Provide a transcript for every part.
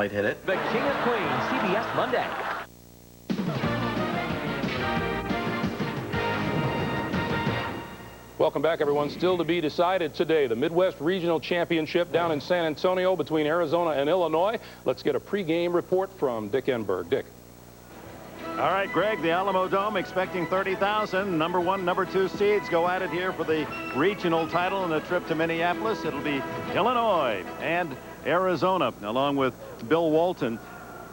might hit it. The King of Queens, CBS Monday. Welcome back, everyone. Still to be decided today, the Midwest Regional Championship down in San Antonio between Arizona and Illinois. Let's get a pregame report from Dick Enberg. Dick. All right, Greg, the Alamodome expecting 30,000. Number 1, number 2 seeds go at it here for the regional title and a trip to Minneapolis. It'll be Illinois and Arizona, along with Bill Walton.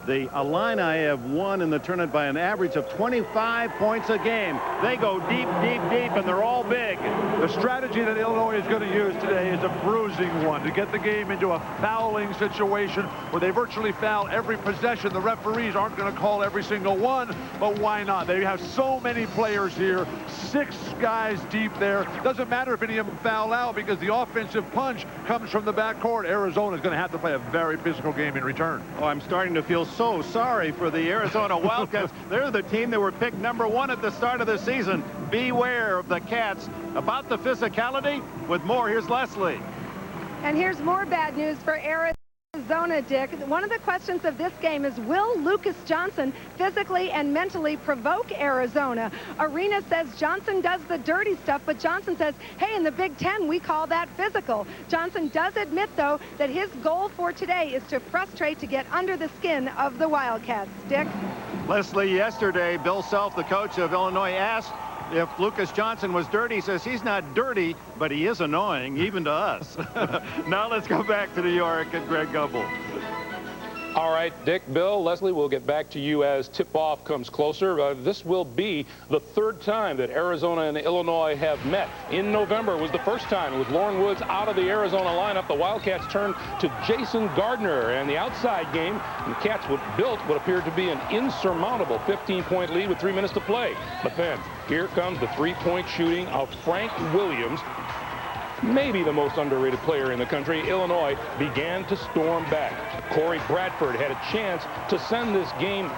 The Illini have won in the tournament by an average of 25 points a game. They go deep, deep, deep, and they're all big. The strategy that Illinois is going to use today is a bruising one, to get the game into a fouling situation where they virtually foul every possession. The referees aren't going to call every single one, but why not? They have so many players here, 6 guys deep there. Doesn't matter if any of them foul out because the offensive punch comes from the backcourt. Arizona is going to have to play a very physical game in return. Oh, I'm starting to feel so sorry for the Arizona Wildcats. They're the team that were picked number 1 at the start of the season. Beware of the Cats. About the physicality, with more, here's Leslie. And here's more bad news for Arizona, Dick. One of the questions of this game is, will Lucas Johnson physically and mentally provoke Arizona? Arena says Johnson does the dirty stuff, but Johnson says, hey, in the Big Ten, we call that physical. Johnson does admit, though, that his goal for today is to frustrate, to get under the skin of the Wildcats. Dick? Leslie, yesterday, Bill Self, the coach of Illinois, asked if Lucas Johnson was dirty. He says he's not dirty, but he is annoying, even to us. Now let's go back to New York and Greg Gumbel. All right, Dick, Bill, Leslie, we'll get back to you as tip-off comes closer. This will be the 3rd time that Arizona and Illinois have met. In November was the first time. With Lauren Woods out of the Arizona lineup, the Wildcats turned to Jason Gardner, and the outside game, the Cats built what appeared to be an insurmountable 15-point lead with 3 minutes to play. But then, here comes the 3-point shooting of Frank Williams. Maybe the most underrated player in the country. Illinois began to storm back. Corey Bradford had a chance to send this game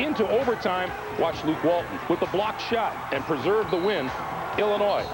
into overtime. Watch Luke Walton with the blocked shot and preserve the win. Illinois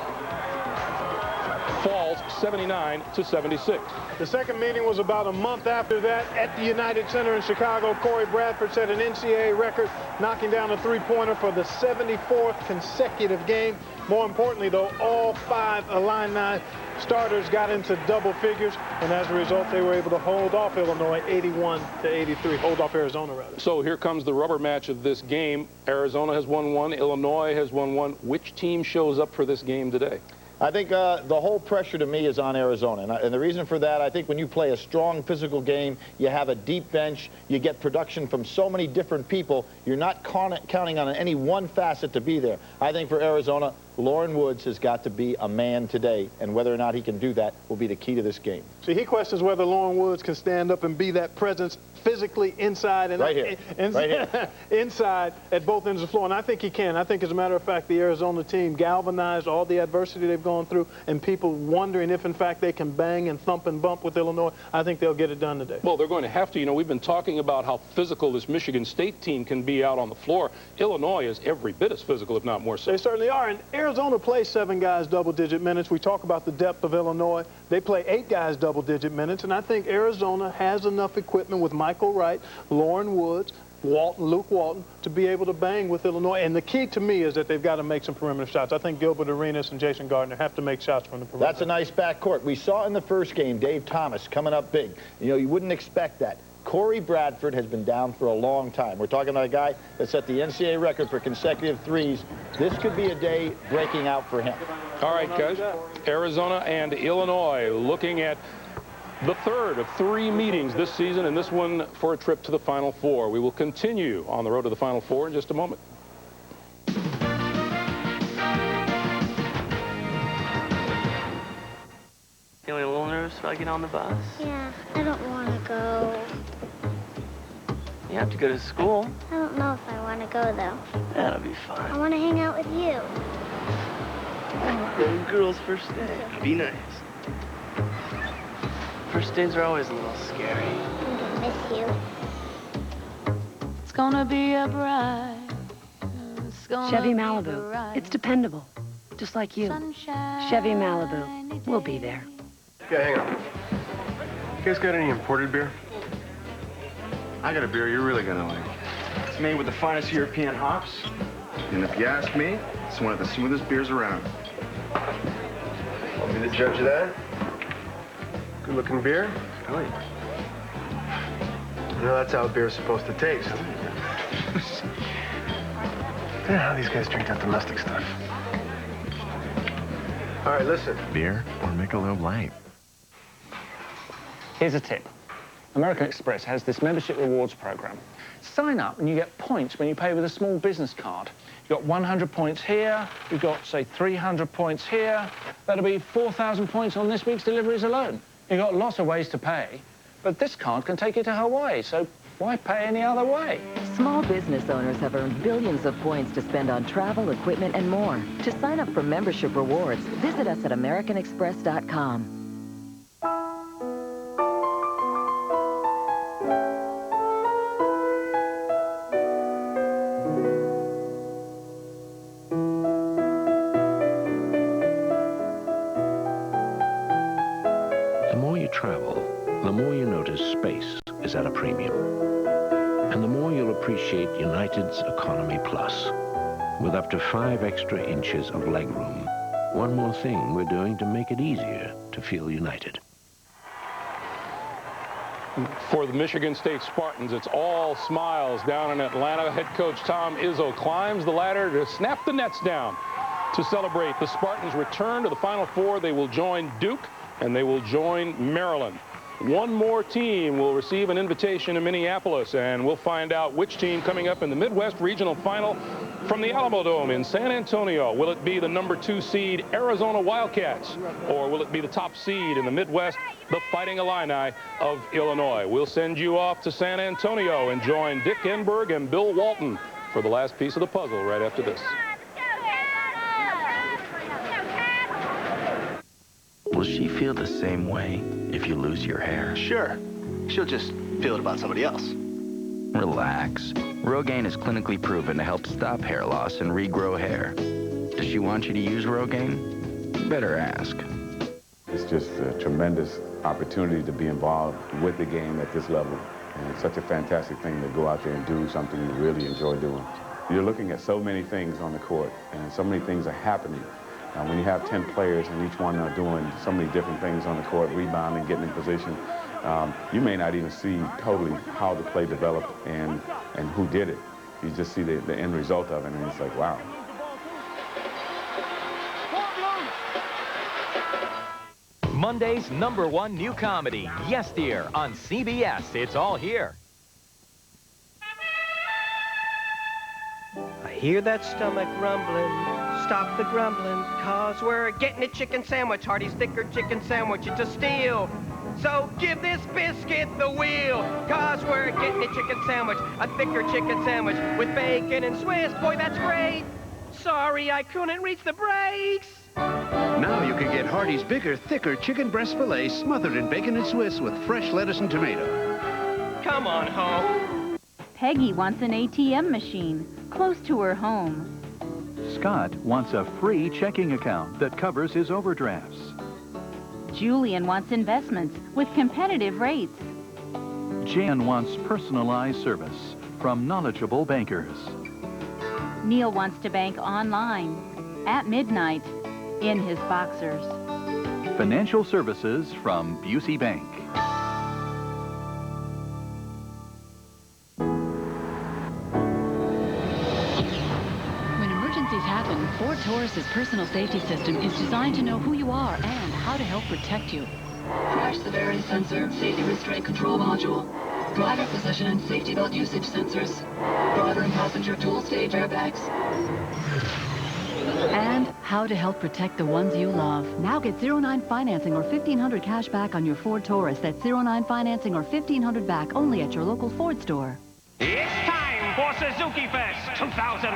falls 79-76. The second meeting was about a month after that at the United Center in Chicago. Corey Bradford set an NCAA record, knocking down a 3-pointer for the 74th consecutive game. More importantly, though, all 5 Illini starters got into double figures, and as a result, they were able to hold off Illinois 81-83, hold off Arizona, rather. So here comes the rubber match of this game. Arizona has won 1, Illinois has won 1. Which team shows up for this game today? I think the whole pressure to me is on Arizona. And the reason for that, I think when you play a strong physical game, you have a deep bench, you get production from so many different people, you're not counting on any one facet to be there. I think for Arizona, Lauren Woods has got to be a man today, and whether or not he can do that will be the key to this game. See, he questions whether Lauren Woods can stand up and be that presence physically inside and right here. inside at both ends of the floor, and I think he can. I think, as a matter of fact, the Arizona team galvanized all the adversity they've gone through, and people wondering if, in fact, they can bang and thump and bump with Illinois. I think they'll get it done today. Well, they're going to have to. You know, we've been talking about how physical this Michigan State team can be out on the floor. Illinois is every bit as physical, if not more so. They certainly are, and Arizona plays 7 guys double-digit minutes. We talk about the depth of Illinois. They play 8 guys double-digit minutes, and I think Arizona has enough equipment with Michael Wright, Lauren Woods, Walton, Luke Walton, to be able to bang with Illinois. And the key to me is that they've got to make some perimeter shots. I think Gilbert Arenas and Jason Gardner have to make shots from the perimeter. That's a nice backcourt. We saw in the first game Dave Thomas coming up big. You know, you wouldn't expect that. Corey Bradford has been down for a long time. We're talking about a guy that set the NCAA record for consecutive threes. This could be a day breaking out for him. All right, guys. Arizona and Illinois looking at the 3rd of 3 meetings this season, and this one for a trip to the Final Four. We will continue on the road to the Final Four in just a moment. Feeling a little nervous about getting on the bus? Yeah, I don't want to go. You have to go to school. I don't know if I want to go, though. That'll be fun. I want to hang out with you. Oh, girls' first day. Be nice. First days are always a little scary. I'm going to miss you. It's gonna be a bride. Chevy Malibu. It's dependable. Just like you. Chevy Malibu. We'll be there. Yeah, hang on. You guys got any imported beer? I got a beer you're really gonna like. It's made with the finest European hops. And if you ask me, it's one of the smoothest beers around. Want me to judge of that? Good looking beer? Oh, yeah. You know, that's how a beer's supposed to taste. Yeah, how these guys drink that domestic stuff. All right, listen. Beer or Michelob Light? Here's a tip. American Express has this membership rewards program. Sign up and you get points when you pay with a small business card. You've got 100 points here, you've got, say, 300 points here. That'll be 4,000 points on this week's deliveries alone. You've got lots of ways to pay, but this card can take you to Hawaii, so why pay any other way? Small business owners have earned billions of points to spend on travel, equipment, and more. To sign up for membership rewards, visit us at AmericanExpress.com. The more you travel, the more you notice space is at a premium. And the more you'll appreciate United's Economy Plus, with up to 5 extra inches of legroom. One more thing we're doing to make it easier to feel united. For the Michigan State Spartans, it's all smiles down in Atlanta. Head coach Tom Izzo climbs the ladder to snap the nets down. To celebrate the Spartans' return to the Final Four, they will join Duke and they will join Maryland. One more team will receive an invitation to Minneapolis, and we'll find out which team coming up in the Midwest Regional Final from the Alamodome in San Antonio. Will it be the #2 seed Arizona Wildcats, or will it be the top seed in the Midwest, the Fighting Illini of Illinois? We'll send you off to San Antonio and join Dick Enberg and Bill Walton for the last piece of the puzzle right after this. Will she feel the same way if you lose your hair? Sure. She'll just feel it about somebody else. Relax. Rogaine is clinically proven to help stop hair loss and regrow hair. Does she want you to use Rogaine? You better ask. It's just a tremendous opportunity to be involved with the game at this level. And it's such a fantastic thing to go out there and do something you really enjoy doing. You're looking at so many things on the court, and so many things are happening. When you have 10 players and each one are doing so many different things on the court, rebounding, getting in position, you may not even see totally how the play developed and who did it. You just see the end result of it, and it's like, wow. Monday's #1 new comedy, Yes Dear, on CBS. It's all here. I hear that stomach rumbling. Stop the grumbling, cause we're getting a chicken sandwich. Hardee's thicker chicken sandwich, it's a steal. So give this biscuit the wheel, cause we're getting a chicken sandwich, a thicker chicken sandwich with bacon and Swiss. Boy, that's great. Sorry, I couldn't reach the brakes. Now you can get Hardee's bigger, thicker chicken breast filet smothered in bacon and Swiss with fresh lettuce and tomato. Come on home. Peggy wants an ATM machine close to her home. Scott wants a free checking account that covers his overdrafts. Julian wants investments with competitive rates. Jan wants personalized service from knowledgeable bankers. Neil wants to bank online, at midnight, in his boxers. Financial services from Busey Bank. Happen, Ford Taurus's personal safety system is designed to know who you are and how to help protect you. Crash severity sensor, safety restraint control module, driver position and safety belt usage sensors, driver and passenger dual stage airbags. And how to help protect the ones you love. Now get 09 financing or $1,500 cash back on your Ford Taurus. That's 09 financing or $1,500 back only at your local Ford store. It's time for Suzuki Fest 2001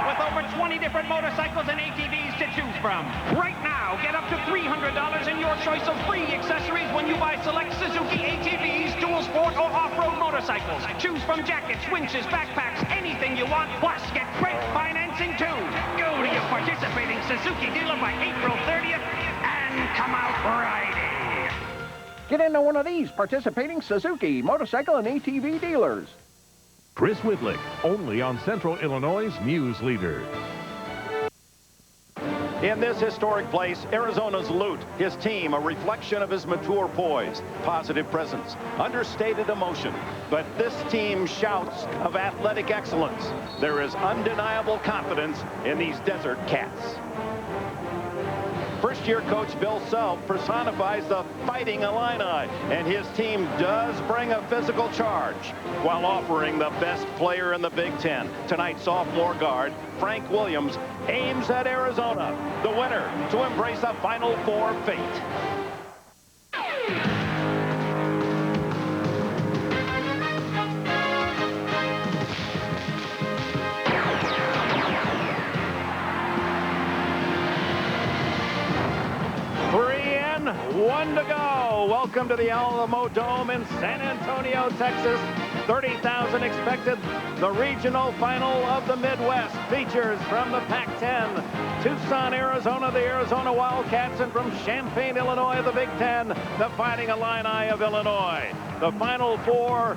with over 20 different motorcycles and ATVs to choose from. Right now, get up to $300 in your choice of free accessories when you buy select Suzuki ATVs, dual sport, or off-road motorcycles. Choose from jackets, winches, backpacks, anything you want, plus get great financing too. Go to your participating Suzuki dealer by April 30th and come out riding. Get into one of these participating Suzuki motorcycle and ATV dealers. Chris Whitlick, only on Central Illinois' News Leader. In this historic place, Arizona's Lute, his team, a reflection of his mature poise, positive presence, understated emotion. But this team shouts of athletic excellence. There is undeniable confidence in these Desert Cats. First-year coach Bill Self personifies the fighting Illini, and his team does bring a physical charge while offering the best player in the Big Ten. Tonight's sophomore guard, Frank Williams, aims at Arizona, the winner, to embrace a Final Four fate. One to go. Welcome to the Alamodome in San Antonio, Texas. 30,000 expected. The regional final of the Midwest features from the Pac-10, Tucson, Arizona, the Arizona Wildcats, and from Champaign, Illinois, the Big Ten, the Fighting Illini of Illinois. The Final Four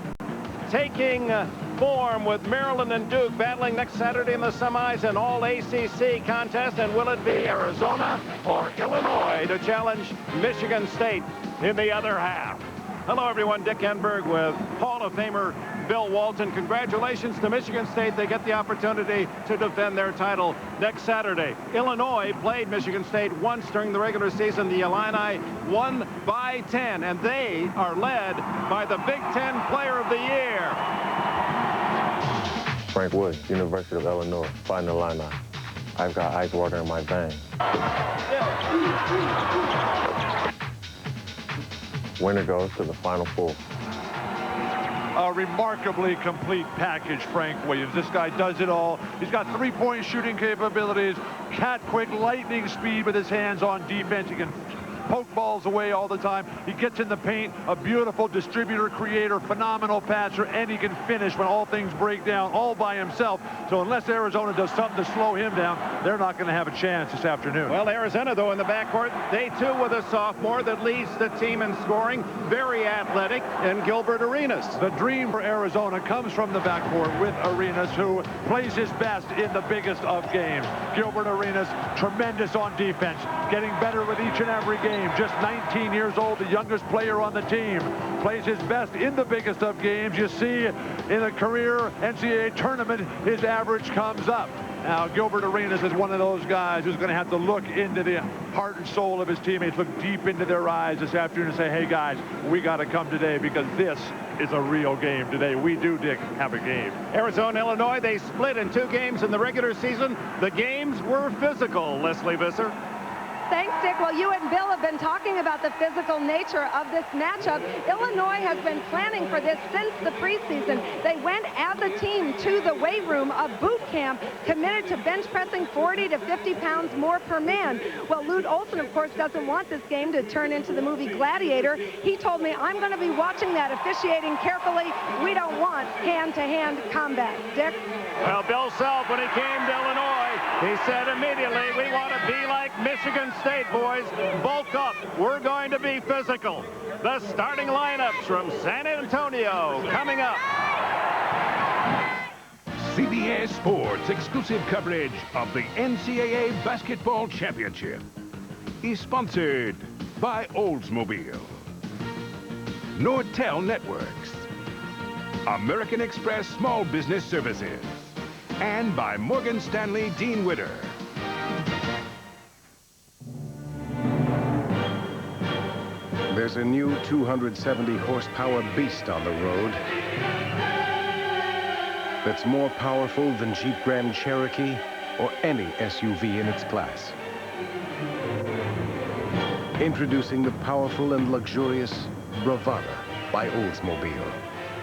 taking form with Maryland and Duke battling next Saturday in the semis, an all-ACC contest. And will it be Arizona or Illinois to challenge Michigan State in the other half? Hello, everyone. Dick Enberg with Hall of Famer Bill Walton. Congratulations to Michigan State. They get the opportunity to defend their title next Saturday. Illinois played Michigan State once during the regular season. The Illini won by 10, and they are led by the Big Ten Player of the Year. Frank Woods, University of Illinois, Fighting Illini. I've got ice water in my veins. Winner goes to the Final Four. A remarkably complete package, Frank Williams. This guy does it all. He's got three-point shooting capabilities, cat-quick lightning speed with his hands on defense. He can poke balls away all the time. He gets in the paint, a beautiful distributor, creator, phenomenal passer, and he can finish when all things break down all by himself. So unless Arizona does something to slow him down, they're not going to have a chance this afternoon. Well, Arizona, though, in the backcourt, they too with a sophomore that leads the team in scoring, very athletic, and Gilbert Arenas. The dream for Arizona comes from the backcourt with Arenas, who plays his best in the biggest of games. Gilbert Arenas, tremendous on defense, getting better with each and every game. Just 19 years old, the youngest player on the team. Plays his best in the biggest of games. You see in a career NCAA tournament, his average comes up. Now, Gilbert Arenas is one of those guys who's going to have to look into the heart and soul of his teammates, look deep into their eyes this afternoon and say, hey, guys, we got to come today because this is a real game today. We do, Dick, have a game. Arizona, Illinois, they split in 2 games in the regular season. The games were physical, Leslie Visser. Thanks, Dick. Well, you and Bill have been talking about the physical nature of this matchup. Illinois has been planning for this since the preseason. They went as a team to the weight room, a boot camp, committed to bench pressing 40 to 50 pounds more per man. Well, Lute Olson, of course, doesn't want this game to turn into the movie Gladiator. He told me, I'm going to be watching that, officiating carefully. We don't want hand-to-hand combat. Dick? Well, Bill Self, when he came to Illinois, he said immediately, we want to be like Michigan State, boys. Bulk up. We're going to be physical. The starting lineups from San Antonio coming up. CBS Sports exclusive coverage of the NCAA Basketball Championship is sponsored by Oldsmobile, Nortel Networks, American Express Small Business Services, and by Morgan Stanley Dean Witter. There's a new 270 horsepower beast on the road that's more powerful than Jeep Grand Cherokee or any SUV in its class. Introducing the powerful and luxurious Bravada by Oldsmobile.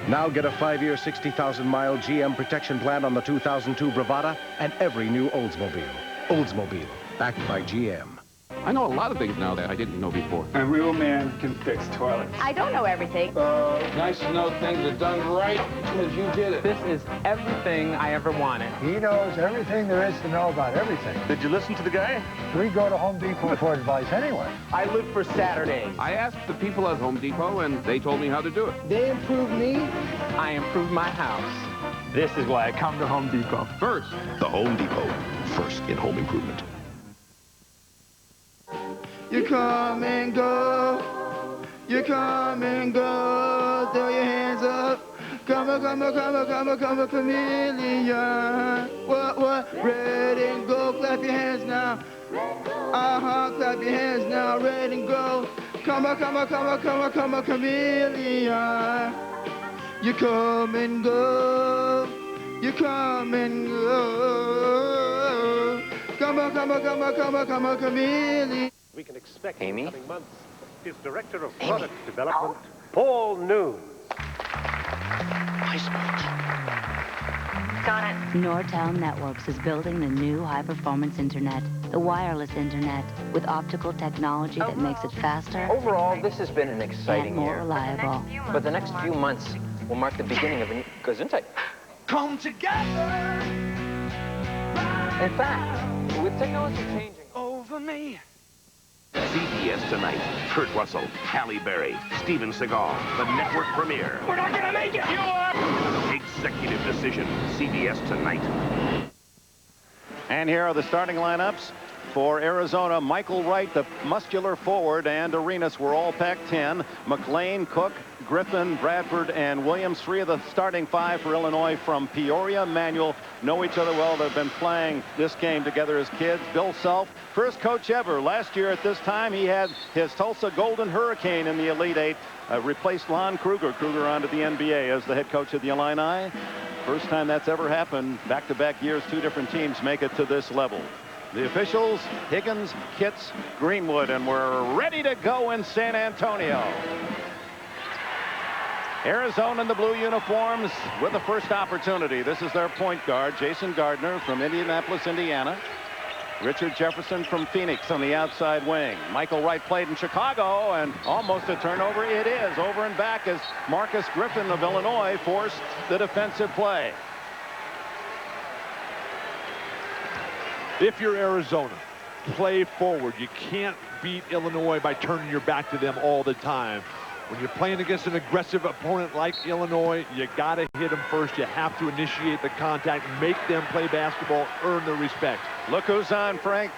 Now get a 5-year, 60,000-mile GM protection plan on the 2002 Bravada and every new Oldsmobile. Oldsmobile, backed by GM. I know a lot of things now that I didn't know before. A real man can fix toilets. I don't know everything. Nice to know things are done right because you did it. This is everything I ever wanted. He knows everything there is to know about everything. Did you listen to the guy? We go to Home Depot for advice anyway. I live for Saturdays. I asked the people at Home Depot, and they told me how to do it. They improved me. I improved my house. This is why I come to Home Depot. First. The Home Depot. First in home improvement. You come and go. You come and go. Throw your hands up. Come on, chameleon. What? Red and go. Clap your hands now. Clap your hands now. Red and go. Come on, chameleon. You come and go. You come and go. Come on, chameleon. We can expect in the coming months his Director of Product Development, Paul Noon. Got it. Nortel Networks is building the new high-performance internet, the wireless internet, with optical technology that makes it faster. Overall, this has been an exciting and more year. reliable. But the next few months will mark the beginning of a new Gesundheit. Come together. In fact, with technology changing over me. CBS Tonight. Kurt Russell, Halle Berry, Steven Seagal, the network premiere. We're not gonna make it. You are. Executive decision. CBS Tonight. And here are the starting lineups for Arizona. Michael Wright, the muscular forward, and Arenas were all Pac-10. McLean, Cook, Griffin, Bradford, and Williams. Three of the starting five for Illinois from Peoria. Manuel know each other well. They've been playing this game together as kids. Bill Self, first coach ever. Last year at this time, he had his Tulsa Golden Hurricane in the Elite Eight. Replaced Lon Kruger. Kruger on to the NBA as the head coach of the Illini. First time that's ever happened. Back-to-back years, two different teams make it to this level. The officials, Higgins, Kitts, Greenwood, and we're ready to go in San Antonio. Arizona in the blue uniforms with the first opportunity. This is their point guard, Jason Gardner from Indianapolis, Indiana. Richard Jefferson from Phoenix on the outside wing. Michael Wright played in Chicago, and almost a turnover. It is over and back as Marcus Griffin of Illinois forced the defensive play. If you're Arizona, play forward. You can't beat Illinois by turning your back to them all the time. When you're playing against an aggressive opponent like Illinois, you got to hit them first. You have to initiate the contact, make them play basketball, earn their respect. Look who's on, Frank.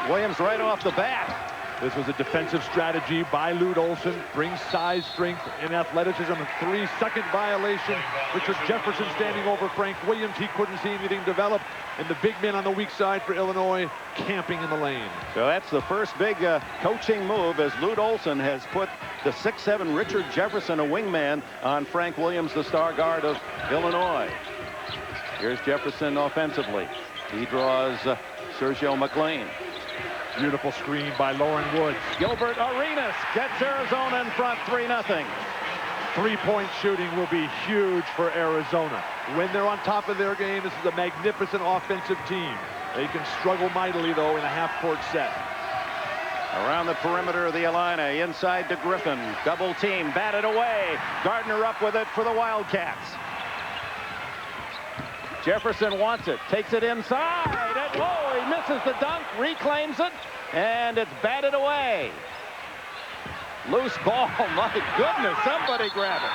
Williams right off the bat. This was a defensive strategy by Lute Olson. Brings size, strength, and athleticism. 3-second violation. Richard Jefferson standing over Frank Williams. He couldn't see anything develop. And the big men on the weak side for Illinois camping in the lane. So that's the first big coaching move as Lute Olson has put the 6'7" Richard Jefferson, a wingman, on Frank Williams, the star guard of Illinois. Here's Jefferson offensively. He draws Sergio McLean. Beautiful screen by Lauren Woods. Gilbert Arenas gets Arizona in front 3-0. Three-point shooting will be huge for Arizona. When they're on top of their game, this is a magnificent offensive team. They can struggle mightily, though, in a half-court set. Around the perimeter of the Illini, inside to Griffin. Double team, batted away. Gardner up with it for the Wildcats. Jefferson wants it, takes it inside, and oh, he misses the dunk, reclaims it, and it's batted away. Loose ball, my goodness, somebody grab it.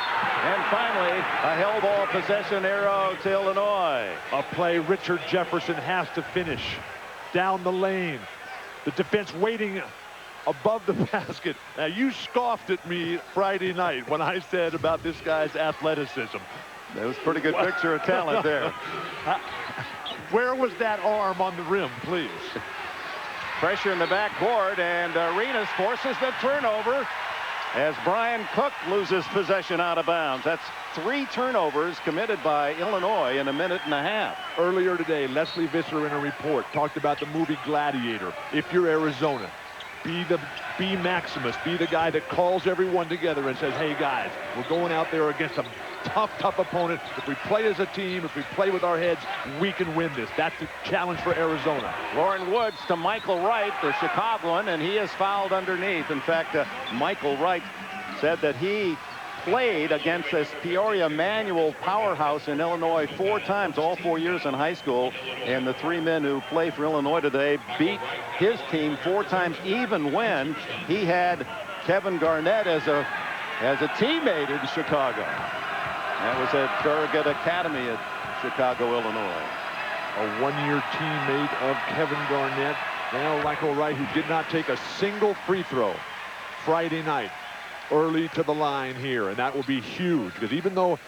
And finally, a hell ball possession arrow to Illinois. A play Richard Jefferson has to finish. Down the lane. The defense waiting above the basket. Now, you scoffed at me Friday night when I said about this guy's athleticism. That was a pretty good picture of talent there. Where was that arm on the rim, please? Pressure in the backboard, and Arenas forces the turnover as Brian Cook loses possession out of bounds. That's 3 turnovers committed by Illinois in a minute and a half. Earlier today, Leslie Visser in a report talked about the movie Gladiator. If you're Arizona, be Maximus, be the guy that calls everyone together and says, hey guys, we're going out there against a tough, tough opponent. If we play as a team, if we play with our heads, we can win this. That's the challenge for Arizona. Lauren Woods to Michael Wright, the Chicagoan, and he is fouled underneath. In fact, Michael Wright said that he played against this Peoria Manual powerhouse in Illinois 4 times, all 4 years in high school. And the 3 men who play for Illinois today beat his team 4 times, even when he had Kevin Garnett as a teammate in Chicago. That was at Farragut Academy at Chicago, Illinois. A 1-year teammate of Kevin Garnett. Now Michael Wright, who did not take a single free throw Friday night, early to the line here, and that will be huge, because even though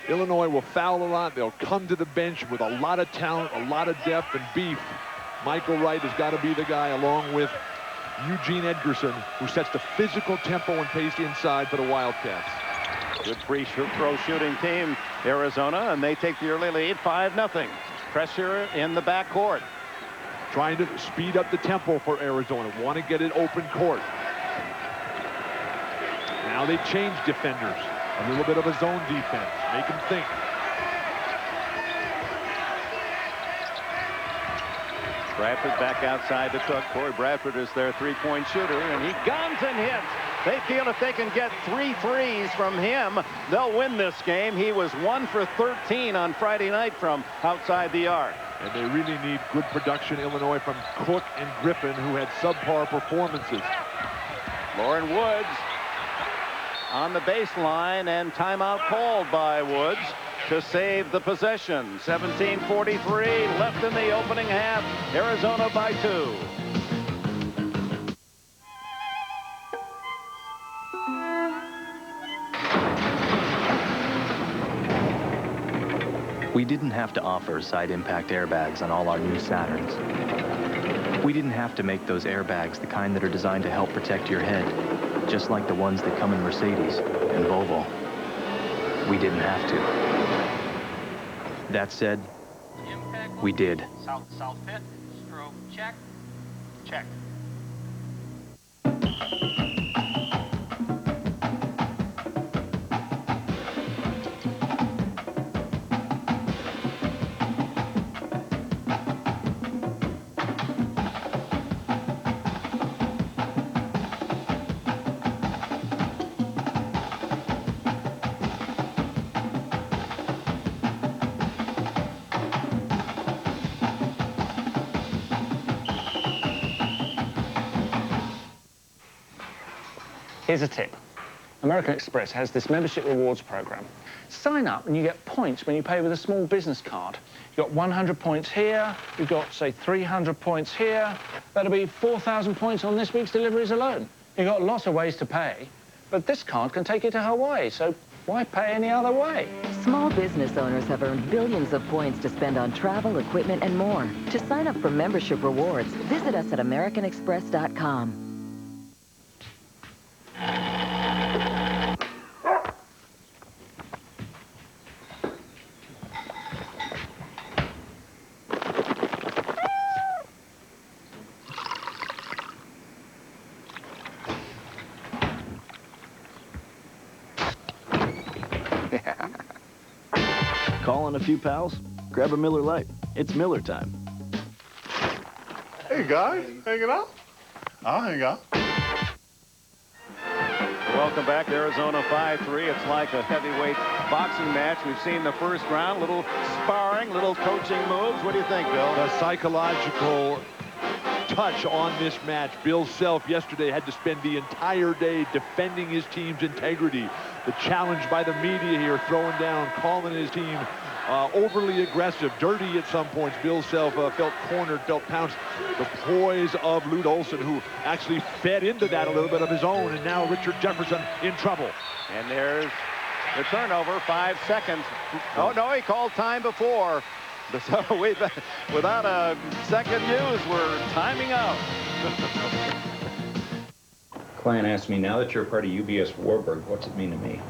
Illinois will foul a lot, they'll come to the bench with a lot of talent, a lot of depth and beef. Michael Wright has got to be the guy, along with Eugene Edgerson, who sets the physical tempo and pace inside for the Wildcats. Good free throw shooting team, Arizona, and they take the early lead, 5-0. Pressure in the backcourt. Trying to speed up the tempo for Arizona. Want to get it open court. Now they change defenders. A little bit of a zone defense. Make them think. Bradford back outside the Cook. Corey Bradford is their 3-point shooter, and he guns and hits. They feel if they can get 3 threes from him, they'll win this game. He was 1 for 13 on Friday night from outside the arc. And they really need good production, Illinois, from Cook and Griffin, who had subpar performances. Lauren Woods on the baseline, and timeout called by Woods to save the possession. 17:43 left in the opening half. Arizona by 2. We didn't have to offer side impact airbags on all our new Saturns. We didn't have to make those airbags the kind that are designed to help protect your head, just like the ones that come in Mercedes and Volvo. We didn't have to. That said, we did. South pit, stroke, check, check. Here's a tip. American Express has this membership rewards program. Sign up and you get points when you pay with a small business card. You've got 100 points here, you've got, say, 300 points here. That'll be 4,000 points on this week's deliveries alone. You've got lots of ways to pay, but this card can take you to Hawaii, so why pay any other way? Small business owners have earned billions of points to spend on travel, equipment, and more. To sign up for membership rewards, visit us at AmericanExpress.com. Calling a few pals? Grab a Miller Lite. It's Miller time. Hey, guys. Hanging out? I'll hang out. Welcome back to Arizona 5-3. It's like a heavyweight boxing match. We've seen the first round, little sparring, little coaching moves. What do you think, Bill? The psychological touch on this match. Bill Self yesterday had to spend the entire day defending his team's integrity. The challenge by the media here, throwing down, calling his team overly aggressive, dirty at some points. Bill Self felt cornered, felt pounced. The poise of Lute Olson, who actually fed into that a little bit of his own, and now Richard Jefferson in trouble. And there's the turnover, 5 seconds. Oh, no, he called time before. So without a second used, we're timing out. Client asked me, now that you're a part of UBS Warburg, what's it mean to me?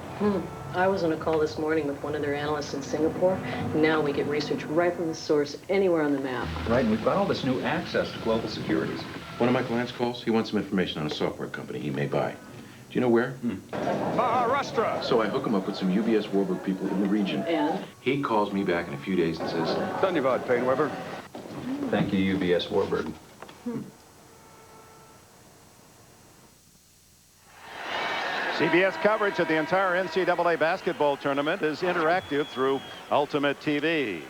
I was on a call this morning with one of their analysts in Singapore. Now we get research right from the source anywhere on the map. Right, and we've got all this new access to global securities. One of my clients calls. He wants some information on a software company he may buy. you know where? Maharashtra. So I hook him up with some UBS Warburg people in the region. And? He calls me back in a few days and says, Thundervad, Painweber. thank you, UBS Warburg. CBS coverage of the entire NCAA basketball tournament is interactive through Ultimate TV.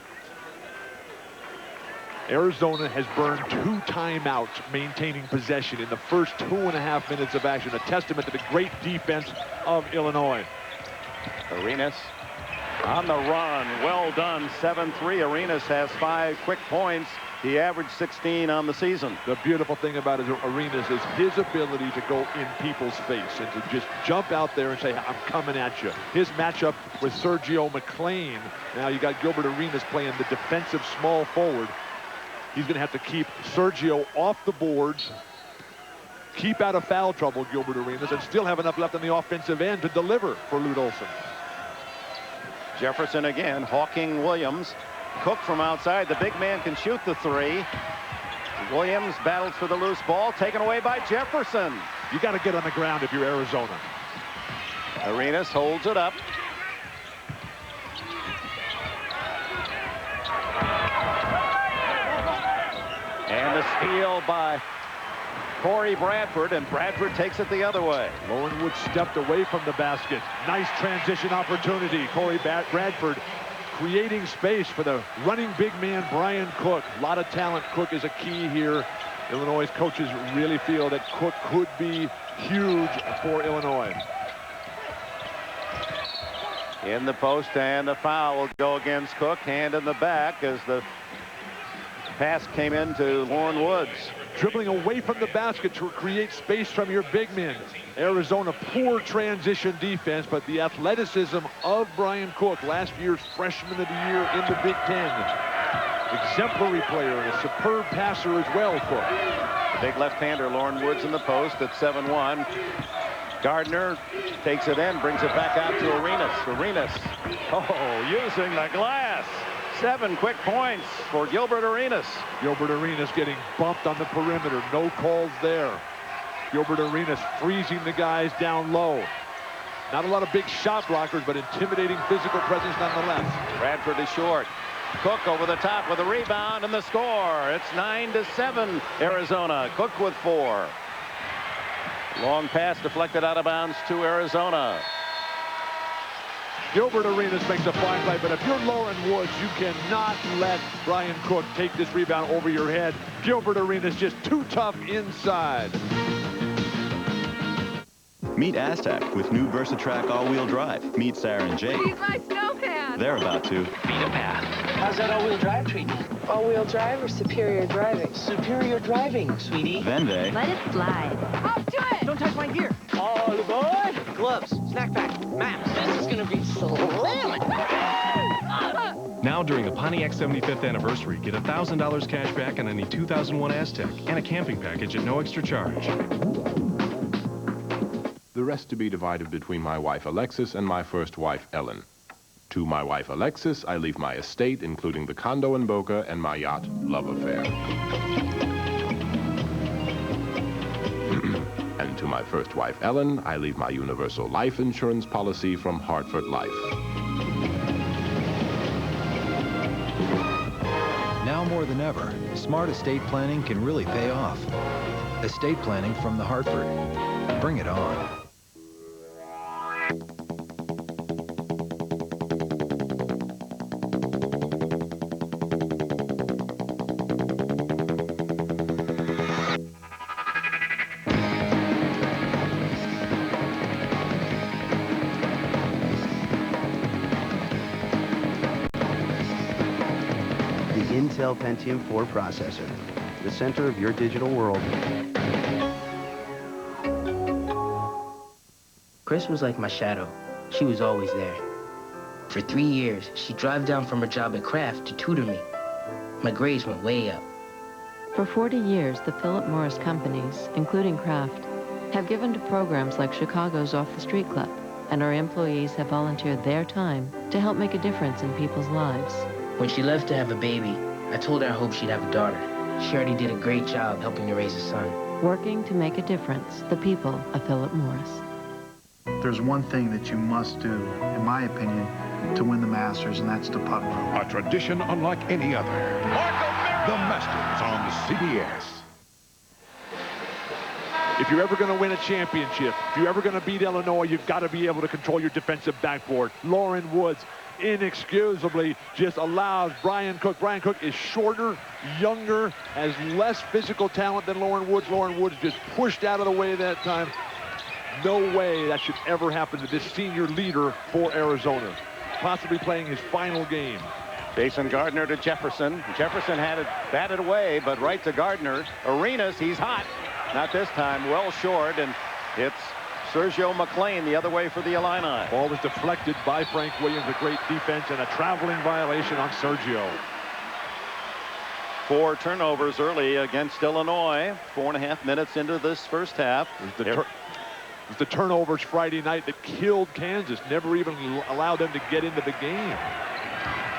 Arizona has burned 2 timeouts maintaining possession in the first 2.5 minutes of action, a testament to the great defense of Illinois. Arenas on the run. Well done. 7-3. Arenas has 5 quick points. He averaged 16 on the season. The beautiful thing about his Arenas is his ability to go in people's face and to just jump out there and say, I'm coming at you. His matchup with Sergio McClain. Now you got Gilbert Arenas playing the defensive small forward. He's going to have to keep Sergio off the boards, keep out of foul trouble, Gilbert Arenas, and still have enough left on the offensive end to deliver for Lute Olson. Jefferson again, Hawking Williams. Cook from outside. The big man can shoot the 3. Williams battles for the loose ball, taken away by Jefferson. You got to get on the ground if you're Arizona. Arenas holds it up. And the steal by Corey Bradford, and Bradford takes it the other way. Lowenwood stepped away from the basket. Nice transition opportunity. Corey Bradford creating space for the running big man, Brian Cook. A lot of talent. Cook is a key here. Illinois' coaches really feel that Cook could be huge for Illinois. In the post, and the foul will go against Cook. Hand in the back as the pass came into Lauren Woods. Dribbling away from the basket to create space from your big men. Arizona, poor transition defense, but the athleticism of Brian Cook, last year's freshman of the year in the Big Ten. Exemplary player and a superb passer as well, Cook. The big left-hander, Lauren Woods, in the post at 7-1. Gardner takes it in, brings it back out to Arenas. Arenas, using the glass. 7 quick points for Gilbert Arenas. Gilbert Arenas getting bumped on the perimeter. No calls there. Gilbert Arenas freezing the guys down low. Not a lot of big shot blockers, but intimidating physical presence nonetheless. Bradford is short. Cook over the top with a rebound and the score. It's 9-7 Arizona. Cook with 4. Long pass deflected out of bounds to Arizona. Gilbert Arenas makes a fine play, but if you're Lauren Woods, you cannot let Brian Cook take this rebound over your head. Gilbert Arenas just too tough inside. Meet Aztec with new VersaTrack all-wheel drive. Meet Sarah and Jake. He's my snowman. They're about to beat a path. How's that all-wheel drive treat you? All-wheel drive or superior driving? Superior driving, sweetie. Then they... Let it slide. Up to it! Don't touch my gear. All aboard! Gloves, snack pack, maps. This is gonna be slamming. Now during the Pontiac 75th anniversary, get $1,000 cash back on any 2001 Aztec and a camping package at no extra charge. The rest to be divided between my wife Alexis and my first wife Ellen. To my wife Alexis, I leave my estate, including the condo in Boca and my yacht Love Affair. And to my first wife Ellen, I leave my universal life insurance policy from Hartford Life. Now more than ever, smart estate planning can really pay off. Estate planning from the Hartford. Bring it on. Intel Pentium 4 processor, the center of your digital world. Chris was like my shadow. She was always there. For 3 years, she'd drive down from her job at Kraft to tutor me. My grades went way up. For 40 years, the Philip Morris companies, including Kraft, have given to programs like Chicago's Off the Street Club, and our employees have volunteered their time to help make a difference in people's lives. When she left to have a baby, I told her I hoped she'd have a daughter. She already did a great job helping to raise a son. Working to make a difference, the people of Philip Morris. there's one thing that you must do, in my opinion, to win the Masters, and that's the putt row. A tradition unlike any other. The Masters on CBS. If you're ever going to win a championship, if you're ever going to beat Illinois, you've got to be able to control your defensive backboard. Lauren Woods inexcusably just allows Brian Cook. Brian Cook is shorter, younger, has less physical talent than Lauren Woods. Lauren Woods just pushed out of the way that time. No way that should ever happen to this senior leader for Arizona. Possibly playing his final game. Jason Gardner to Jefferson. Jefferson had it batted away, but right to Gardner. Arenas, he's hot. Not this time, well short, and it's Sergio McLean the other way for the Illini. Ball was deflected by Frank Williams, a great defense, and a traveling violation on Sergio. 4 turnovers early against Illinois. 4.5 minutes into this first half. It was the turnovers Friday night that killed Kansas, never even allowed them to get into the game.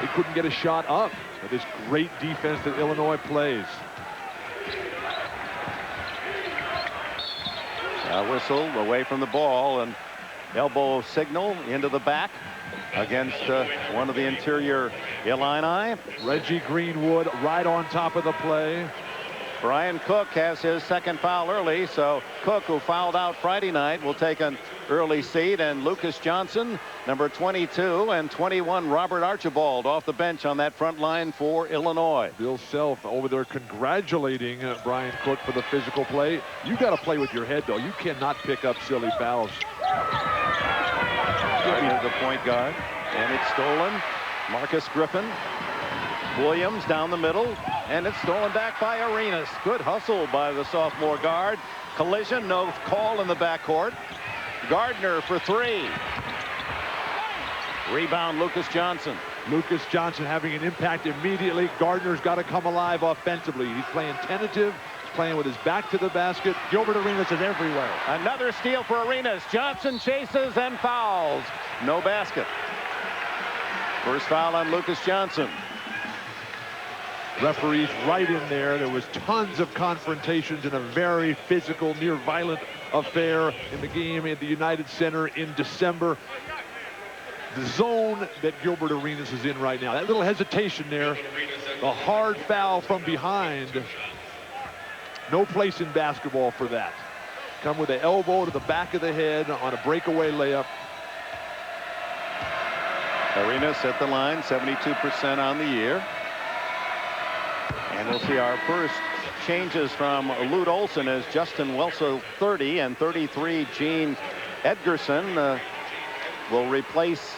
They couldn't get a shot up with this great defense that Illinois plays. A whistle away from the ball, and elbow signal into the back against one of the interior Illini. Reggie Greenwood right on top of the play. Brian Cook has his second foul early, so Cook, who fouled out Friday night, will take an early seat, and Lucas Johnson, number 22, and 21, Robert Archibald, off the bench on that front line for Illinois. Bill Self over there congratulating Brian Cook for the physical play. You got to play with your head, though. You cannot pick up silly fouls. Gardner, the point guard, and it's stolen. Marcus Griffin. Williams down the middle, and it's stolen back by Arenas. Good hustle by the sophomore guard. Collision, no call in the backcourt. Gardner for 3. Rebound, Lucas Johnson. Lucas Johnson having an impact immediately. Gardner's got to come alive offensively. He's playing tentative. He's playing with his back to the basket. Gilbert Arenas is everywhere. Another steal for Arenas. Johnson chases and fouls. No basket. First foul on Lucas Johnson. Referees right in there. There was tons of confrontations in a very physical, near violent affair in the game at the United Center in December. The zone that Gilbert Arenas is in right now, that little hesitation there, the hard foul from behind. No place in basketball for that. Come with an elbow to the back of the head on a breakaway layup. Arenas at the line, 72% on the year. And we'll see our first changes from Lute Olson as Justin Welso, 30, and 33 Gene Edgerson will replace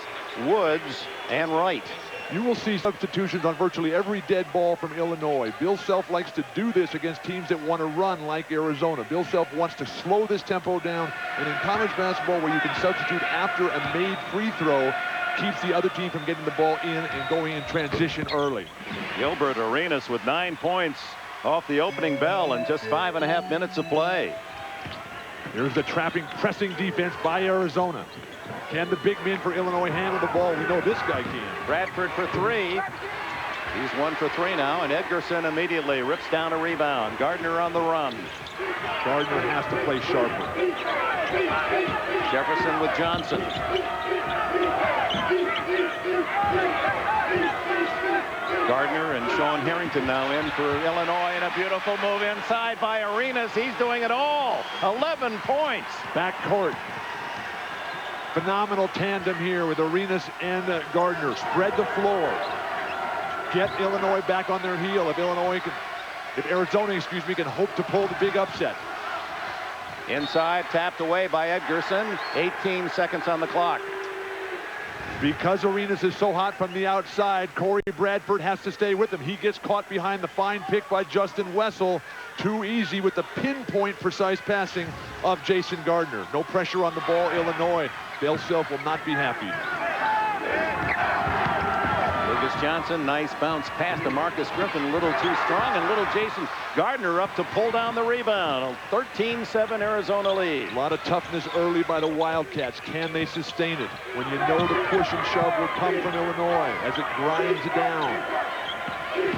Woods and Wright. You will see substitutions on virtually every dead ball from Illinois. Bill Self likes to do this against teams that want to run like Arizona. Bill Self wants to slow this tempo down, and in college basketball where you can substitute after a made free throw, keeps the other team from getting the ball in and going in transition early. Gilbert Arenas with 9 points off the opening bell and just 5.5 minutes of play. Here's the trapping, pressing defense by Arizona. Can the big men for Illinois handle the ball? We know this guy can. Bradford for 3. He's 1 for 3 now, and Edgerson immediately rips down a rebound. Gardner on the run. Gardner has to play sharper. Jefferson with Johnson. Gardner and Sean Harrington now in for Illinois, and a beautiful move inside by Arenas. He's doing it all. 11 points. Backcourt. Phenomenal tandem here with Arenas and Gardner. Spread the floor. Get Illinois back on their heel. If Arizona, can hope to pull the big upset. Inside, tapped away by Edgerson. 18 seconds on the clock. Because Arenas is so hot from the outside, Corey Bradford has to stay with him. He gets caught behind the fine pick by Justin Wessel. Too easy with the pinpoint precise passing of Jason Gardner. No pressure on the ball, Illinois. Bill Self will not be happy. Lucas Johnson, nice bounce pass to Marcus Griffin, a little too strong, and little Jason Gardner up to pull down the rebound. 13-7 Arizona lead. A lot of toughness early by the Wildcats. Can they sustain it when you know the push and shove will come from Illinois as it grinds down?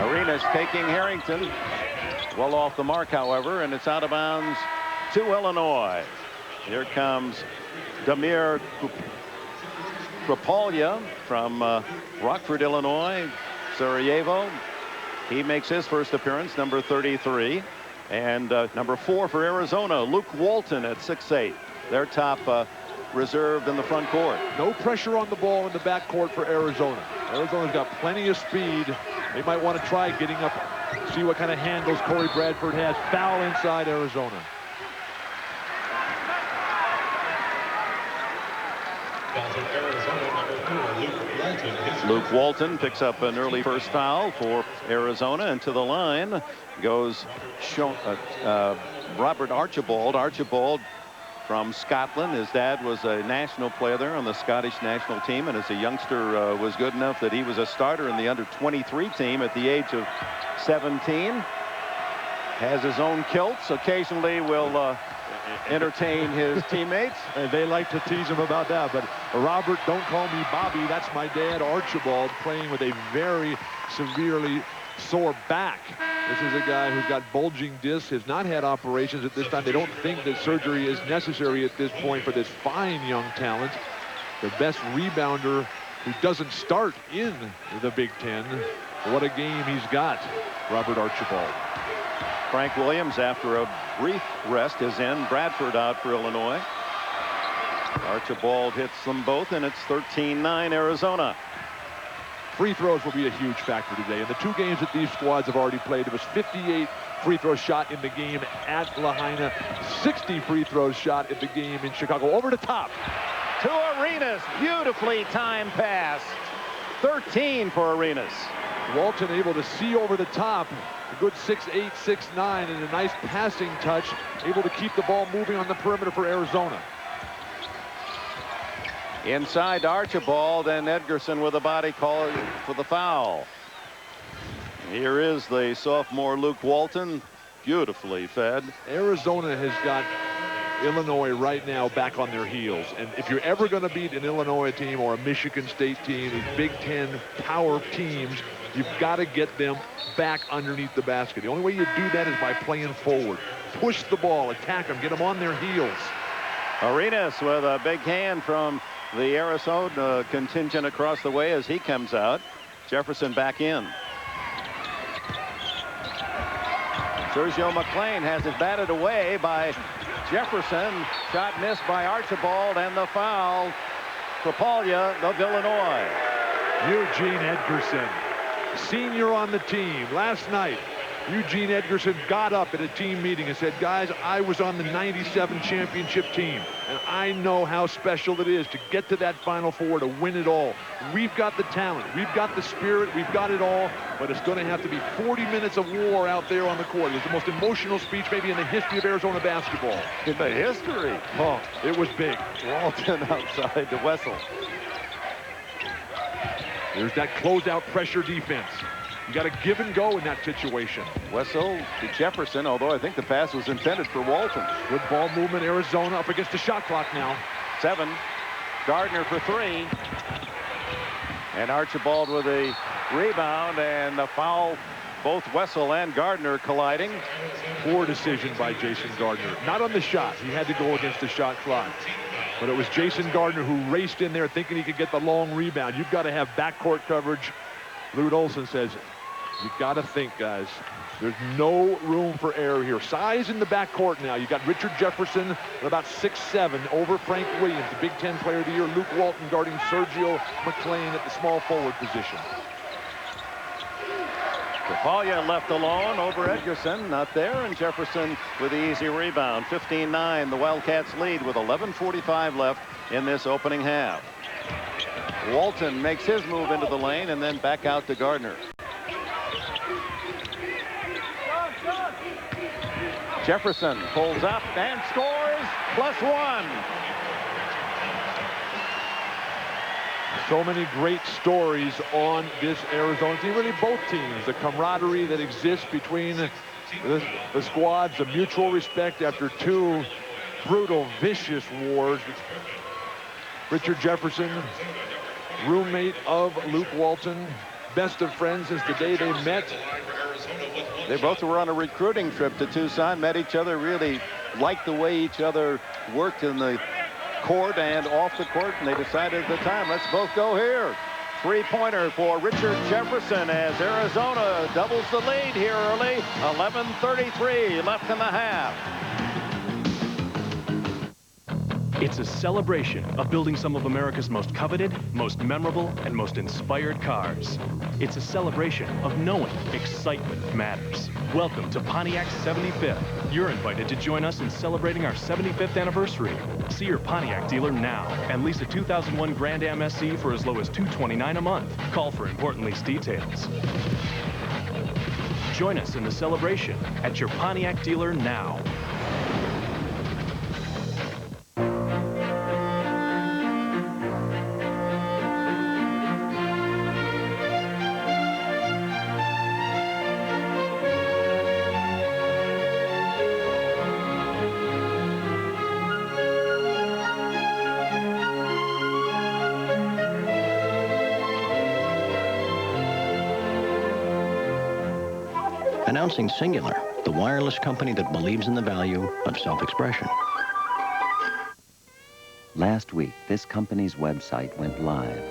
Arenas taking Harrington. Well off the mark, however, and it's out of bounds to Illinois. Here comes Damir Krapalya from Rockford, Illinois, Sarajevo. He makes his first appearance, number 33. And number 4 for Arizona, Luke Walton at 6'8". Their top reserved in the front court. No pressure on the ball in the backcourt for Arizona. Arizona's got plenty of speed. They might want to try getting up, see what kind of handles Corey Bradford has. Foul inside Arizona. Luke Walton picks up an early first foul for Arizona, and to the line goes Robert Archibald. Archibald from Scotland. His dad was a national player there on the Scottish national team, and as a youngster was good enough that he was a starter in the under-23 team at the age of 17. Has his own kilts. Occasionally will entertain his teammates. And they like to tease him about that. But Robert, don't call me Bobby. That's my dad, Archibald, playing with a very severely sore back. This is a guy who's got bulging discs, has not had operations at this time. They don't think that surgery is necessary at this point for this fine young talent. The best rebounder who doesn't start in the Big Ten. What a game he's got, Robert Archibald. Frank Williams, after a brief rest, is in. Bradford out for Illinois. Archibald hits them both, and it's 13-9 Arizona. Free throws will be a huge factor today. In the 2 games that these squads have already played, there was 58 free throws shot in the game at Lahaina, 60 free throws shot in the game in Chicago. Over the top. To Arenas. Beautifully timed pass. 13 for Arenas. Walton able to see over the top. A good 6'8", 6'9", and a nice passing touch. Able to keep the ball moving on the perimeter for Arizona. Inside to Archibald, and Edgerson with a body call for the foul. Here is the sophomore Luke Walton, beautifully fed. Arizona has got Illinois right now back on their heels. And if you're ever going to beat an Illinois team or a Michigan State team, these Big Ten power teams, you've got to get them back underneath the basket. The only way you do that is by playing forward. Push the ball, attack them, get them on their heels. Arenas with a big hand from the Arizona contingent across the way as he comes out. Jefferson back in. Sergio McLean has it batted away by Jefferson. Shot missed by Archibald, and the foul. Krapalya of Illinois. Eugene Edgerson, senior on the team. Last night, Eugene Edgerson got up at a team meeting and said, guys, I was on the 97 championship team, and I know how special it is to get to that Final Four, to win it all. We've got the talent, we've got the spirit, we've got it all, but it's going to have to be 40 minutes of war out there on the court. It was the most emotional speech maybe in the history of Arizona basketball. In the history? Oh, it was big. Walton outside to Wessel. There's that closeout pressure defense. You got to give and go in that situation. Wessel to Jefferson, although I think the pass was intended for Walton. Good ball movement. Arizona up against the shot clock now. 7. Gardner for 3. And Archibald with a rebound, and the foul. Both Wessel and Gardner colliding. Poor decision by Jason Gardner. Not on the shot. He had to go against the shot clock. But it was Jason Gardner who raced in there thinking he could get the long rebound. You've got to have backcourt coverage. Lute Olson says, you got to think, guys. There's no room for error here. Size in the backcourt now. You got Richard Jefferson at about 6'7" over Frank Williams, the Big Ten Player of the Year. Luke Walton guarding Sergio McLean at the small forward position. Krapalya left alone over Edgerson, not there, and Jefferson with the easy rebound. 15-9, the Wildcats lead with 11:45 left in this opening half. Walton makes his move into the lane and then back out to Gardner. Jefferson pulls up and scores, +1. So many great stories on this Arizona team, really both teams. The camaraderie that exists between the squads, the mutual respect after 2 brutal, vicious wars. Richard Jefferson, roommate of Luke Walton, best of friends since the day they met. They both were on a recruiting trip to Tucson, met each other, really liked the way each other worked in the court and off the court, and they decided at the time, let's both go here. Three-pointer for Richard Jefferson as Arizona doubles the lead here early. 11:33 left in the half. It's a celebration of building some of America's most coveted, most memorable, and most inspired cars. It's a celebration of knowing excitement matters. Welcome to Pontiac's 75th. You're invited to join us in celebrating our 75th anniversary. See your Pontiac dealer now and lease a 2001 Grand Am SE for as low as $229 a month. Call for important lease details. Join us in the celebration at your Pontiac dealer now. Announcing Singular, the wireless company that believes in the value of self-expression. Last week, this company's website went live.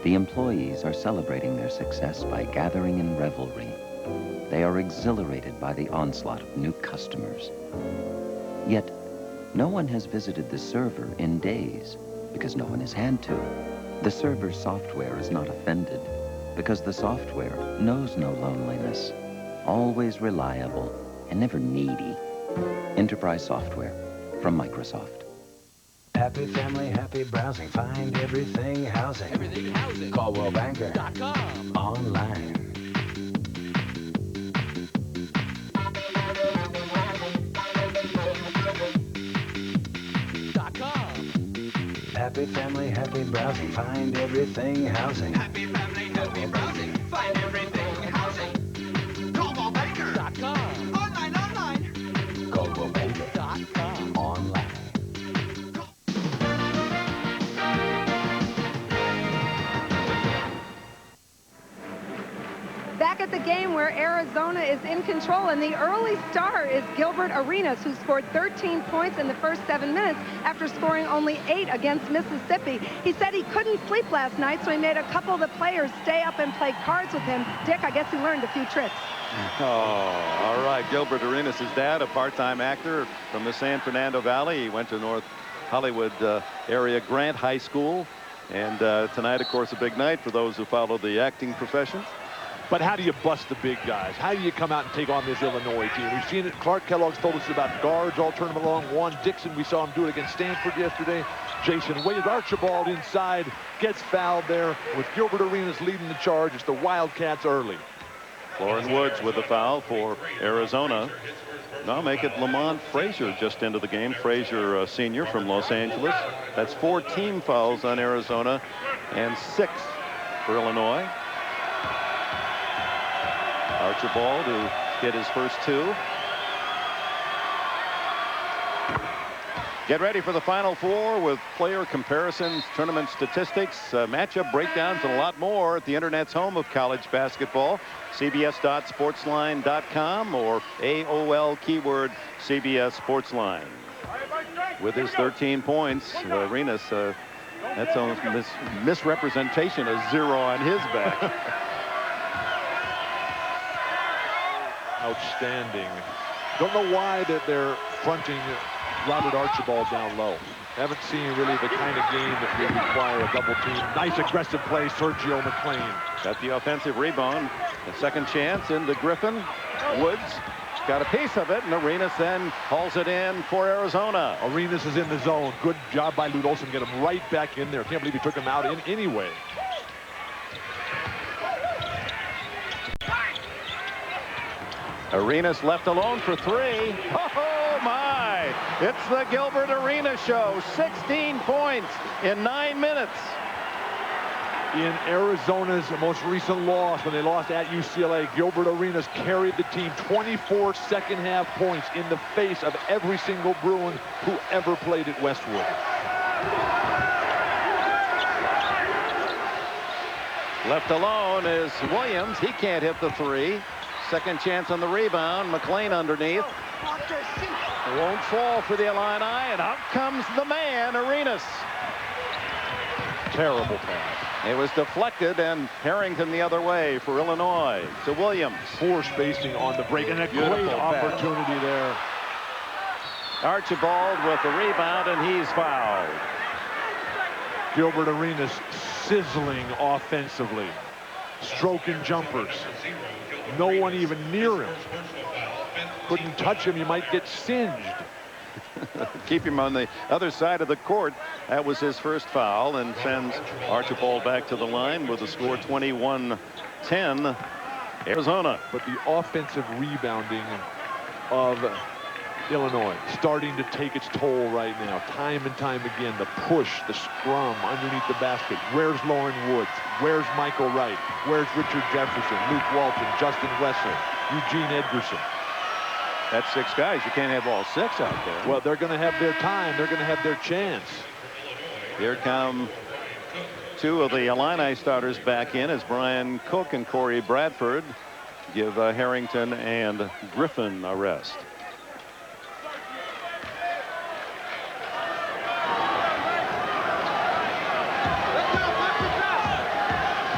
The employees are celebrating their success by gathering in revelry. They are exhilarated by the onslaught of new customers. Yet, no one has visited the server in days because no one has had to. The server software is not offended because the software knows no loneliness. Always reliable and never needy. Enterprise software from Microsoft. Happy family, happy browsing. Find everything housing. Everything housing. Call WorldBanker.com. Online. Happy family, happy browsing. Find everything housing. Happy family, happy browsing. Find everything housing. WorldBanker.com. Online. WorldBanker.com. Online. Back at the game where Arizona is in control, and the early star is Gilbert Arenas, who scored 13 points in the first 7 minutes after scoring only 8 against Mississippi. He said he couldn't sleep last night, so he made a couple of the players stay up and play cards with him. Dick, I guess he learned a few tricks. Oh, all right. Gilbert Arenas' dad, a part-time actor from the San Fernando Valley. He went to North Hollywood area Grant High School. And tonight, of course, a big night for those who follow the acting profession. But how do you bust the big guys? How do you come out and take on this Illinois team? We've seen it. Clark Kellogg's told us about guards all tournament long. Juan Dixon, we saw him do it against Stanford yesterday. Jason Wade, Archibald inside, gets fouled there. With Gilbert Arenas leading the charge, it's the Wildcats early. Lauren Woods with the foul for Arizona. Now make it Lamont Frazier just into the game. Frazier, senior from Los Angeles. That's 4 team fouls on Arizona and 6 for Illinois. Archibald, who hit his first 2. Get ready for the Final Four with player comparisons, tournament statistics, matchup breakdowns, and a lot more at the Internet's home of college basketball. CBS.sportsline.com or AOL keyword CBS Sportsline. With his 13 points, Arenas, that's almost misrepresentation of 0 on his back. Outstanding. Don't know why that they're fronting Robert Archibald down low. Haven't seen really the kind of game that would require a double team. Nice aggressive play, Sergio McLean. Got the offensive rebound. A second chance into Griffin. Woods got a piece of it, and Arenas then hauls it in for Arizona. Arenas is in the zone. Good job by Lute Olson. Get him right back in there. Can't believe he took him out in anyway. Arenas left alone for 3. Oh, my. It's the Gilbert Arenas show. 16 points in 9 minutes. In Arizona's most recent loss, when they lost at UCLA, Gilbert Arenas carried the team 24 second-half points in the face of every single Bruin who ever played at Westwood. Left alone is Williams. He can't hit the 3. Second chance on the rebound. McLean underneath. won't fall for the Illini, and out comes the man, Arenas. Terrible pass. It was deflected, and Harrington the other way for Illinois to Williams. Poor spacing on the break, and a great opportunity there. Archibald with the rebound, and he's fouled. Gilbert Arenas sizzling offensively. Stroking jumpers. No one even near him. Couldn't touch him, you might get singed. Keep him on the other side of the court. That was his first foul, and sends Archibald back to the line with the score 21-10 Arizona. But the offensive rebounding of Illinois starting to take its toll right now. Time and time again, the push, the scrum underneath the basket. Where's Lauren Woods? Where's Michael Wright? Where's Richard Jefferson, Luke Walton, Justin Wessel, Eugene Edgerson? That's 6 guys. You can't have all 6 out there. Well, they're going to have their time. They're going to have their chance. Here come 2 of the Illini starters back in as Brian Cook and Corey Bradford give Harrington and Griffin a rest.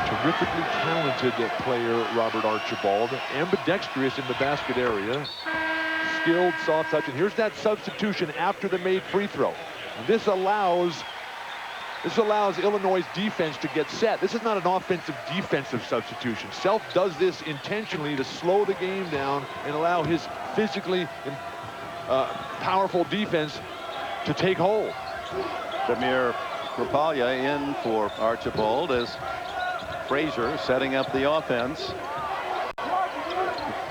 Terrifically talented player, Robert Archibald. Ambidextrous in the basket area. Skilled, soft touch. And here's that substitution after the made free throw. And this allows Illinois' defense to get set. This is not an offensive defensive substitution. Self does this intentionally to slow the game down and allow his physically powerful defense to take hold. Damir Krapalia in for Archibald as Frazier setting up the offense.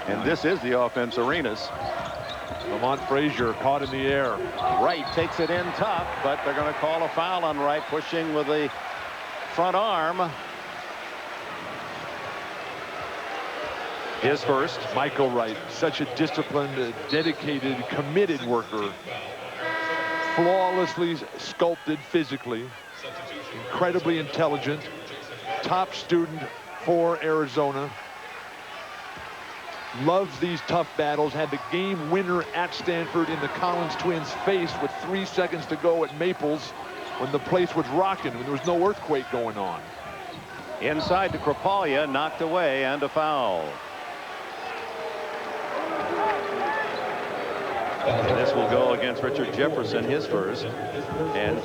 And this is the offense, Arenas. Lamont Frazier caught in the air. Wright takes it in tough, but they're going to call a foul on Wright, pushing with the front arm. His first. Michael Wright, such a disciplined, dedicated, committed worker. Flawlessly sculpted physically. Incredibly intelligent. Top student for Arizona. Loves these tough battles. Had the game winner at Stanford in the Collins twins' face with 3 seconds to go at Maples when the place was rocking, when there was no earthquake going on. Inside to Krapalia, knocked away, and a foul. And this will go against Richard Jefferson, his first. And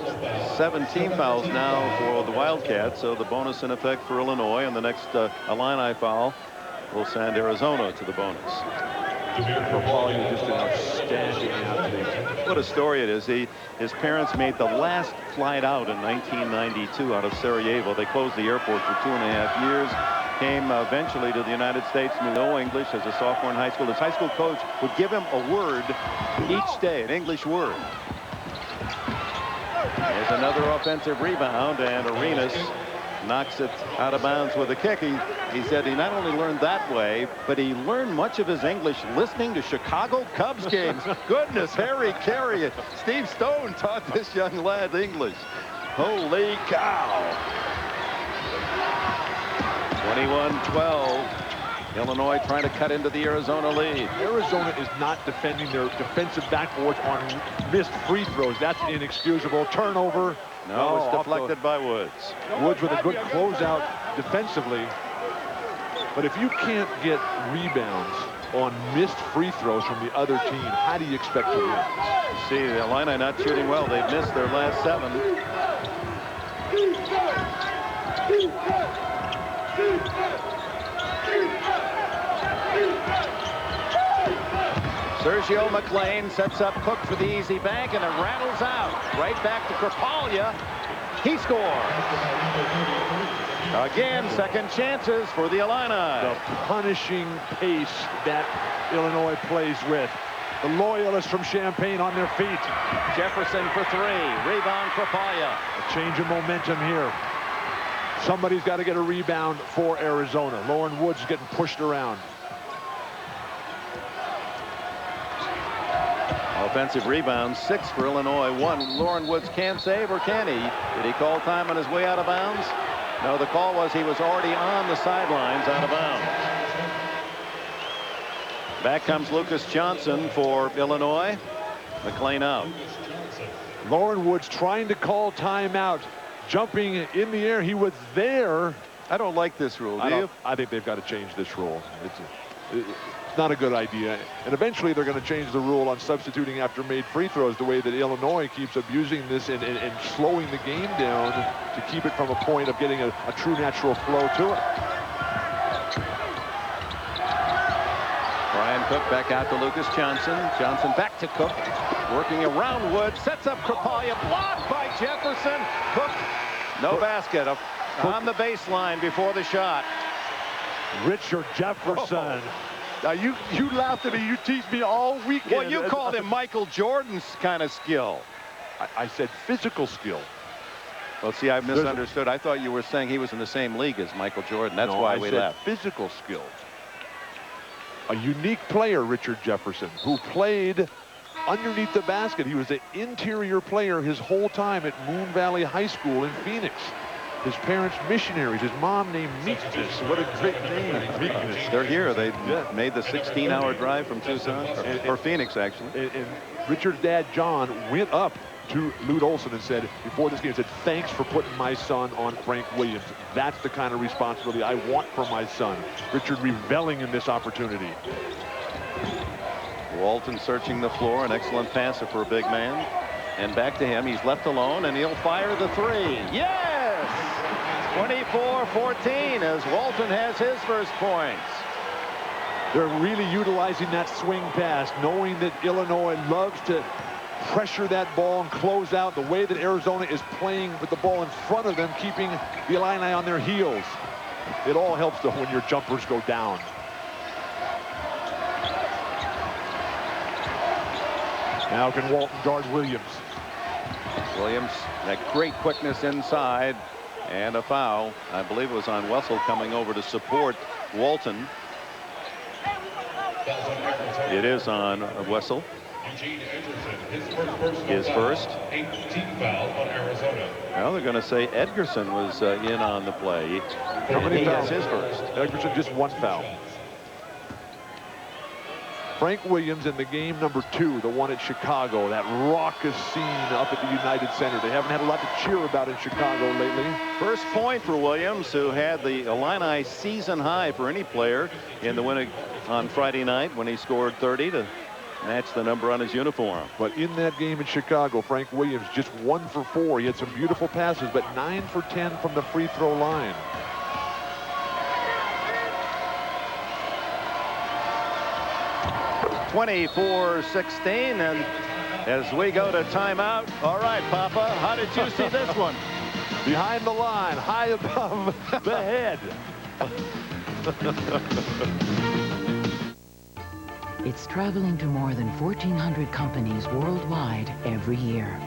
17 fouls now for the Wildcats, so the bonus in effect for Illinois, and the next Illini foul will send Arizona to the bonus. Krapalia, just an outstanding athlete. What a story it is. His parents made the last flight out in 1992 out of Sarajevo. They closed the airport for 2.5 years. Came eventually to the United States, knew no English as a sophomore in high school. His high school coach would give him a word each day, an English word. There's another offensive rebound, and Arenas knocks it out of bounds with a kick. He said he not only learned that way, but he learned much of his English listening to Chicago Cubs games. Goodness, Harry Carey. Steve Stone taught this young lad English. Holy cow. 21-12. Illinois trying to cut into the Arizona lead. Arizona is not defending their defensive backboards on missed free throws. That's inexcusable. Turnover. No, it's deflected by Woods. Woods with a good closeout defensively. But if you can't get rebounds on missed free throws from the other team, how do you expect to win? You see, the Illini not shooting well. They've missed their last 7. Sergio McLean sets up Cook for the easy bank, and it rattles out. Right back to Krapalia. He scores. Again, second chances for the Illini. The punishing pace that Illinois plays with. The loyalists from Champaign on their feet. Jefferson for 3. Rebound Krapalia. A change of momentum here. Somebody's got to get a rebound for Arizona. Lauren Woods is getting pushed around. Offensive rebound, 6 for Illinois, 1. Lauren Woods can't save, or can he? Did he call time on his way out of bounds? No, the call was he was already on the sidelines out of bounds. Back comes Lucas Johnson for Illinois. McLean out. Lauren Woods trying to call timeout. Jumping in the air. He was there. I don't like this rule, do you? I think they've got to change this rule. It's not a good idea. And eventually they're going to change the rule on substituting after made free throws, the way that Illinois keeps abusing this and slowing the game down to keep it from a point of getting a true natural flow to it. Brian Cook back out to Lucas Johnson. Johnson back to Cook. Working around Woods. Sets up Krapalia. Blocked by Jefferson. Cook. No basket. On the baseline before the shot. Richard Jefferson. Now you laughed at me. You teased me all weekend. Well, you called him Michael Jordan's kind of skill. I said physical skill. Well, see, I misunderstood. I thought you were saying he was in the same league as Michael Jordan. That's why we laughed. Physical skill. A unique player, Richard Jefferson, who played underneath the basket. He was an interior player his whole time at Moon Valley High School in Phoenix. His parents missionaries. His mom named Meekness. What a great name, Meekness. They're here. They made the 16-hour drive from Tucson, or Phoenix, actually. And Richard's dad, John, went up to Lute Olson and said, before this game, said, thanks for putting my son on Frank Williams. That's the kind of responsibility I want for my son. Richard reveling in this opportunity. Walton searching the floor, an excellent passer for a big man. And back to him. He's left alone, and he'll fire the three. Yes! 24-14 as Walton has his first points. They're really utilizing that swing pass, knowing that Illinois loves to pressure that ball and close out the way that Arizona is playing with the ball in front of them, keeping the Illini on their heels. It all helps, though, when your jumpers go down. Now can Walton guard Williams. Williams, that great quickness inside, and a foul. I believe it was on Wessel coming over to support Walton. It is on Wessel. His first. Well, they're going to say Edgerson was in on the play. He has his first. Edgerson just one foul. Frank Williams in the game number 2, the one at Chicago, that raucous scene up at the United Center. They haven't had a lot to cheer about in Chicago lately. First point for Williams, who had the Illini season high for any player in the win on Friday night when he scored 30 to match the number on his uniform. But in that game in Chicago, Frank Williams just 1 for 4. He had some beautiful passes, but 9 for 10 from the free throw line. (24-16), and as we go to timeout. All right, Papa, how did you see this one? Behind the line, high above the head. It's traveling to more than 1,400 companies worldwide every year.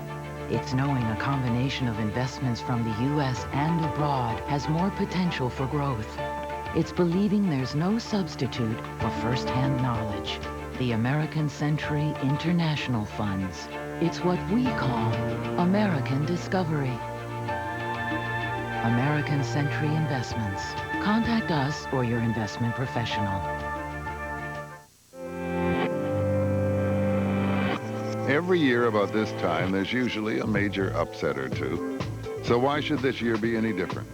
It's knowing a combination of investments from the U.S. and abroad has more potential for growth. It's believing there's no substitute for first-hand knowledge. The American Century International Funds. It's what we call American Discovery. American Century Investments. Contact us or your investment professional. Every year about this time, there's usually a major upset or two. So why should this year be any different?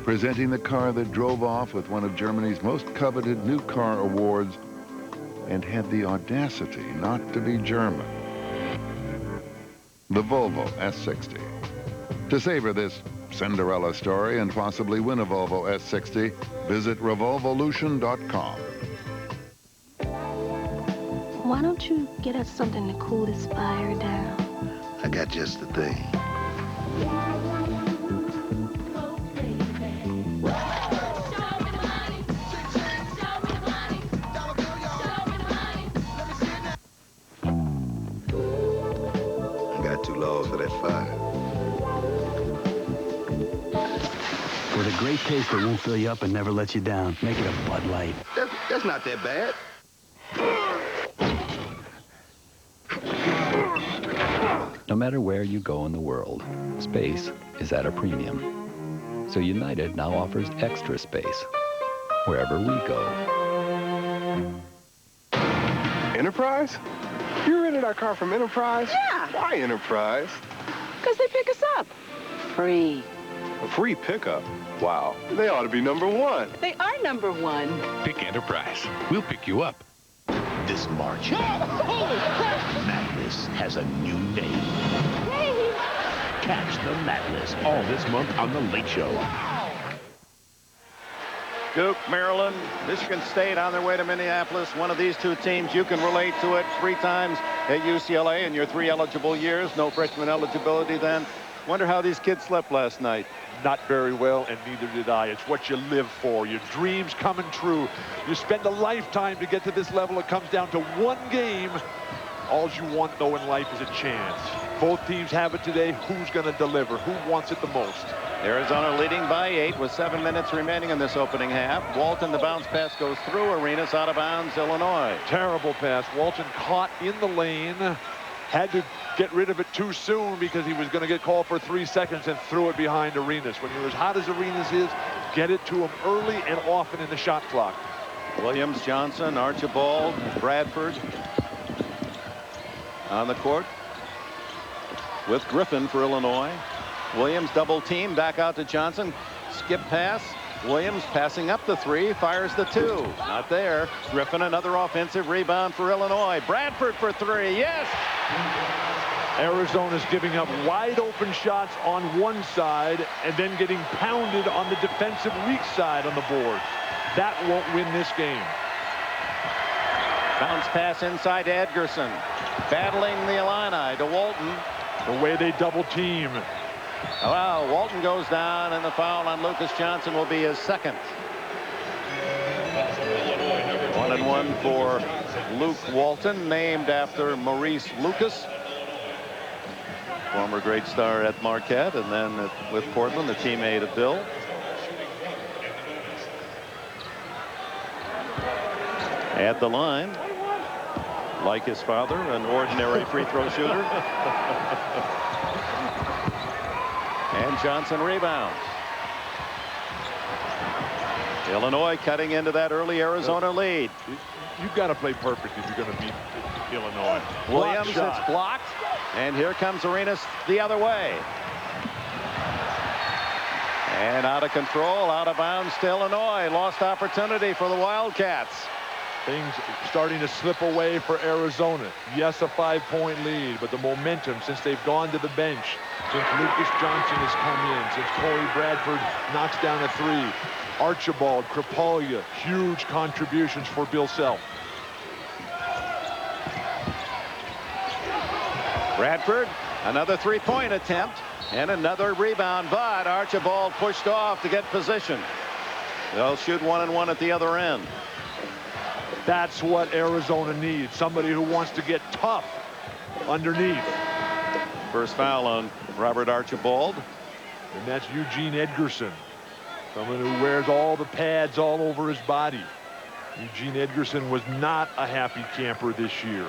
Presenting the car that drove off with one of Germany's most coveted new car awards and had the audacity not to be German. The Volvo S60. To savor this Cinderella story and possibly win a Volvo S60, visit revolvolution.com. Why don't you get us something to cool this fire down? I got just the thing. Too low for that fire. With a great taste that won't fill you up and never lets you down. Make it a Bud Light. That's not that bad. No matter where you go in the world, space is at a premium. So United now offers extra space wherever we go. Enterprise? You rented our car from Enterprise? Yeah. Why Enterprise? Because they pick us up. Free. A free pickup? Wow. They ought to be #1. They are #1. Pick Enterprise. We'll pick you up. This March, Madness has a new name. Catch the Madness all this month on The Late Show. Duke, Maryland, Michigan State on their way to Minneapolis. One of these two teams, you can relate to it 3 times at UCLA in your 3 eligible years. No freshman eligibility then. Wonder how these kids slept last night. Not very well, and neither did I. It's what you live for. Your dreams coming true. You spend a lifetime to get to this level. It comes down to 1 game. All you want, though, in life is a chance. Both teams have it today. Who's going to deliver? Who wants it the most? Arizona leading by 8 with 7 minutes remaining in this opening half. Walton, the bounce pass goes through Arenas, out of bounds, Illinois. Terrible pass. Walton caught in the lane. Had to get rid of it too soon because he was going to get called for 3 seconds and threw it behind Arenas. When you're as hot as Arenas is, get it to him early and often in the shot clock. Williams, Johnson, Archibald, Bradford on the court with Griffin for Illinois. Williams double team, back out to Johnson. Skip pass. Williams passing up the 3, fires the 2. Not there. Griffin, another offensive rebound for Illinois. Bradford for 3. Yes! Arizona's giving up wide open shots on one side and then getting pounded on the defensive weak side on the board. That won't win this game. Bounce pass inside to Edgerson. Battling the Illini to Walton. The way they double team. Well, Walton goes down, and the foul on Lucas Johnson will be his 2nd. 1-1 for Luke Walton, named after Maurice Lucas, former great star at Marquette, and then with Portland, the teammate of Bill. At the line, like his father, an ordinary free throw shooter. And Johnson rebounds. Illinois cutting into that early Arizona lead. You've got to play perfect if you're going to beat Illinois. Williams, it's blocked. And here comes Arenas the other way. And out of control, out of bounds to Illinois. Lost opportunity for the Wildcats. Things starting to slip away for Arizona. Yes, a 5-point lead, but the momentum since they've gone to the bench, since Lucas Johnson has come in, since Corey Bradford knocks down a 3, Archibald, Kripalia, huge contributions for Bill Self. Bradford, another 3-point attempt and another rebound, but Archibald pushed off to get position. They'll shoot 1-1 at the other end. That's what Arizona needs. Somebody who wants to get tough underneath. First foul on Robert Archibald. And that's Eugene Edgerson. Someone who wears all the pads all over his body. Eugene Edgerson was not a happy camper this year.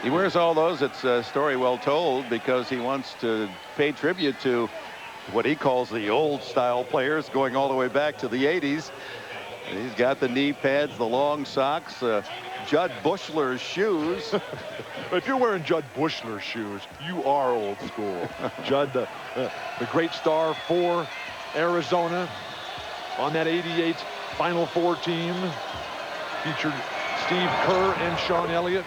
He wears all those. It's a story well told because he wants to pay tribute to what he calls the old style players going all the way back to the 80s. He's got the knee pads, the long socks, Judd Bushler's shoes. If you're wearing Judd Bushler's shoes, you are old school. Judd, the great star for Arizona on that 88 Final Four team. Featured Steve Kerr and Sean Elliott.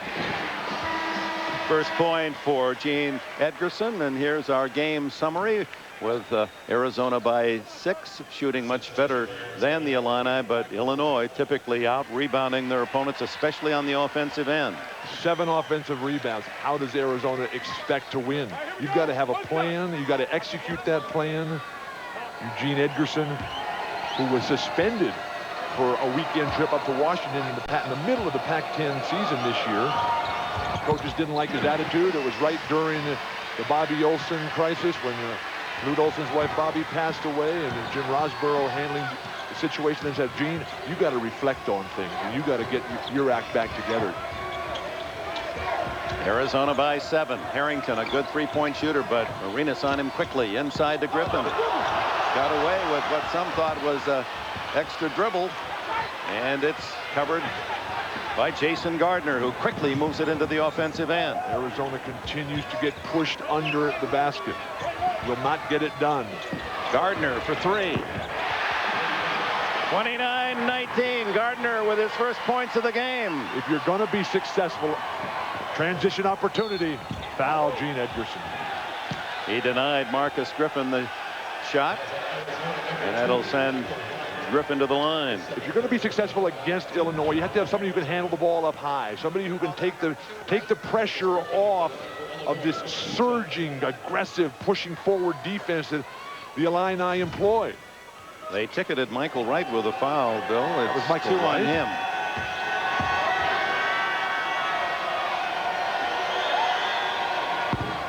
First point for Gene Edgerson, and here's our game summary with Arizona by 6, shooting much better than the Illini, but Illinois typically out rebounding their opponents, especially on the offensive end. 7 offensive rebounds. How does Arizona expect to win? You've got to have a plan. You've got to execute that plan. Eugene Edgerson, who was suspended for a weekend trip up to Washington in the middle of the Pac-10 season this year. Coaches didn't like his attitude. It was right during the Bobby Olson crisis when Lute Olson's wife Bobby passed away, and Jim Rosborough handling the situation and said, Gene, you got to reflect on things and you got to get your act back together. Arizona by 7. Harrington, a good 3-point shooter, but Arenas on him quickly inside to Griffin. Got away with what some thought was an extra dribble, and it's covered by Jason Gardner, who quickly moves it into the offensive end. Arizona continues to get pushed under the basket. Will not get it done. Gardner for three. 29-19. Gardner with his first points of the game. If you're going to be successful, transition opportunity, foul Gene Edgerson. He denied Marcus Griffin the shot, and that'll send Griffin to the line. If you're going to be successful against Illinois, you have to have somebody who can handle the ball up high, somebody who can take the pressure off of this surging, aggressive, pushing forward defense that the Illini employ. They ticketed Michael Wright with a foul, Bill. It was Michael two Wright on him.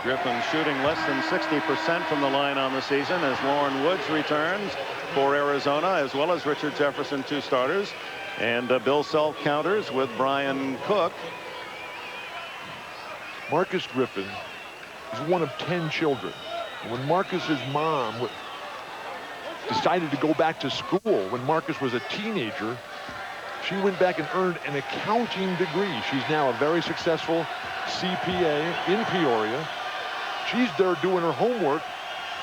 Griffin shooting less than 60% from the line on the season as Lauren Woods returns for Arizona, as well as Richard Jefferson, two starters, and Bill Self counters with Brian Cook. Marcus Griffin is one of 10 children. And when Marcus's mom decided to go back to school when Marcus was a teenager, she went back and earned an accounting degree. She's now a very successful CPA in Peoria. She's there doing her homework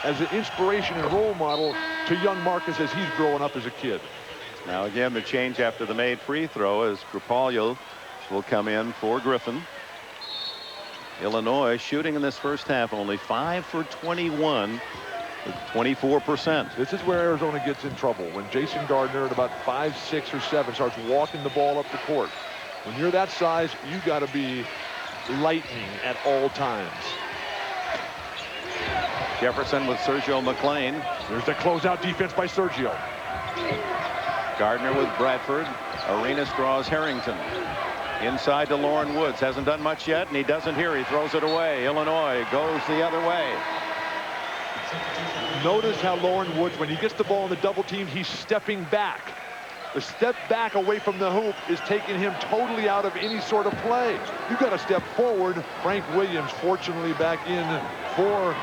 as an inspiration and role model to young Marcus as he's growing up as a kid. Now again, the change after the made free throw as Kripalja will come in for Griffin. Illinois shooting in this first half only 5 for 21 with 24%. This is where Arizona gets in trouble. When Jason Gardner at about 5, 6, or 7 starts walking the ball up the court. When you're that size, you got to be lightning at all times. Jefferson with Sergio McClain. There's the closeout defense by Sergio. Gardner with Bradford. Arenas draws Harrington. Inside to Lauren Woods. Hasn't done much yet, and he doesn't here. He throws it away. Illinois goes the other way. Notice how Lauren Woods, when he gets the ball in the double team, he's stepping back. The step back away from the hoop is taking him totally out of any sort of play. You've got to step forward. Frank Williams, fortunately, back in for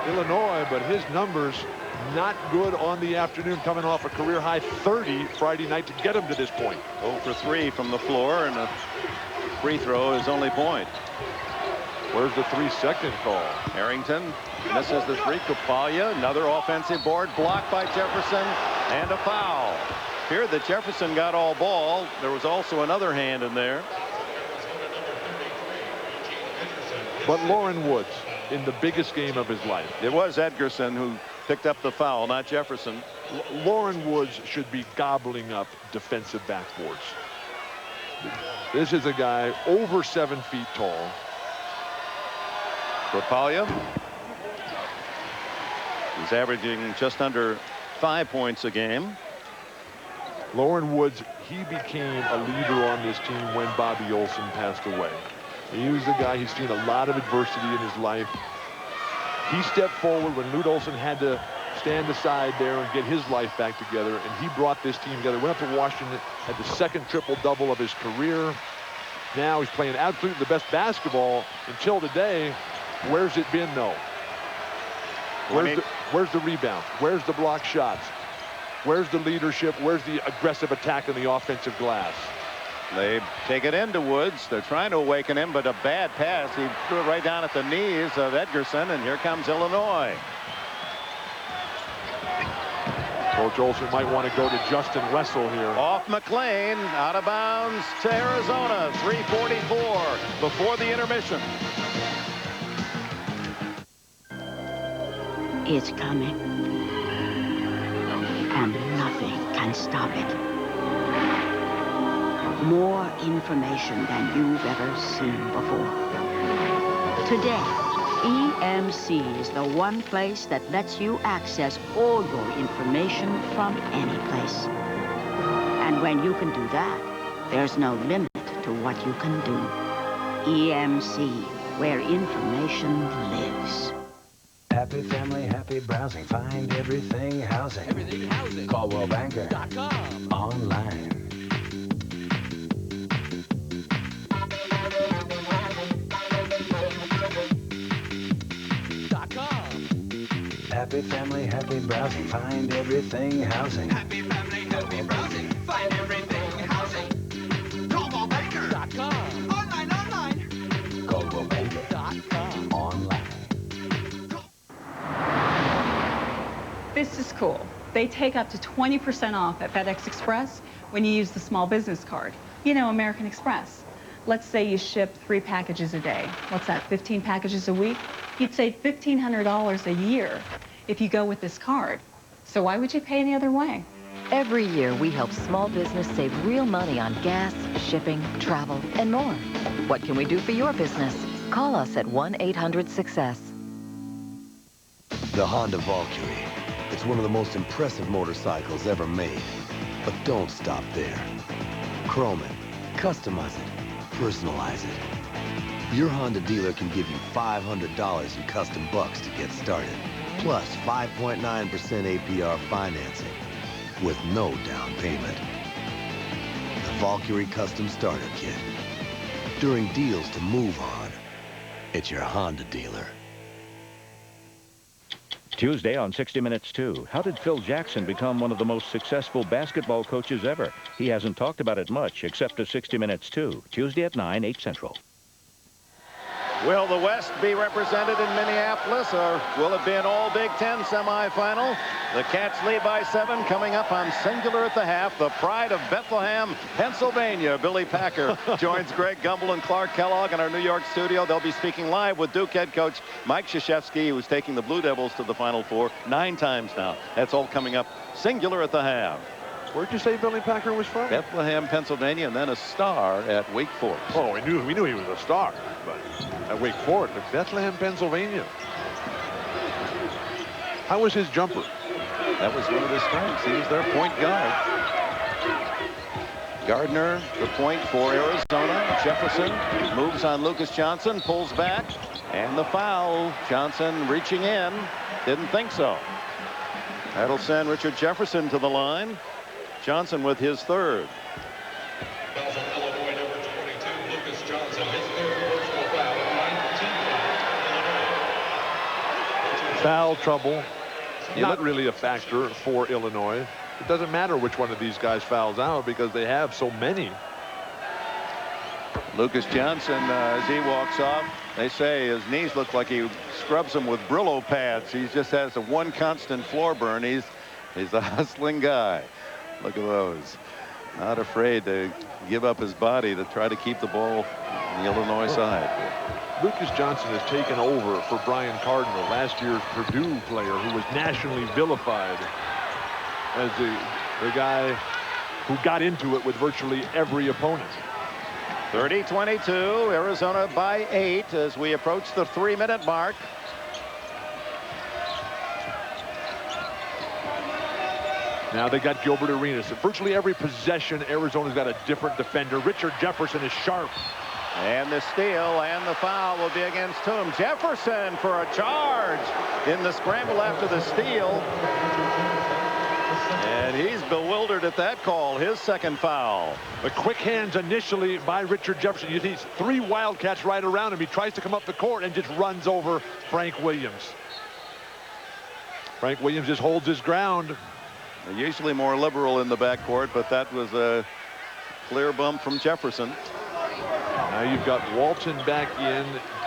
Illinois, but his numbers not good on the afternoon, coming off a career-high 30 Friday night to get him to this point. 0 for 3 from the floor, and a free throw is only point. Where's the 3-second call? Harrington misses the three. Kripalja, another offensive board, blocked by Jefferson, and a foul. Here that Jefferson got all ball. There was also another hand in there. But Lauren Woods in the biggest game of his life. It was Edgerson who picked up the foul, not Jefferson. Lauren Woods should be gobbling up defensive backboards. This is a guy over 7 feet tall. Kripalja. He's averaging just under 5 points a game. Lauren Woods, he became a leader on this team when Bobby Olson passed away. He was a guy, he's seen a lot of adversity in his life. He stepped forward when Lute Olson had to stand aside there and get his life back together, and he brought this team together. Went up to Washington, had the second triple-double of his career. Now he's playing absolutely the best basketball until today. Where's it been, though? Where's the rebound? Where's the block shots? Where's the leadership? Where's the aggressive attack on the offensive glass? They take it into Woods. They're trying to awaken him, but a bad pass. He threw it right down at the knees of Edgerson, and here comes Illinois. Coach Olson might want to go to Justin Wessel here. Off McClain, out of bounds to Arizona. 3:44 before the intermission. It's coming, and nothing can stop it. More information than you've ever seen before. Today, EMC is the one place that lets you access all your information from any place. And when you can do that, there's no limit to what you can do. EMC, where information lives. Happy family, happy browsing. Find everything housing. Everything housing. Call WorldBanker.com. Online. Happy family, happy browsing. Find everything housing. Happy family, happy browsing. Find everything housing. Call WorldBanker. This is cool. They take up to 20% off at FedEx Express when you use the small business card. You know, American Express. Let's say you ship 3 packages a day. What's that, 15 packages a week? You'd save $1,500 a year if you go with this card. So why would you pay any other way? Every year, we help small business save real money on gas, shipping, travel, and more. What can we do for your business? Call us at 1-800-SUCCESS. The Honda Valkyrie. It's one of the most impressive motorcycles ever made. But don't stop there. Chrome it, customize it, personalize it. Your Honda dealer can give you $500 in custom bucks to get started, plus 5.9% APR financing with no down payment. The Valkyrie Custom Starter Kit. During deals to move on, it's your Honda dealer. Tuesday on 60 Minutes 2. How did Phil Jackson become one of the most successful basketball coaches ever? He hasn't talked about it much, except to 60 Minutes 2. Tuesday at 9, 8 Central. Will the West be represented in Minneapolis, or will it be an all Big Ten semifinal? The Cats lead by 7, coming up on Singular at the half. The pride of Bethlehem, Pennsylvania. Billy Packer joins Greg Gumbel and Clark Kellogg in our New York studio. They'll be speaking live with Duke head coach Mike Krzyzewski, who's taking the Blue Devils to the Final Four 9 times now. That's all coming up Singular at the half. Where'd you say Billy Packer was from? Bethlehem, Pennsylvania, and then a star at Wake Forest. Oh, we knew he was a star, but at Wake Forest, Bethlehem, Pennsylvania. How was his jumper? That was one of his strengths. He was their point guard. Gardner, the point for Arizona. Jefferson moves on Lucas Johnson, pulls back, and the foul. Johnson reaching in. Didn't think so. That'll send Richard Jefferson to the line. Johnson with his third. Illinois, number 22, Lucas Johnson, his third personal foul at 9:14. Foul trouble. Not really a factor for Illinois. It doesn't matter which one of these guys fouls out because they have so many. Lucas Johnson, as he walks off, they say his knees look like he scrubs them with Brillo pads. He just has a one constant floor burn. He's a hustling guy. Look at those. Not afraid to give up his body to try to keep the ball on the Illinois side. Lucas Johnson has taken over for Brian Cardinal, last year's Purdue player who was nationally vilified as the guy who got into it with virtually every opponent. 30-22, Arizona by 8 as we approach the 3-minute mark. Now they got Gilbert Arenas. At virtually every possession, Arizona's got a different defender. Richard Jefferson is sharp. And the steal and the foul will be against him. Jefferson for a charge in the scramble after the steal. And he's bewildered at that call. His second foul. The quick hands initially by Richard Jefferson. You see 3 Wildcats right around him. He tries to come up the court and just runs over Frank Williams. Frank Williams just holds his ground. They're usually more liberal in the backcourt, but that was a clear bump from Jefferson. Now you've got Walton back in,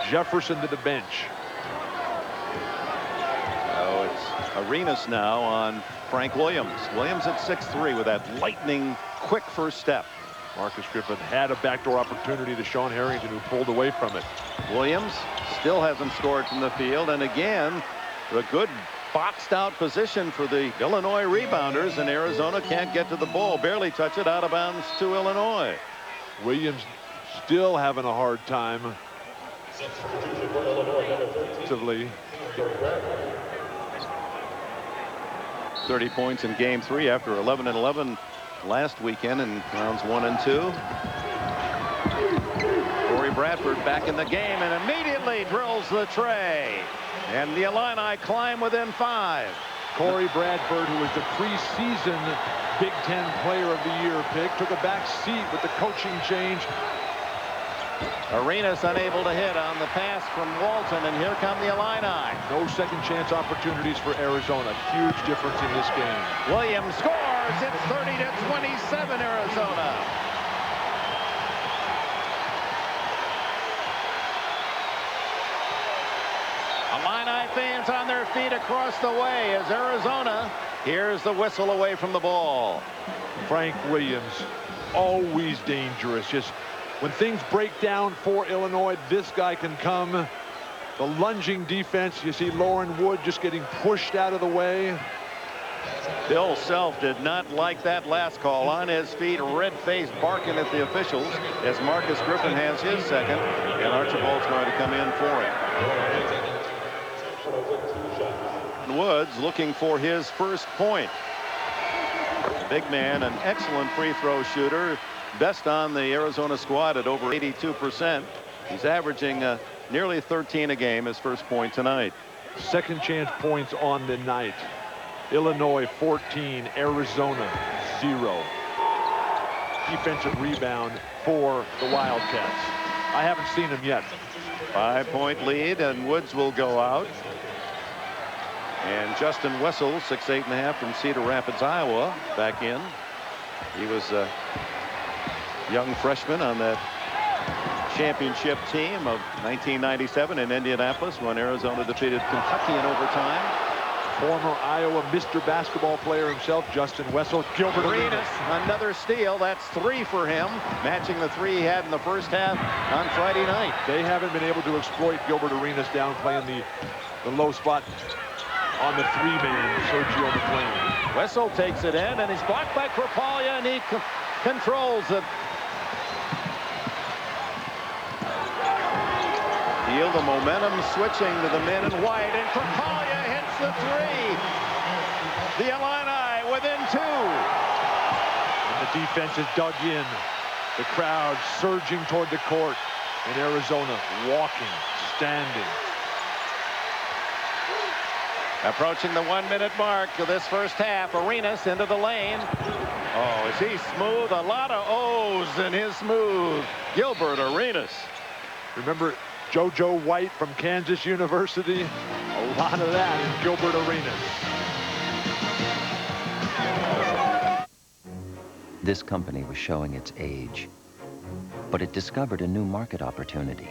Jefferson to the bench. So it's Arenas now on Frank Williams. Williams at 6'3" with that lightning quick first step. Marcus Griffin had a backdoor opportunity to Sean Harrington, who pulled away from it. Williams still hasn't scored from the field, and again a good boxed out position for the Illinois rebounders, and Arizona can't get to the ball, barely touch it out of bounds to Illinois. Williams still having a hard time. 30 points in game 3 after 11-11 last weekend in rounds 1 and 2. Corey Bradford back in the game and immediately drills the tray. And the Illini climb within 5. Corey Bradford, who was the preseason Big Ten Player of the Year pick, took a back seat with the coaching change. Arenas unable to hit on the pass from Walton, and here come the Illini. No second chance opportunities for Arizona. Huge difference in this game. Williams scores. It's 30-27 Arizona. Illini fans on their feet across the way as Arizona hears the whistle away from the ball. Frank Williams, always dangerous. Just when things break down for Illinois, this guy can come. The lunging defense, you see Lauren Wood just getting pushed out of the way. Bill Self did not like that last call. On his feet, red-faced, barking at the officials as Marcus Griffin has his second, and Archibald's going to come in for him. Woods looking for his first point. Big man, an excellent free throw shooter, best on the Arizona squad at over 82%. He's averaging nearly 13 a game, his first point tonight. Second chance points on the night. Illinois 14, Arizona 0. Defensive rebound for the Wildcats. I haven't seen him yet. 5-point lead, and Woods will go out. And Justin Wessel, 6'8.5" from Cedar Rapids, Iowa, back in. He was a young freshman on that championship team of 1997 in Indianapolis when Arizona defeated Kentucky in overtime. Former Iowa Mr. Basketball player himself, Justin Wessel. Gilbert Arenas, another steal. That's 3 for him, matching the 3 he had in the first half on Friday night. They haven't been able to exploit Gilbert Arenas down playing the low spot on the 3-man, Sergio McLean. Wessel takes it in, and he's blocked by Krapalia, and he controls it. Feel the momentum switching to the men in white, and Krapalia hits the 3. The Illini within 2. And the defense is dug in. The crowd surging toward the court. And Arizona walking, standing. Approaching the 1-minute mark of this first half. Arenas into the lane. Oh, is he smooth? A lot of O's in his smooth. Gilbert Arenas. Remember JoJo White from Kansas University? A lot of that in Gilbert Arenas. This company was showing its age, but it discovered a new market opportunity.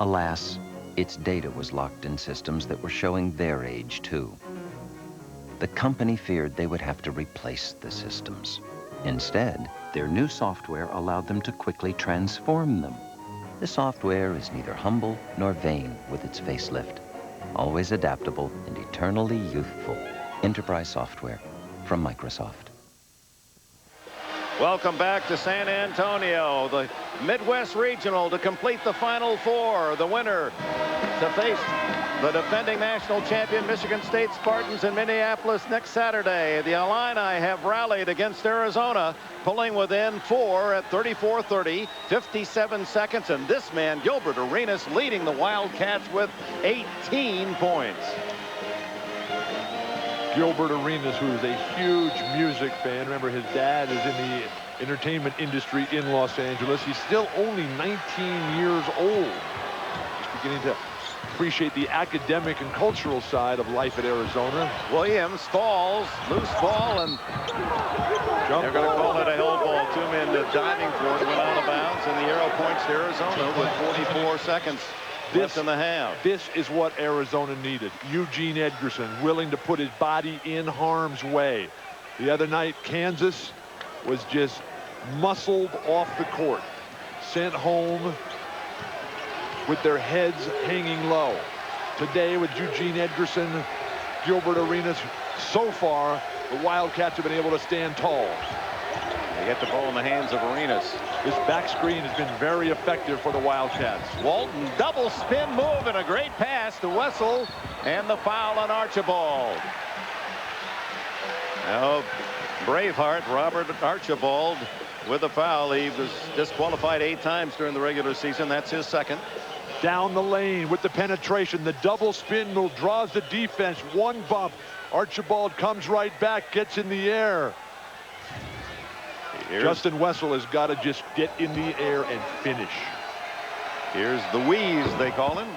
Alas, its data was locked in systems that were showing their age too. The company feared they would have to replace the systems. Instead, their new software allowed them to quickly transform them. The software is neither humble nor vain with its facelift. Always adaptable and eternally youthful. Enterprise software from Microsoft. Welcome back to San Antonio, the Midwest Regional to complete the Final Four. The winner to face the defending national champion Michigan State Spartans in Minneapolis next Saturday. The Illini have rallied against Arizona, pulling within 4 at 34-30, 57 seconds, and this man, Gilbert Arenas, leading the Wildcats with 18 points. Gilbert Arenas, who is a huge music fan. Remember, his dad is in the entertainment industry in Los Angeles. He's still only 19 years old. Just beginning to appreciate the academic and cultural side of life at Arizona. Williams falls, loose ball, and they're going to call it a held ball. 2 men diving for it, went out of bounds, and the arrow points to Arizona with 44 seconds left in the half. This is what Arizona needed. Eugene Edgerson willing to put his body in harm's way. The other night, Kansas was just muscled off the court, sent home with their heads hanging low. Today with Eugene Edgerson, Gilbert Arenas, so far the Wildcats have been able to stand tall. They get the ball in the hands of Arenas. This back screen has been very effective for the Wildcats. Walton double spin move and a great pass to Wessel, and the foul on Archibald. Now Braveheart Robert Archibald with a foul. He was disqualified 8 times during the regular season. That's his second. Down the lane with the penetration. The double spin move draws the defense. 1 bump. Archibald comes right back, gets in the air. Justin Wessel has got to just get in the air and finish. Here's the wheeze, they call him.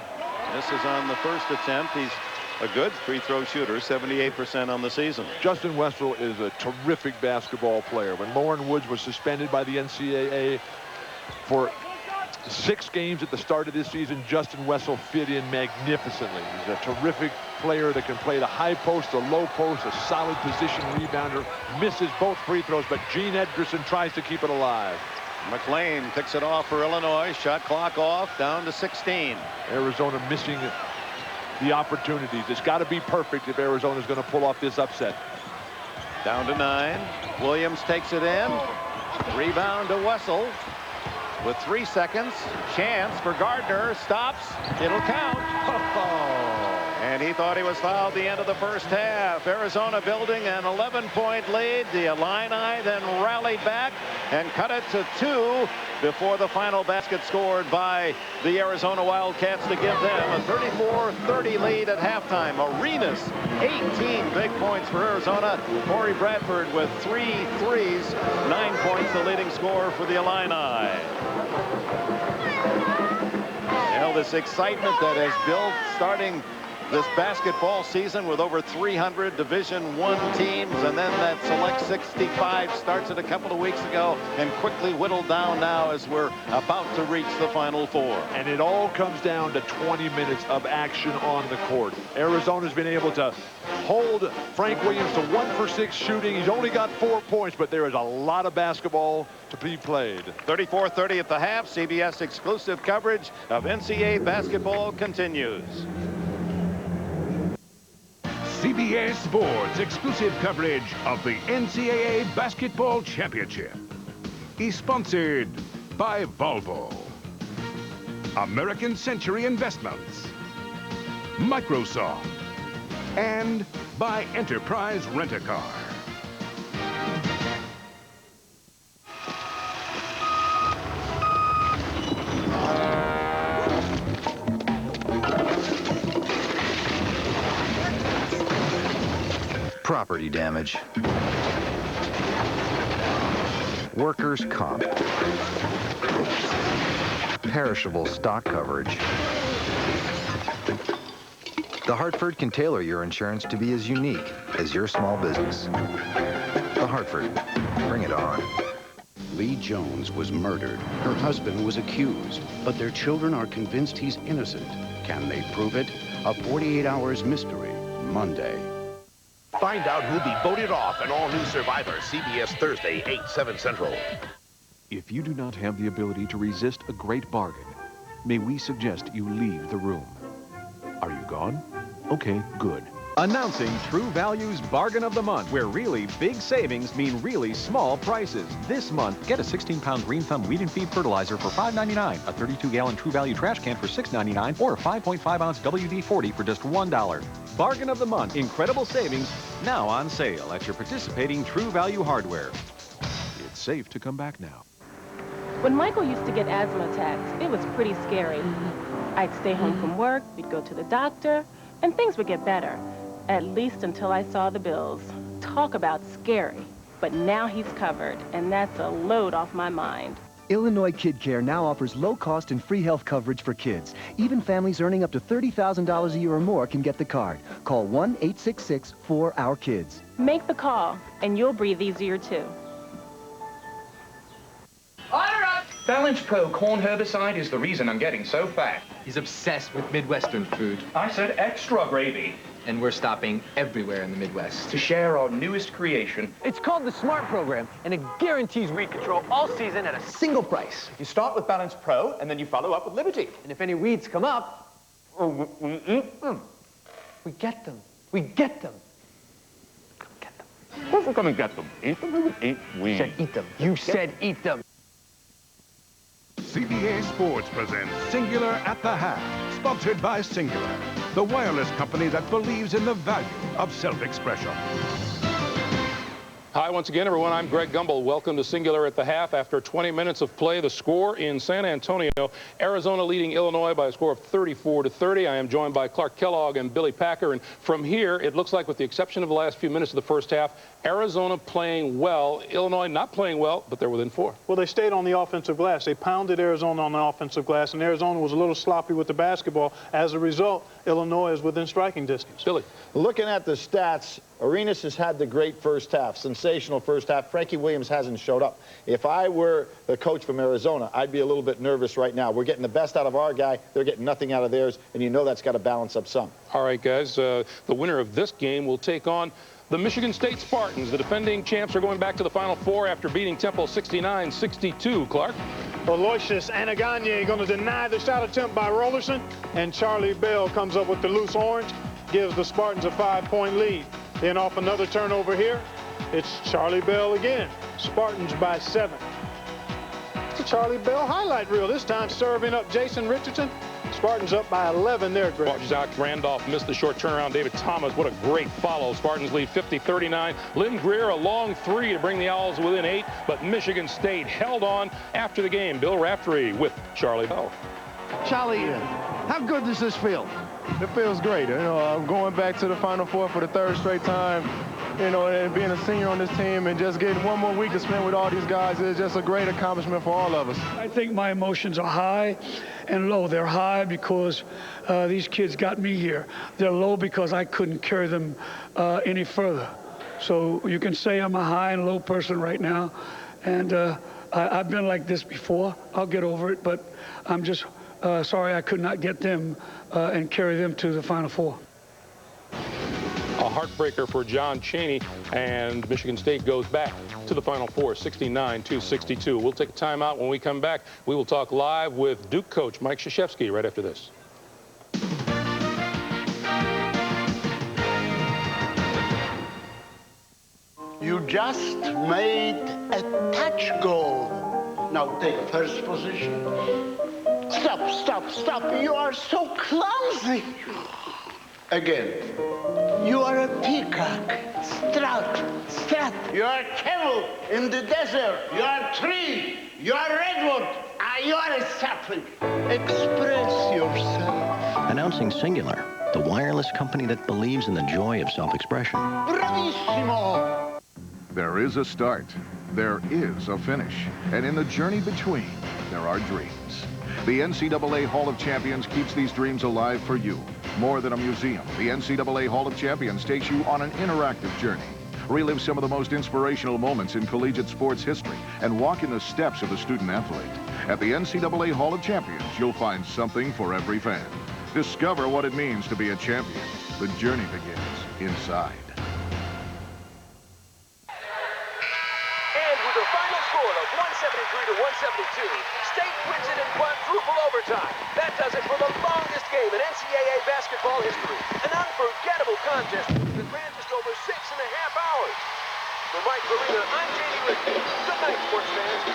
This is on the first attempt. He's a good free throw shooter, 78% on the season. Justin Wessel is a terrific basketball player. When Lauren Woods was suspended by the NCAA for 6 games at the start of this season, Justin Wessel fit in magnificently. He's a terrific player that can play the high post, the low post, a solid position rebounder, misses both free throws, but Gene Edgerson tries to keep it alive. McLean picks it off for Illinois. Shot clock off, down to 16. Arizona missing the opportunities. It's got to be perfect if Arizona's going to pull off this upset. Down to 9. Williams takes it in. Rebound to Wessel. With 3 seconds, chance for Gardner, stops, it'll count. And he thought he was fouled the end of the first half. Arizona building an 11-point lead. The Illini then rallied back and cut it to 2 before the final basket scored by the Arizona Wildcats to give them a 34-30 lead at halftime. Arenas, 18 big points for Arizona. Corey Bradford with 3 threes, 9 points, the leading scorer for the Illini. Well, this excitement that has built starting this basketball season with over 300 Division I teams, and then that Select 65 starts it a couple of weeks ago and quickly whittled down now as we're about to reach the Final Four. And it all comes down to 20 minutes of action on the court. Arizona's been able to hold Frank Williams to 1 for 6 shooting. He's only got 4 points, but there is a lot of basketball to be played. 34-30 at the half. CBS exclusive coverage of NCAA basketball continues. CBS Sports exclusive coverage of the NCAA Basketball Championship is sponsored by Volvo, American Century Investments, Microsoft, and by Enterprise Rent-A-Car. Property damage, workers' comp, perishable stock coverage. The Hartford can tailor your insurance to be as unique as your small business. The Hartford, bring it on. Lee Jones was murdered. Her husband was accused, but their children are convinced he's innocent. Can they prove it? A 48 Hours mystery, Monday. Find out who'll be voted off in all new Survivor, CBS Thursday, 8, 7 Central. If you do not have the ability to resist a great bargain, may we suggest you leave the room. Are you gone? Okay, good. Announcing True Value's Bargain of the Month, where really big savings mean really small prices. This month, get a 16-pound Green Thumb Weed and Feed fertilizer for $5.99, a 32-gallon True Value trash can for $6.99, or a 5.5-ounce WD-40 for just $1. Bargain of the Month. Incredible savings now on sale at your participating True Value hardware. It's safe to come back now. When Michael used to get asthma attacks, it was pretty scary. I'd stay home from work, we'd go to the doctor, and things would get better. At least until I saw the bills. Talk about scary. But now he's covered, and that's a load off my mind. Illinois Kid Care now offers low-cost and free health coverage for kids. Even families earning up to $30,000 a year or more can get the card. Call 1-866-4OUR-KIDS. Make the call, and you'll breathe easier, too. Order up! Balance Pro corn herbicide is the reason I'm getting so fat. He's obsessed with Midwestern food. I said extra gravy. And we're stopping everywhere in the Midwest. To share our newest creation. It's called the SMART program, and it guarantees weed control all season at a single price. You start with Balance Pro, and then you follow up with Liberty. And if any weeds come up, we eat them. We get them. We get them. Come get them. Who's gonna get them? Eat them or eat weeds? You said eat them. You said eat them. CBA Sports presents Singular at the Half, sponsored by Singular, the wireless company that believes in the value of self-expression. Hi, once again, everyone. I'm Greg Gumbel. Welcome to Singular at the Half. After 20 minutes of play, the score in San Antonio, Arizona leading Illinois by a score of 34-30. I am joined by Clark Kellogg and Billy Packer. And from here, it looks like with the exception of the last few minutes of the first half, Arizona playing well, Illinois not playing well, but they're within 4. Well, they stayed on the offensive glass. They pounded Arizona on the offensive glass, and Arizona was a little sloppy with the basketball. As a result, Illinois is within striking distance. Billy. Looking at the stats, Arenas has had the great first half, sensational first half. Frankie Williams hasn't showed up. If I were the coach from Arizona, I'd be a little bit nervous right now. We're getting the best out of our guy. They're getting nothing out of theirs, and you know that's got to balance up some. All right, guys, the winner of this game will take on the Michigan State Spartans. The defending champs are going back to the Final Four after beating Temple 69-62. Clark? Aloysius Anaganye going to deny the shot attempt by Rollerson, and Charlie Bell comes up with the loose orange, gives the Spartans a 5-point lead. Then off another turnover here, it's Charlie Bell again. Spartans by 7. It's a Charlie Bell highlight reel. This time serving up Jason Richardson. Spartans up by 11 there, Greg. Well, Jacques Randolph missed the short turnaround. David Thomas, what a great follow. Spartans lead 50-39. Lynn Greer, a long 3 to bring the Owls within 8, but Michigan State held on after the game. Bill Raftery with Charlie Bell. Charlie, how good does this feel? It feels great. You know, I'm going back to the Final Four for the 3rd straight time. You know, and being a senior on this team and just getting one more week to spend with all these guys is just a great accomplishment for all of us. I think my emotions are high and low. They're high because these kids got me here. They're low because I couldn't carry them any further. So you can say I'm a high and low person right now. And I've been like this before. I'll get over it, but I'm just sorry I could not get them and carry them to the Final Four. A heartbreaker for John Chaney, and Michigan State goes back to the Final Four, 69-62. We'll take a timeout. When we come back, we will talk live with Duke coach Mike Krzyzewski right after this. You just made a touch goal. Now take first position. Stop, stop, stop. You are so clumsy. Again. You are a peacock. Strut, strut. You are a camel in the desert. You are a tree. You are a redwood. You are a sapling. Express yourself. Announcing Singular, the wireless company that believes in the joy of self-expression. Bravissimo. There is a start. There is a finish. And in the journey between, there are dreams. The NCAA Hall of Champions keeps these dreams alive for you. More than a museum, the NCAA Hall of Champions takes you on an interactive journey. Relive some of the most inspirational moments in collegiate sports history and walk in the steps of the student athlete. At the NCAA Hall of Champions, you'll find something for every fan. Discover what it means to be a champion. The journey begins inside. And with a final score of 173-172, State wins it in quadruple overtime. That does it for the longest game in NCAA basketball history. An unforgettable contest that ran just over 6.5 hours. For Mike Verena, I'm J.D. Rickey. Good night, sports fans.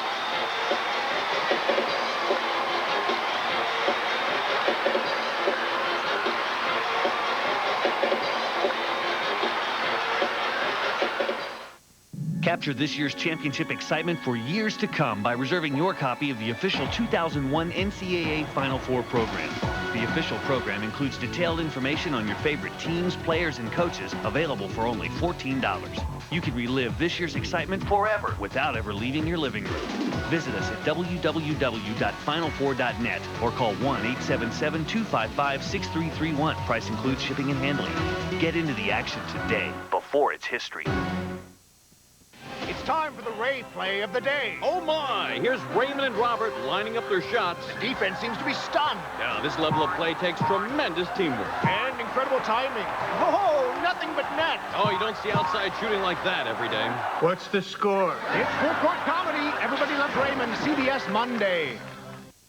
Capture this year's championship excitement for years to come by reserving your copy of the official 2001 NCAA Final Four program. The official program includes detailed information on your favorite teams, players, and coaches, available for only $14. You can relive this year's excitement forever without ever leaving your living room. Visit us at www.final4.net or call 1-877-255-6331. Price includes shipping and handling. Get into the action today before it's history. It's time for the Ray play of the day. Oh my! Here's Raymond and Robert lining up their shots. The defense seems to be stunned. Now, this level of play takes tremendous teamwork. And incredible timing. Oh, nothing but net. Oh, you don't see outside shooting like that every day. What's the score? It's full court comedy. Everybody loves Raymond. CBS Monday.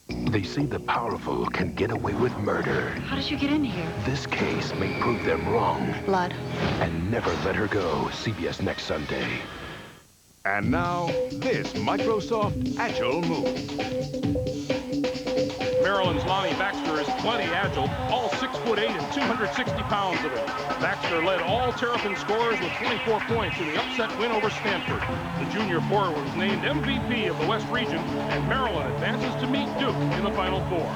They say the powerful can get away with murder. How did you get in here? This case may prove them wrong. Blood. And never let her go. CBS next Sunday. And now, this Microsoft Agile move. Maryland's Lonnie Baxter is plenty agile, all 6'8" and 260 pounds of it. Baxter led all Terrapin scorers with 24 points in the upset win over Stanford. The junior forward was named MVP of the West Region, and Maryland advances to meet Duke in the Final Four.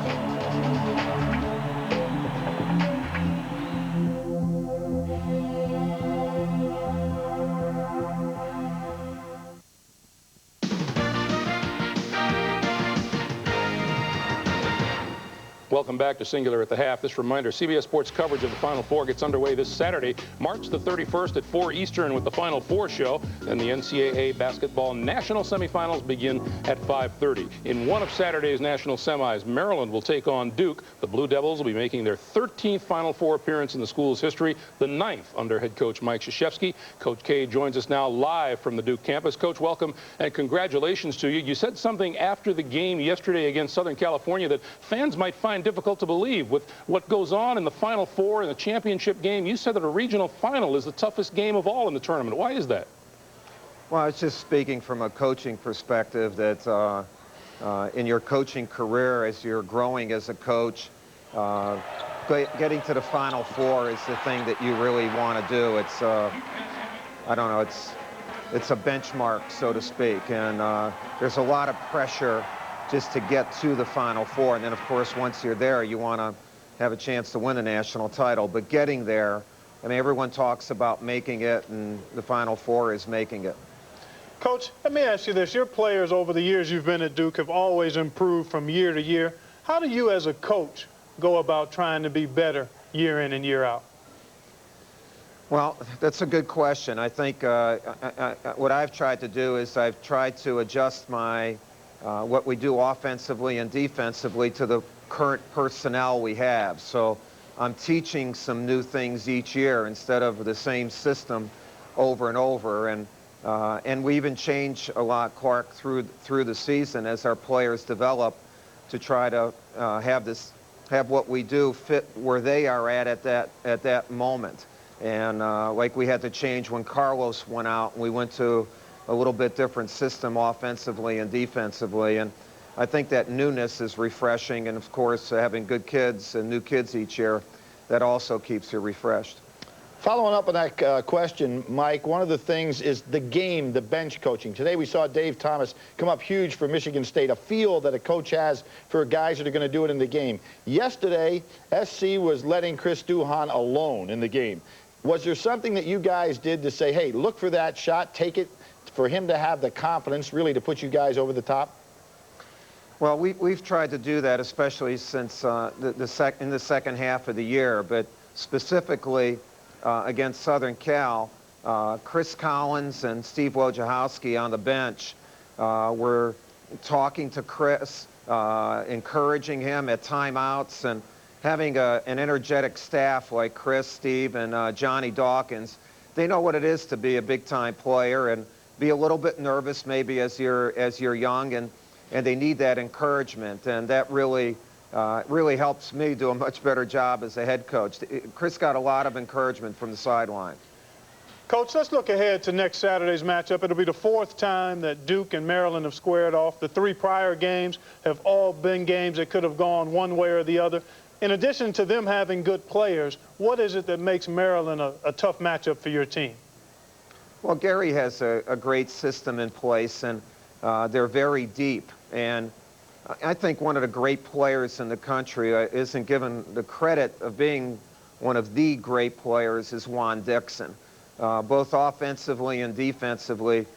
Welcome back to Singular at the Half. This reminder, CBS Sports coverage of the Final Four gets underway this Saturday, March the 31st at 4 Eastern with the Final Four show. And the NCAA basketball national semifinals begin at 5:30. In one of Saturday's national semis, Maryland will take on Duke. The Blue Devils will be making their 13th Final Four appearance in the school's history, the 9th under head coach Mike Krzyzewski. Coach K joins us now live from the Duke campus. Coach, welcome and congratulations to you. You said something after the game yesterday against Southern California that fans might find difficult to believe with what goes on in the Final Four and the championship game. You said that a regional final is the toughest game of all in the tournament. Why is that? Well, I was just speaking from a coaching perspective that in your coaching career, as you're growing as a coach, getting to the Final Four is the thing that you really want to do. It's, I don't know, it's a benchmark, so to speak, and there's a lot of pressure just to get to the Final Four. And then, of course, once you're there, you want to have a chance to win a national title. But getting there, I mean, everyone talks about making it, and the Final Four is making it. Coach, let me ask you this. Your players over the years you've been at Duke have always improved from year to year. How do you as a coach go about trying to be better year in and year out? Well, that's a good question. I think what I've tried to do is I've tried to adjust my what we do offensively and defensively to the current personnel we have. So I'm teaching some new things each year instead of the same system over and over. And we even change a lot, Clark, through the season as our players develop to try to have what we do fit where they are at that moment. And like we had to change when Carlos went out, and we went to a little bit different system offensively and defensively. And I think that newness is refreshing, and of course having good kids and new kids each year, that also keeps you refreshed. Following up on that question, Mike, one of the things is the game, the bench coaching. Today we saw Dave Thomas come up huge for Michigan State, a feel that a coach has for guys that are going to do it in the game. Yesterday, SC was letting Chris Duhon alone in the game. Was there something that you guys did to say, hey, look for that shot, take it, for him to have the confidence really to put you guys over the top? Well, we've tried to do that, especially since in the second half of the year, but specifically against Southern Cal, Chris Collins and Steve Wojciechowski on the bench were talking to Chris, encouraging him at timeouts, and having an energetic staff like Chris, Steve, and Johnny Dawkins. They know what it is to be a big-time player and be a little bit nervous maybe as you're young, and they need that encouragement, and that really helps me do a much better job as a head coach. Chris got a lot of encouragement from the sideline. Coach, let's look ahead to next Saturday's matchup. It'll be the 4th time that Duke and Maryland have squared off. The 3 prior games have all been games that could have gone one way or the other. In addition to them having good players, what is it that makes Maryland a tough matchup for your team? Well, Gary has a great system in place, and they're very deep. And I think one of the great players in the country isn't given the credit of being one of the great players is Juan Dixon. Both offensively and defensively,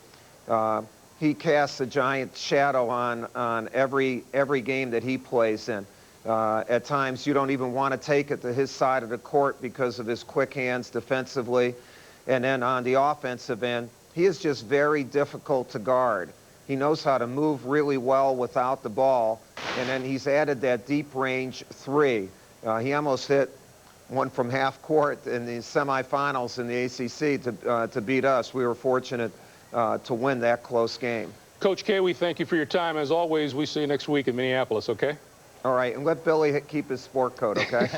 he casts a giant shadow on every game that he plays in. At times, you don't even want to take it to his side of the court because of his quick hands defensively. And then on the offensive end, he is just very difficult to guard. He knows how to move really well without the ball. And then he's added that deep range 3. He almost hit one from half court in the semifinals in the ACC to beat us. We were fortunate to win that close game. Coach K, we thank you for your time. As always, we see you next week in Minneapolis, okay? All right, and let Billy keep his sport coat, okay?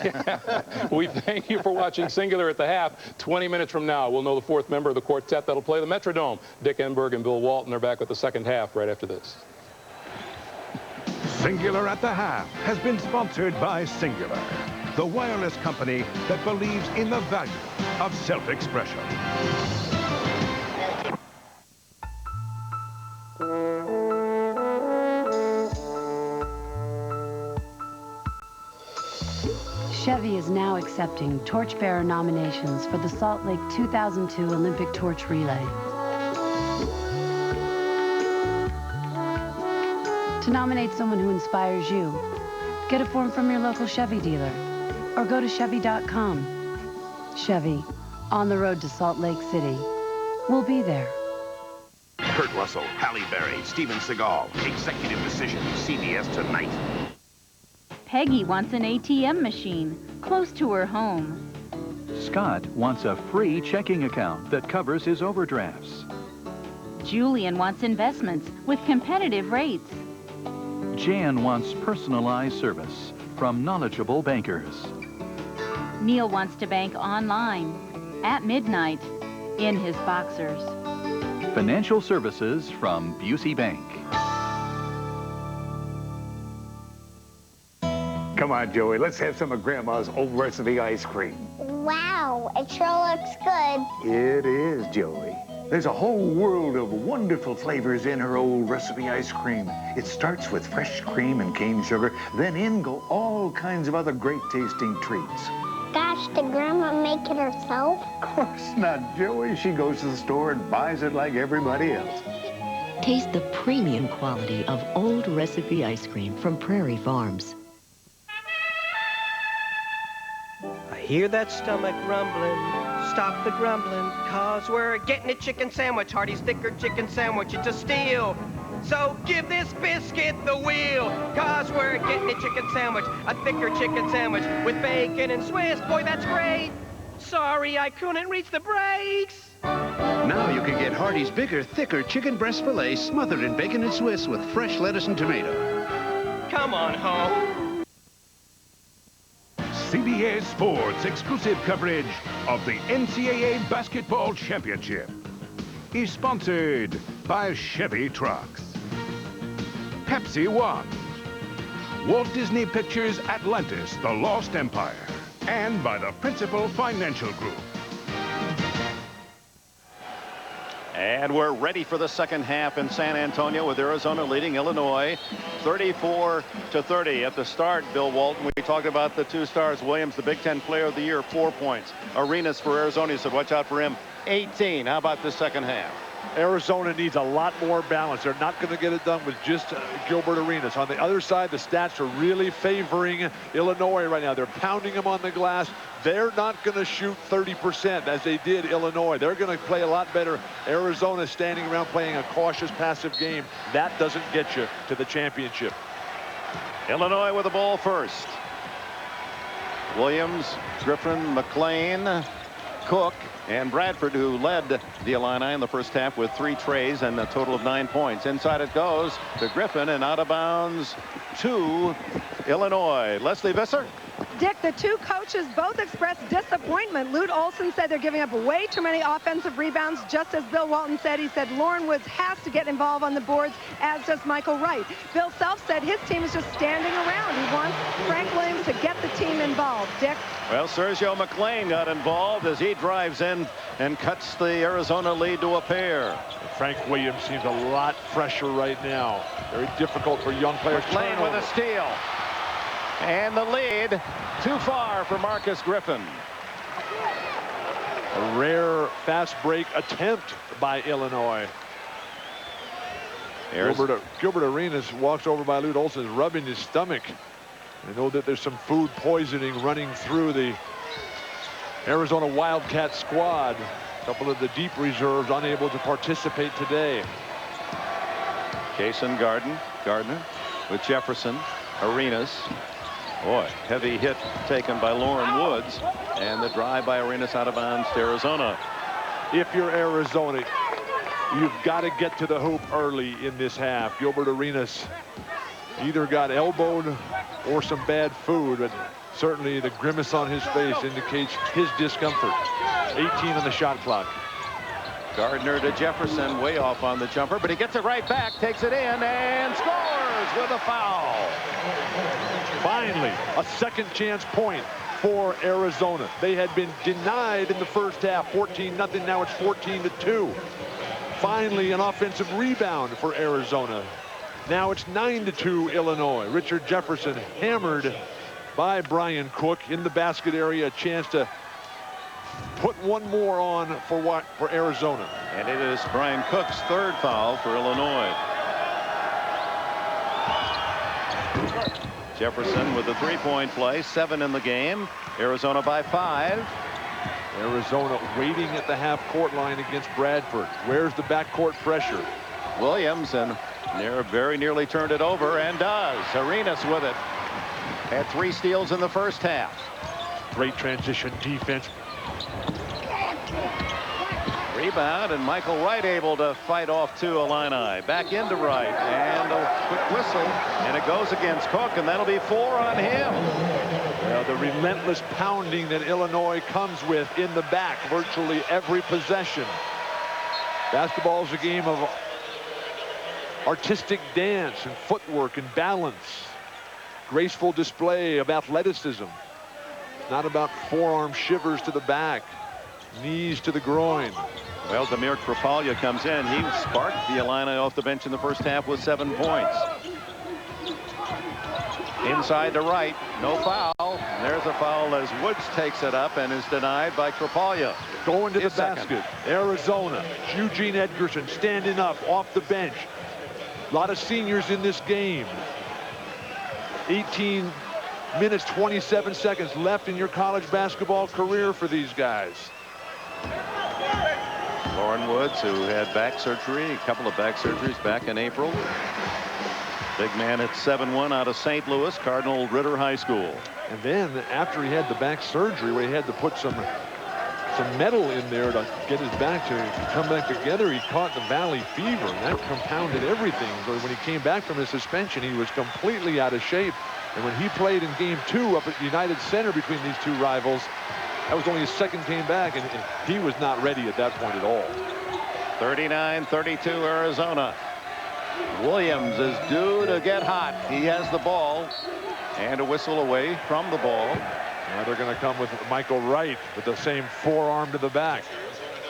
We thank you for watching Singular at the Half. 20 minutes from now, we'll know the 4th member of the quartet that'll play the Metrodome. Dick Enberg and Bill Walton are back with the second half right after this. Singular at the Half has been sponsored by Singular, the wireless company that believes in the value of self-expression. Chevy is now accepting torchbearer nominations for the Salt Lake 2002 Olympic Torch Relay. To nominate someone who inspires you, Get a form from your local Chevy dealer or go to Chevy.com. Chevy, on the road to Salt Lake City. We'll be there. Kurt Russell, Halle Berry, Steven Seagal. Executive Decision, CBS Tonight. Peggy wants an ATM machine close to her home. Scott wants a free checking account that covers his overdrafts. Julian wants investments with competitive rates. Jan wants personalized service from knowledgeable bankers. Neil wants to bank online, at midnight, in his boxers. Financial services from Busey Bank. Come on, Joey, let's have some of Grandma's old recipe ice cream. Wow, it sure looks good. It is, Joey. There's a whole world of wonderful flavors in her old recipe ice cream. It starts with fresh cream and cane sugar, then in go all kinds of other great tasting treats. Gosh, did Grandma make it herself? Of course not, Joey. She goes to the store and buys it like everybody else. Taste the premium quality of old recipe ice cream from Prairie Farms. I hear that stomach rumbling. Stop the grumbling, cause we're getting a chicken sandwich. Hardy's thicker chicken sandwich, it's a steal. So give this biscuit the wheel, cause we're getting a chicken sandwich, a thicker chicken sandwich with bacon and Swiss. Boy, that's great. Sorry, I couldn't reach the brakes. Now you can get Hardy's bigger, thicker chicken breast filet smothered in bacon and Swiss with fresh lettuce and tomato. Come on home. CBS Sports exclusive coverage of the NCAA Basketball Championship is sponsored by Chevy Trucks, Pepsi One, Walt Disney Pictures Atlantis, The Lost Empire, and by the Principal Financial Group. And we're ready for the second half in San Antonio with Arizona leading Illinois 34-30. At the start, Bill Walton, we talked about the two stars. Williams, the Big Ten Player of the Year, 4 points. Arenas for Arizona, he said, watch out for him, 18. How about the second half? Arizona needs a lot more balance. They're not going to get it done with just Gilbert Arenas. On the other side, the stats are really favoring Illinois right now. They're pounding them on the glass. They're not going to shoot 30% as they did Illinois. They're going to play a lot better. Arizona standing around playing a cautious, passive game. That doesn't get you to the championship. Illinois with the ball first. Williams, Griffin, McLean, Cook, and Bradford, who led the Illini in the first half with 3 trays and a total of 9 points. Inside it goes to Griffin and out of bounds to Illinois. Leslie Visser. Dick, the two coaches both expressed disappointment. Lute Olson said they're giving up way too many offensive rebounds, just as Bill Walton said. He said Lauren Woods has to get involved on the boards, as does Michael Wright. Bill Self said his team is just standing around. He wants Frank Williams to get the team involved. Dick? Well, Sergio McLean got involved as he drives in and cuts the Arizona lead to a pair. Frank Williams seems a lot fresher right now. Very difficult for young players. McLean with a steal. And the lead too far for Marcus Griffin. A rare fast break attempt by Illinois. Gilbert Arenas walks over by Lute Olson, rubbing his stomach. I know that there's some food poisoning running through the Arizona Wildcat squad. A couple of the deep reserves unable to participate today. Jason Gardner with Jefferson, Arenas. Boy, heavy hit taken by Lauren Woods, and the drive by Arenas out of bounds to Arizona. If you're Arizona, you've got to get to the hoop early in this half. Gilbert Arenas either got elbowed or some bad food, but certainly the grimace on his face indicates his discomfort. 18 on the shot clock. Gardner to Jefferson, way off on the jumper, but he gets it right back, takes it in, and scores with a foul. Finally, a second chance point for Arizona. They had been denied in the first half, 14-0. Now it's 14-2. Finally, an offensive rebound for Arizona. Now it's 9-2 Illinois. Richard Jefferson hammered by Brian Cook in the basket area. A chance to put one more on for Arizona. And it is Brian Cook's third foul for Illinois. Jefferson with the three-point play, 7 in the game. Arizona by 5. Arizona waiting at the half-court line against Bradford. Where's the backcourt pressure? Williams, and very nearly turned it over, and does. Arenas with it. Had 3 steals in the first half. Great transition defense. Rebound, and Michael Wright able to fight off 2 Illini. Back into Wright, and a quick whistle, and it goes against Cook, and that'll be 4 on him. Well, the relentless pounding that Illinois comes with in the back virtually every possession. Basketball is a game of artistic dance and footwork and balance. Graceful display of athleticism. Not about forearm shivers to the back, knees to the groin. Well, Demir Krapalya comes in. He sparked the Illini off the bench in the first half with 7 points. Inside to Wright, no foul. And there's a foul as Woods takes it up and is denied by Krapalya. Going to the basket. Arizona. Eugene Edgerson standing up off the bench. A lot of seniors in this game. 18 minutes, 27 seconds left in your college basketball career for these guys. Lauren Woods, who had back surgery, a couple of back surgeries back in April. Big man at 7'1" out of St. Louis, Cardinal Ritter High School. And then after he had the back surgery, where he had to put some metal in there to get his back to come back together, he caught the Valley fever, and that compounded everything. So when he came back from his suspension, he was completely out of shape. And when he played in game 2 up at United Center between these 2 rivals, that was only his second game back, and he was not ready at that point at all. 39-32 Arizona. Williams is due to get hot. He has the ball and a whistle away from the ball. Now they're going to come with Michael Wright with the same forearm to the back.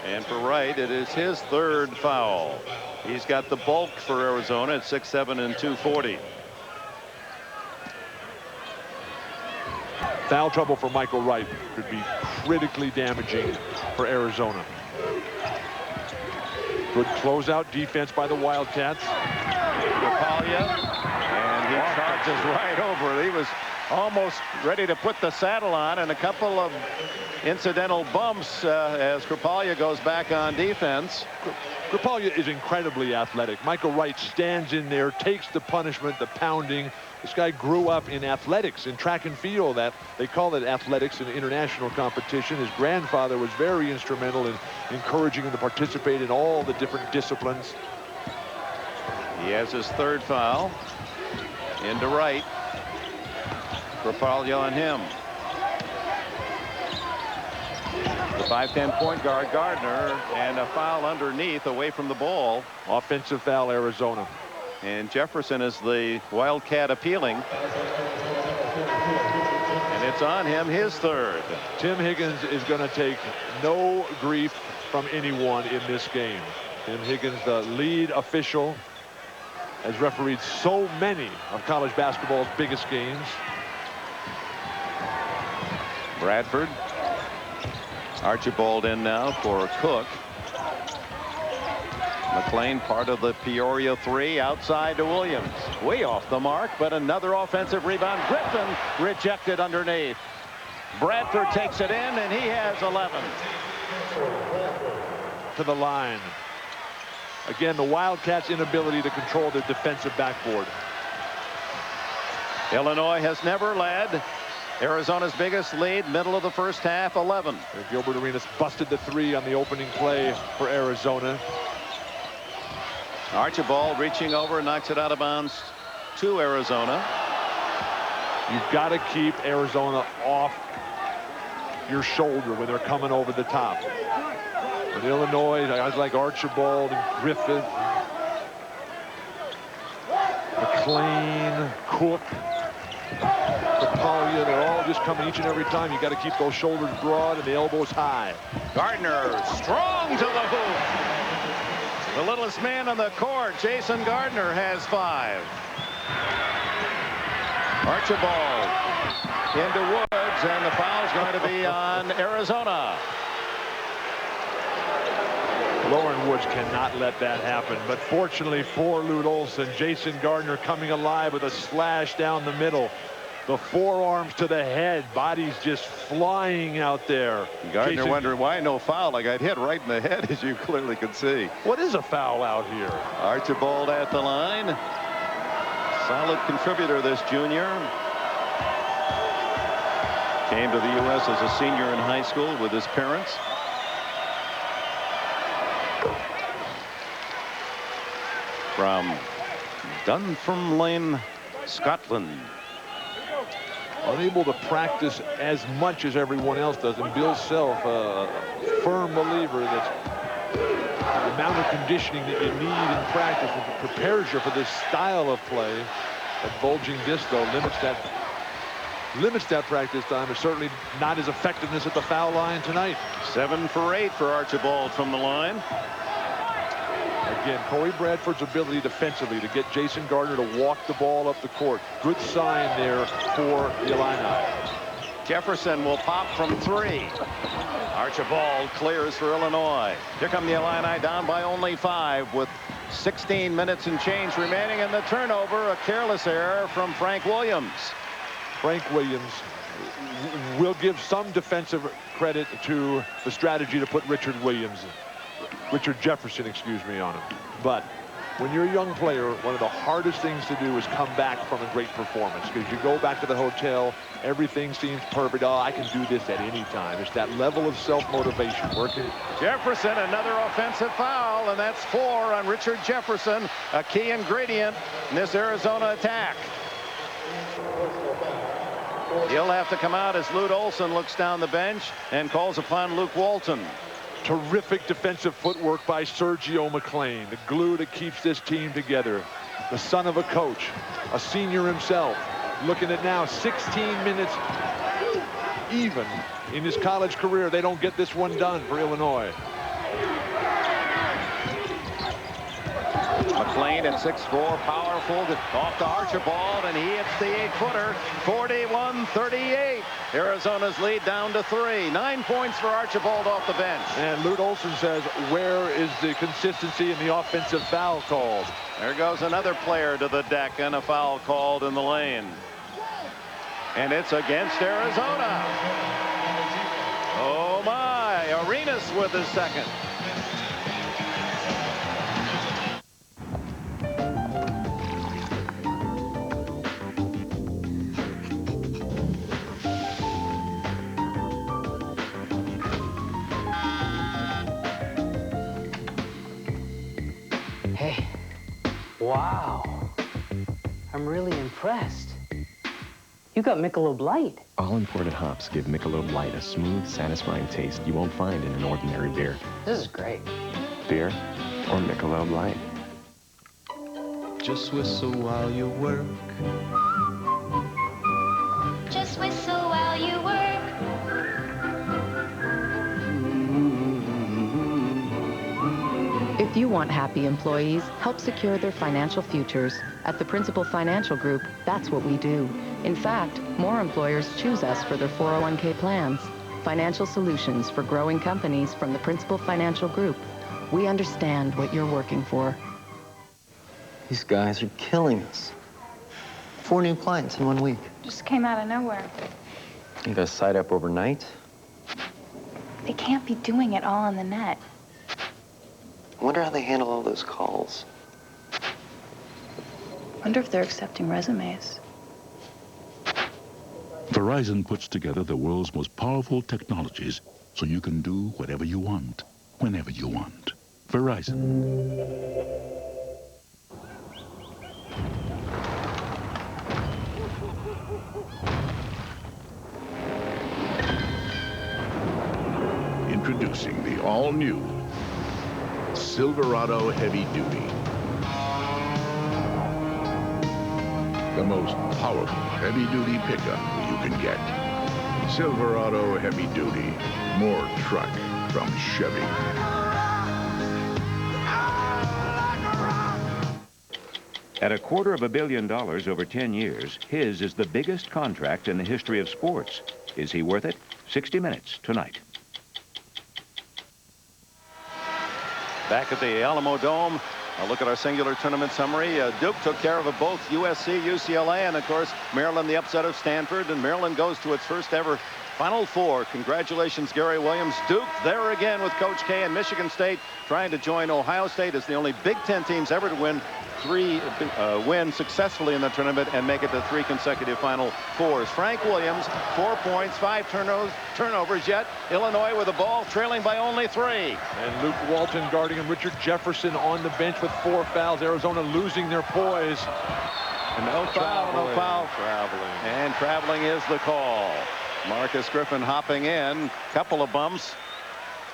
And for Wright, it is his 3rd foul. He's got the bulk for Arizona at 6'7" and 240. Foul trouble for Michael Wright could be critically damaging for Arizona. Good closeout defense by the Wildcats. Krapalya, and he charges right over it. He was almost ready to put the saddle on, and a couple of incidental bumps as Krapalya goes back on defense. Krapalya is incredibly athletic. Michael Wright stands in there, takes the punishment, the pounding. This guy grew up in athletics, in track and field. That they call it athletics in international competition. His grandfather was very instrumental in encouraging him to participate in all the different disciplines. He has his 3rd foul. Into Wright. Krapalya on him. The 5'10" point guard Gardner, and a foul underneath away from the ball. Offensive foul, Arizona. And Jefferson is the Wildcat appealing. And it's on him, his 3rd. Tim Higgins is going to take no grief from anyone in this game. Tim Higgins, the lead official, has refereed so many of college basketball's biggest games. Bradford. Archibald in now for Cook. McLean, part of the Peoria 3, outside to Williams. Way off the mark, but another offensive rebound. Griffin rejected underneath. Bradford takes it in, and he has 11. To the line. Again, the Wildcats' inability to control their defensive backboard. Illinois has never led. Arizona's biggest lead, middle of the first half, 11. Gilbert Arenas busted the 3 on the opening play for Arizona. Archibald reaching over, knocks it out of bounds to Arizona. You've got to keep Arizona off your shoulder when they're coming over the top. In Illinois, guys like Archibald and Griffith, McLean, Cook, Krapalya, they're all just coming each and every time. You got to keep those shoulders broad and the elbows high. Gardner strong to the hoop. The littlest man on the court, Jason Gardner, has 5. Archibald into Woods, and the foul's going to be on Arizona. Lauren Woods cannot let that happen, but fortunately for Lute Olson, Jason Gardner coming alive with a slash down the middle. The forearms to the head. Bodies just flying out there. Gardner wondering why no foul. I got hit right in the head, as you clearly can see. What is a foul out here? Archibald at the line. Solid contributor, this junior. Came to the U.S. as a senior in high school with his parents. From Dunfermline, Scotland. Unable to practice as much as everyone else does. And Bill Self, a firm believer that the amount of conditioning that you need in practice prepares you for this style of play. That bulging disc, though, limits that practice time. It's certainly not as effectiveness at the foul line tonight. 7 for 8 for Archibald from the line. Again, Corey Bradford's ability defensively to get Jason Gardner to walk the ball up the court. Good sign there for the Illini. Jefferson will pop from 3. Archibald clears for Illinois. Here come the Illini down by only 5 with 16 minutes and change remaining, and the turnover, a careless error from Frank Williams. Frank Williams will give some defensive credit to the strategy to put Richard Jefferson, excuse me, on him. But when you're a young player, one of the hardest things to do is come back from a great performance, because you go back to the hotel, everything seems perfect. Oh, I can do this at any time. It's that level of self-motivation working. Jefferson, another offensive foul, and that's 4 on Richard Jefferson, a key ingredient in this Arizona attack. He'll have to come out as Lute Olson looks down the bench and calls upon Luke Walton. Terrific defensive footwork by Sergio McClain, the glue that keeps this team together. The son of a coach, a senior himself, looking at now 16 minutes even in his college career. They don't get this one done for Illinois. McClain at 6'4", powerful, off to Archibald, and he hits the 8-footer, 41-38. Arizona's lead down to 3. 9 points for Archibald off the bench. And Lute Olson says, where is the consistency in the offensive foul called? There goes another player to the deck, and a foul called in the lane. And it's against Arizona. Oh my, Arenas with his second. Hey, wow, I'm really impressed. You got Michelob Light. All imported hops give Michelob Light a smooth, satisfying taste you won't find in an ordinary beer. This is great. Beer or Michelob Light. Just whistle while you work. Just whistle while you work. If you want happy employees, help secure their financial futures. At the Principal Financial Group, that's what we do. In fact, more employers choose us for their 401k plans. Financial solutions for growing companies from the Principal Financial Group. We understand what you're working for. These guys are killing us. 4 new clients in 1 week. Just came out of nowhere. You guys signed up overnight? They can't be doing it all on the net. I wonder how they handle all those calls. Wonder if they're accepting resumes. Verizon puts together the world's most powerful technologies so you can do whatever you want, whenever you want. Verizon. Introducing the all-new Silverado Heavy Duty. The most powerful heavy-duty pickup you can get. Silverado Heavy Duty. More truck from Chevy. At $250 million over 10 years, his is the biggest contract in the history of sports. Is he worth it? 60 Minutes tonight. Back at the Alamodome, A look at our singular tournament summary. Duke took care of both USC, UCLA, and of course Maryland, the upset of Stanford, and Maryland goes to its first ever Final Four. Congratulations, Gary Williams. Duke there again with Coach K, and Michigan State trying to join Ohio State as the only Big Ten teams ever to win win successfully in the tournament and make it to 3 consecutive Final Fours. Frank Williams, 4 points, 5 turnovers, yet Illinois with the ball trailing by only 3. And Luke Walton guarding him. Richard Jefferson on the bench with 4 fouls. Arizona losing their poise. And no foul, no foul. Traveling. And traveling is the call. Marcus Griffin hopping in. Couple of bumps.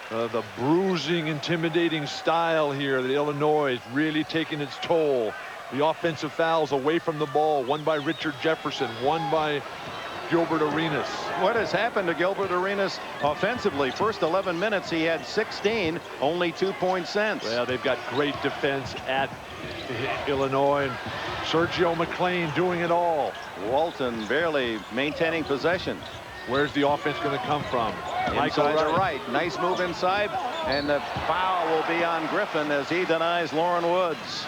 The bruising, intimidating style here that Illinois is really taking its toll. The offensive fouls away from the ball. One by Richard Jefferson. One by Gilbert Arenas. What has happened to Gilbert Arenas offensively? First 11 minutes he had 16, only 2 points since. Well, they've got great defense at Illinois. And Sergio McClain doing it all. Walton barely maintaining possession. Where's the offense going to come from? Inside the right. Nice move inside. And the foul will be on Griffin as he denies Lauren Woods.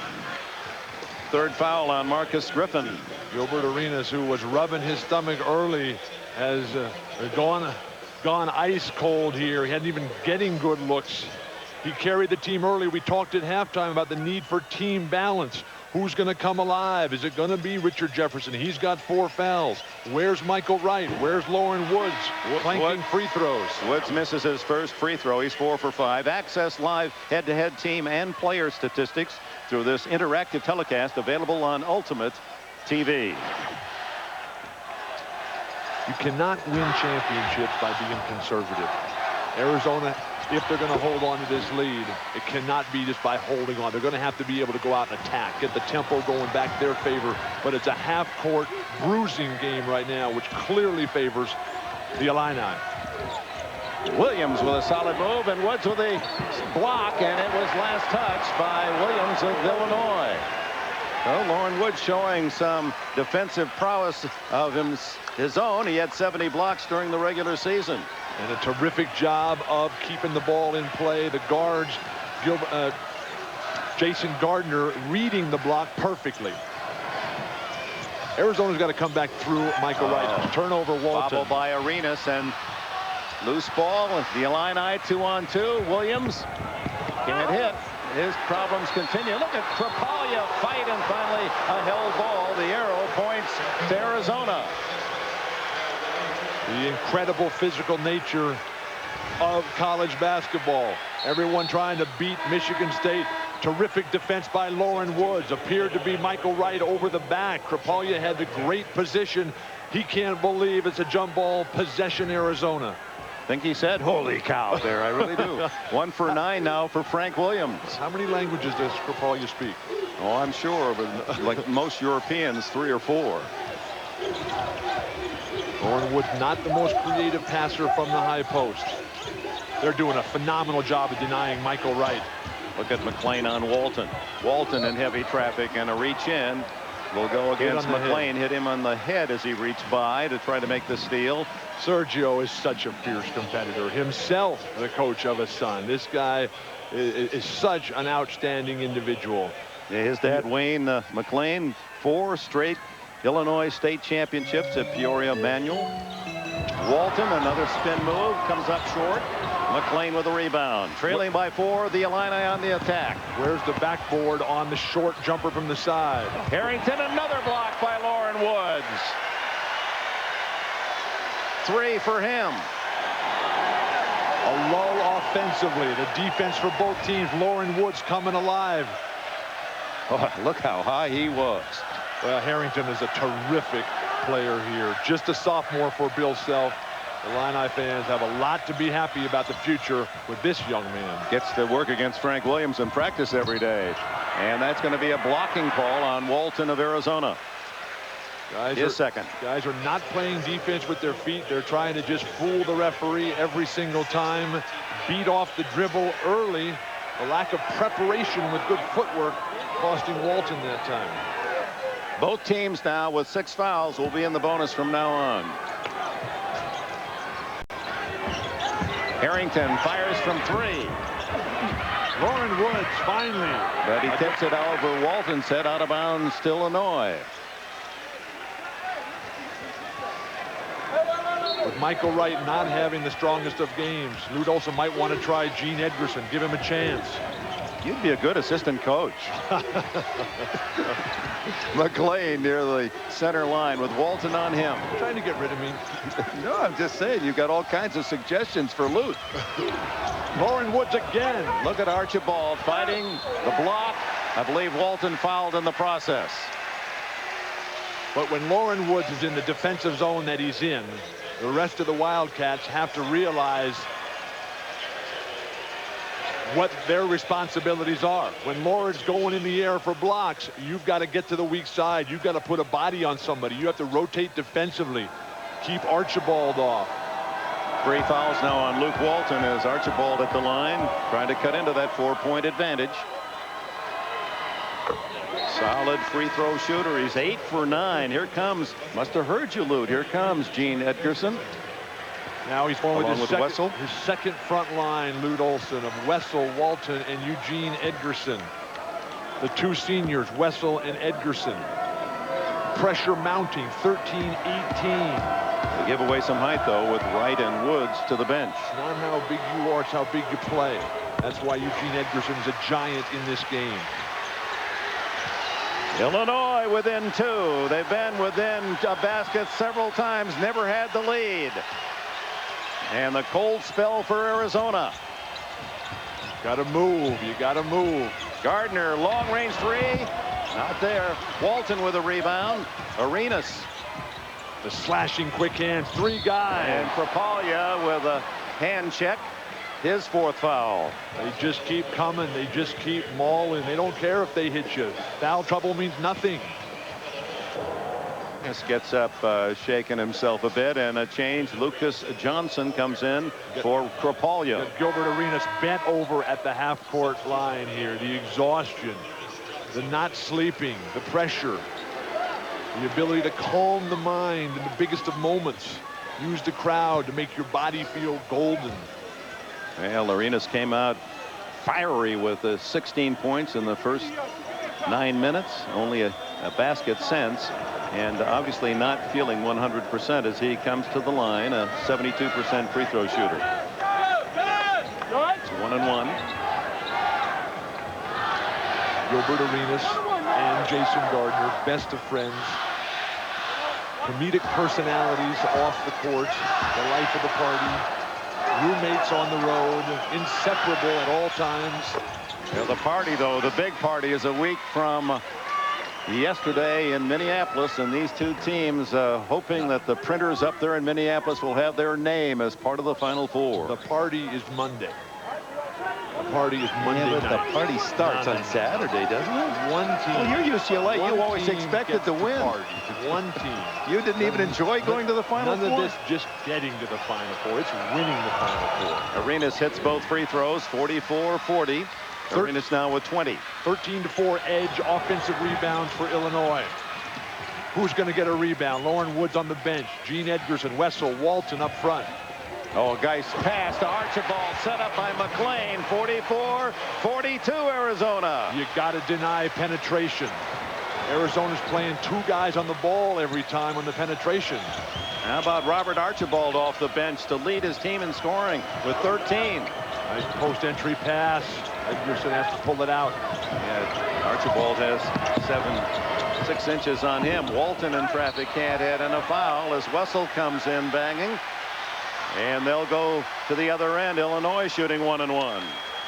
Third foul on Marcus Griffin. Gilbert Arenas, who was rubbing his stomach early, has gone ice cold here. He hadn't even getting good looks. He carried the team early. We talked at halftime about the need for team balance. Who's going to come alive? Is it going to be Richard Jefferson? He's got 4 fouls. Where's Michael Wright? Where's Lauren Woods? Clanking free throws. Woods misses his first free throw. He's 4 for 5. Access live head-to-head team and player statistics through this interactive telecast available on Ultimate TV. You cannot win championships by being conservative. Arizona, if they're going to hold on to this lead, it cannot be just by holding on. They're going to have to be able to go out and attack, get the tempo going back their favor. But it's a half-court bruising game right now, which clearly favors the Illini. Williams with a solid move, and Woods with a block, and it was last touched by Williams of Illinois. Well, Lauren Woods showing some defensive prowess of his own. He had 70 blocks during the regular season. And a terrific job of keeping the ball in play. The guards, Jason Gardner, reading the block perfectly. Arizona's got to come back through Michael Wright. Turnover, Walton. Bobble by Arenas, and loose ball. The Illini 2-on-2. Williams can't hit. His problems continue. Look at Trapalia fight, and finally a held ball. The arrow points to Arizona. The incredible physical nature of college basketball. Everyone trying to beat Michigan State. Terrific defense by Lauren Woods. Appeared to be Michael Wright over the back. Trapalia had the great position. He can't believe it's a jump ball possession, Arizona. I think he said, holy cow there. I really do. 1 for 9 now for Frank Williams. How many languages does Trapalia speak? Oh, I'm sure, but like most Europeans, 3 or 4. Lauren Woods not the most creative passer from the high post. They're doing a phenomenal job of denying Michael Wright. Look at McClain on Walton. Walton in heavy traffic, and a reach in will go against McClain. Hit him on the head as he reached by to try to make the steal. Sergio is such a fierce competitor. Himself the coach of a son. This guy is such an outstanding individual. Yeah, his dad, Wayne McClain, 4 straight Illinois state championships at Peoria Manual. Walton, another spin move, comes up short. McClain with a rebound. Trailing by 4, the Illini on the attack. Where's the backboard on the short jumper from the side? Harrington, another block by Lauren Woods. 3 for him. A lull offensively. The defense for both teams. Lauren Woods coming alive. Oh, look how high he was. Well, Harrington is a terrific player here. Just a sophomore for Bill Self. The Illini fans have a lot to be happy about the future with this young man. Gets to work against Frank Williams in practice every day. And that's going to be a blocking call on Walton of Arizona. His second. Guys are not playing defense with their feet. They're trying to just fool the referee every single time. Beat off the dribble early. A lack of preparation with good footwork costing Walton that time. Both teams now with 6 fouls will be in the bonus from now on. Harrington fires from 3. Lauren Woods finally. But he tips it over Walton's head, out of bounds to Illinois. With Michael Wright not having the strongest of games, Lute Olson might want to try Gene Edgerson, give him a chance. You'd be a good assistant coach. McLean near the center line with Walton on him. Trying to get rid of me. No, I'm just saying, you've got all kinds of suggestions for Lute. Lauren Woods again. Look at Archibald fighting the block. I believe Walton fouled in the process. But when Lauren Woods is in the defensive zone that he's in, the rest of the Wildcats have to realize what their responsibilities are. When Lauren's going in the air for blocks, you've got to get to the weak side. You've got to put a body on somebody. You have to rotate defensively. Keep Archibald off. 3 fouls now on Luke Walton as Archibald at the line, trying to cut into that 4-point advantage. Solid free throw shooter. He's 8 for 9. Here comes, must have heard you, Lute. Here comes Gene Edgerson. Now he's going with Wessel. His second front line, Lute Olson, of Wessel, Walton, and Eugene Edgerson. The 2 seniors, Wessel and Edgerson. Pressure mounting, 13-18. They give away some height, though, with Wright and Woods to the bench. It's not how big you are, it's how big you play. That's why Eugene Edgerson is a giant in this game. Illinois within 2. They've been within a basket several times, never had the lead. And the cold spell for Arizona. Got to move. You got to move. Gardner, long range 3. Not there. Walton with a rebound. Arenas. The slashing quick hands. 3 guys. And Krapalia with a hand check. His 4th foul. They just keep coming. They just keep mauling. They don't care if they hit you. Foul trouble means nothing. This gets up, shaking himself a bit, and a change. Lucas Johnson comes in for Krapalia. Gilbert Arenas bent over at the half-court line here. The exhaustion, the not sleeping, the pressure, the ability to calm the mind in the biggest of moments. Use the crowd to make your body feel golden. Well, Arenas came out fiery with 16 points in the first 9 minutes. Only a basket since. And obviously not feeling 100% as he comes to the line, a 72% free throw shooter. It's 1-1. Gilbert Arenas and Jason Gardner, best of friends. Comedic personalities off the court, the life of the party. Roommates on the road, inseparable at all times. Well, the party, though, the big party is a week from yesterday in Minneapolis, and these 2 teams hoping that the printers up there in Minneapolis will have their name as part of the Final Four. The party is Monday. The party is Monday but night. the party starts on Saturday, doesn't it? One team. Well, you're UCLA. You always team expected to win. One team. You didn't even enjoy going to the Final Four? None of this just getting to the Final Four. It's winning the Final Four. Arenas hits both free throws, 44-40. Arenas now with 20. 13-4 edge, offensive rebounds for Illinois. Who's going to get a rebound? Lauren Woods on the bench. Gene Edgerson, Wessel, Walton up front. Oh, Geis pass to Archibald, set up by McLean. 44-42 Arizona. You got to deny penetration. Arizona's playing 2 guys on the ball every time on the penetration. How about Robert Archibald off the bench to lead his team in scoring with 13. Nice post-entry pass. Edgerson has to pull it out. Yeah, Archibald has 6 inches on him. Walton in traffic, can't hit, and a foul as Wessel comes in banging. And they'll go to the other end. Illinois shooting 1-1.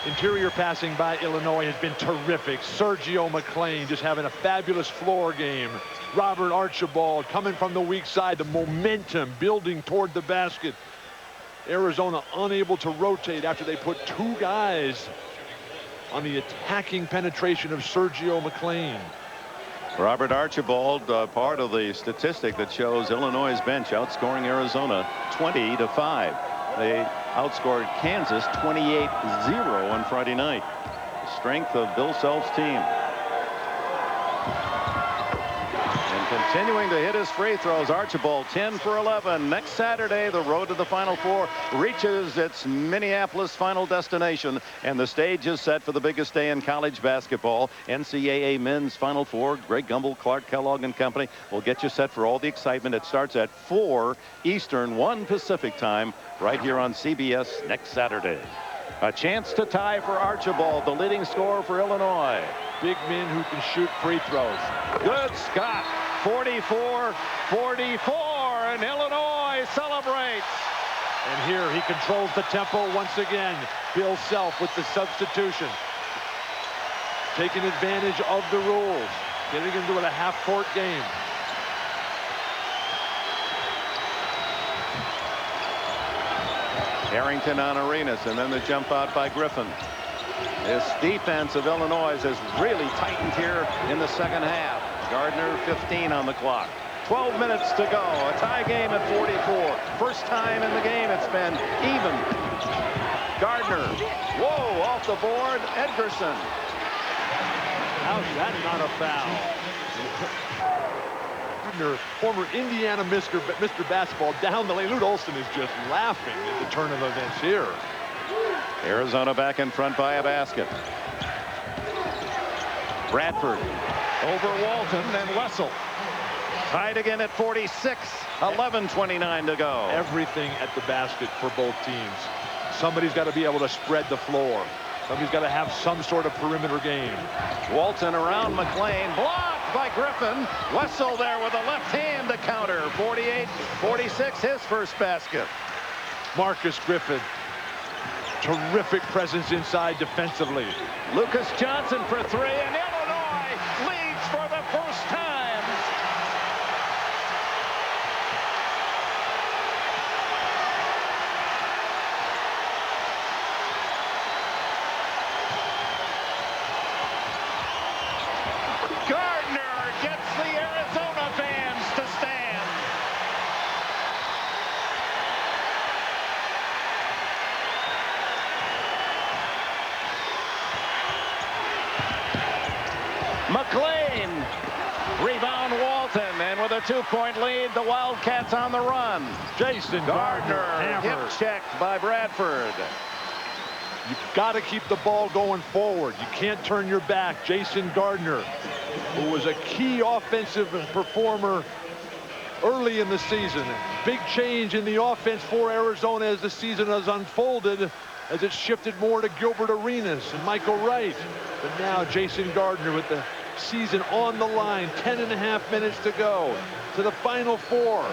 Interior passing by Illinois has been terrific. Sergio McLean just having a fabulous floor game. Robert Archibald coming from the weak side. The momentum building toward the basket. Arizona unable to rotate after they put 2 guys on the attacking penetration of Sergio McLean. Robert Archibald, part of the statistic that shows Illinois' bench outscoring Arizona 20-5. They outscored Kansas 28-0 on Friday night. The strength of Bill Self's team. And Continuing to hit his free throws. Archibald 10 for 11. Next Saturday, the road to the Final Four reaches its Minneapolis final destination, and the stage is set for the biggest day in college basketball. NCAA Men's Final Four. Greg Gumbel, Clark Kellogg and company will get you set for all the excitement. It starts at 4 Eastern, 1 Pacific time, right here on CBS next Saturday. A chance to tie for Archibald, the leading scorer for Illinois. Big men who can shoot free throws. Good Scott. 44-44, and Illinois celebrates. And here he controls the tempo once again. Bill Self with the substitution. Taking advantage of the rules. Getting into a half-court game. Harrington on Arenas, and then the jump out by Griffin. This defense of Illinois has really tightened here in the second half. Gardner 15 on the clock. 12 minutes to go. A tie game at 44. First time in the game it's been even. Gardner. Whoa, off the board. Edgerson. How's that not a foul? Gardner, former Indiana Mr. Basketball, down the lane. Lute Olson is just laughing at the turn of events here. Arizona back in front by a basket. Bradford over Walton and Wessel. Tied again at 46. 11:29 to go. Everything at the basket for both teams. Somebody's got to be able to spread the floor. Somebody's got to have some sort of perimeter game. Walton around McLean. Blocked by Griffin. Wessel there with a left hand to counter. 48-46, his first basket. Marcus Griffin. Terrific presence inside defensively. Lucas Johnson for three, and Illinois leads for the first time. Gardner gets the Arizona fans to stand. McLean, rebound Walton, and with a 2-point lead, the Wildcats on the run. Jason Gardner hip checked by Bradford. You've got to keep the ball going forward. You can't turn your back. Jason Gardner, who was a key offensive performer early in the season. Big change in the offense for Arizona as the season has unfolded, as it shifted more to Gilbert Arenas and Michael Wright. But now Jason Gardner with the season on the line. 10.5 minutes to go to the Final Four.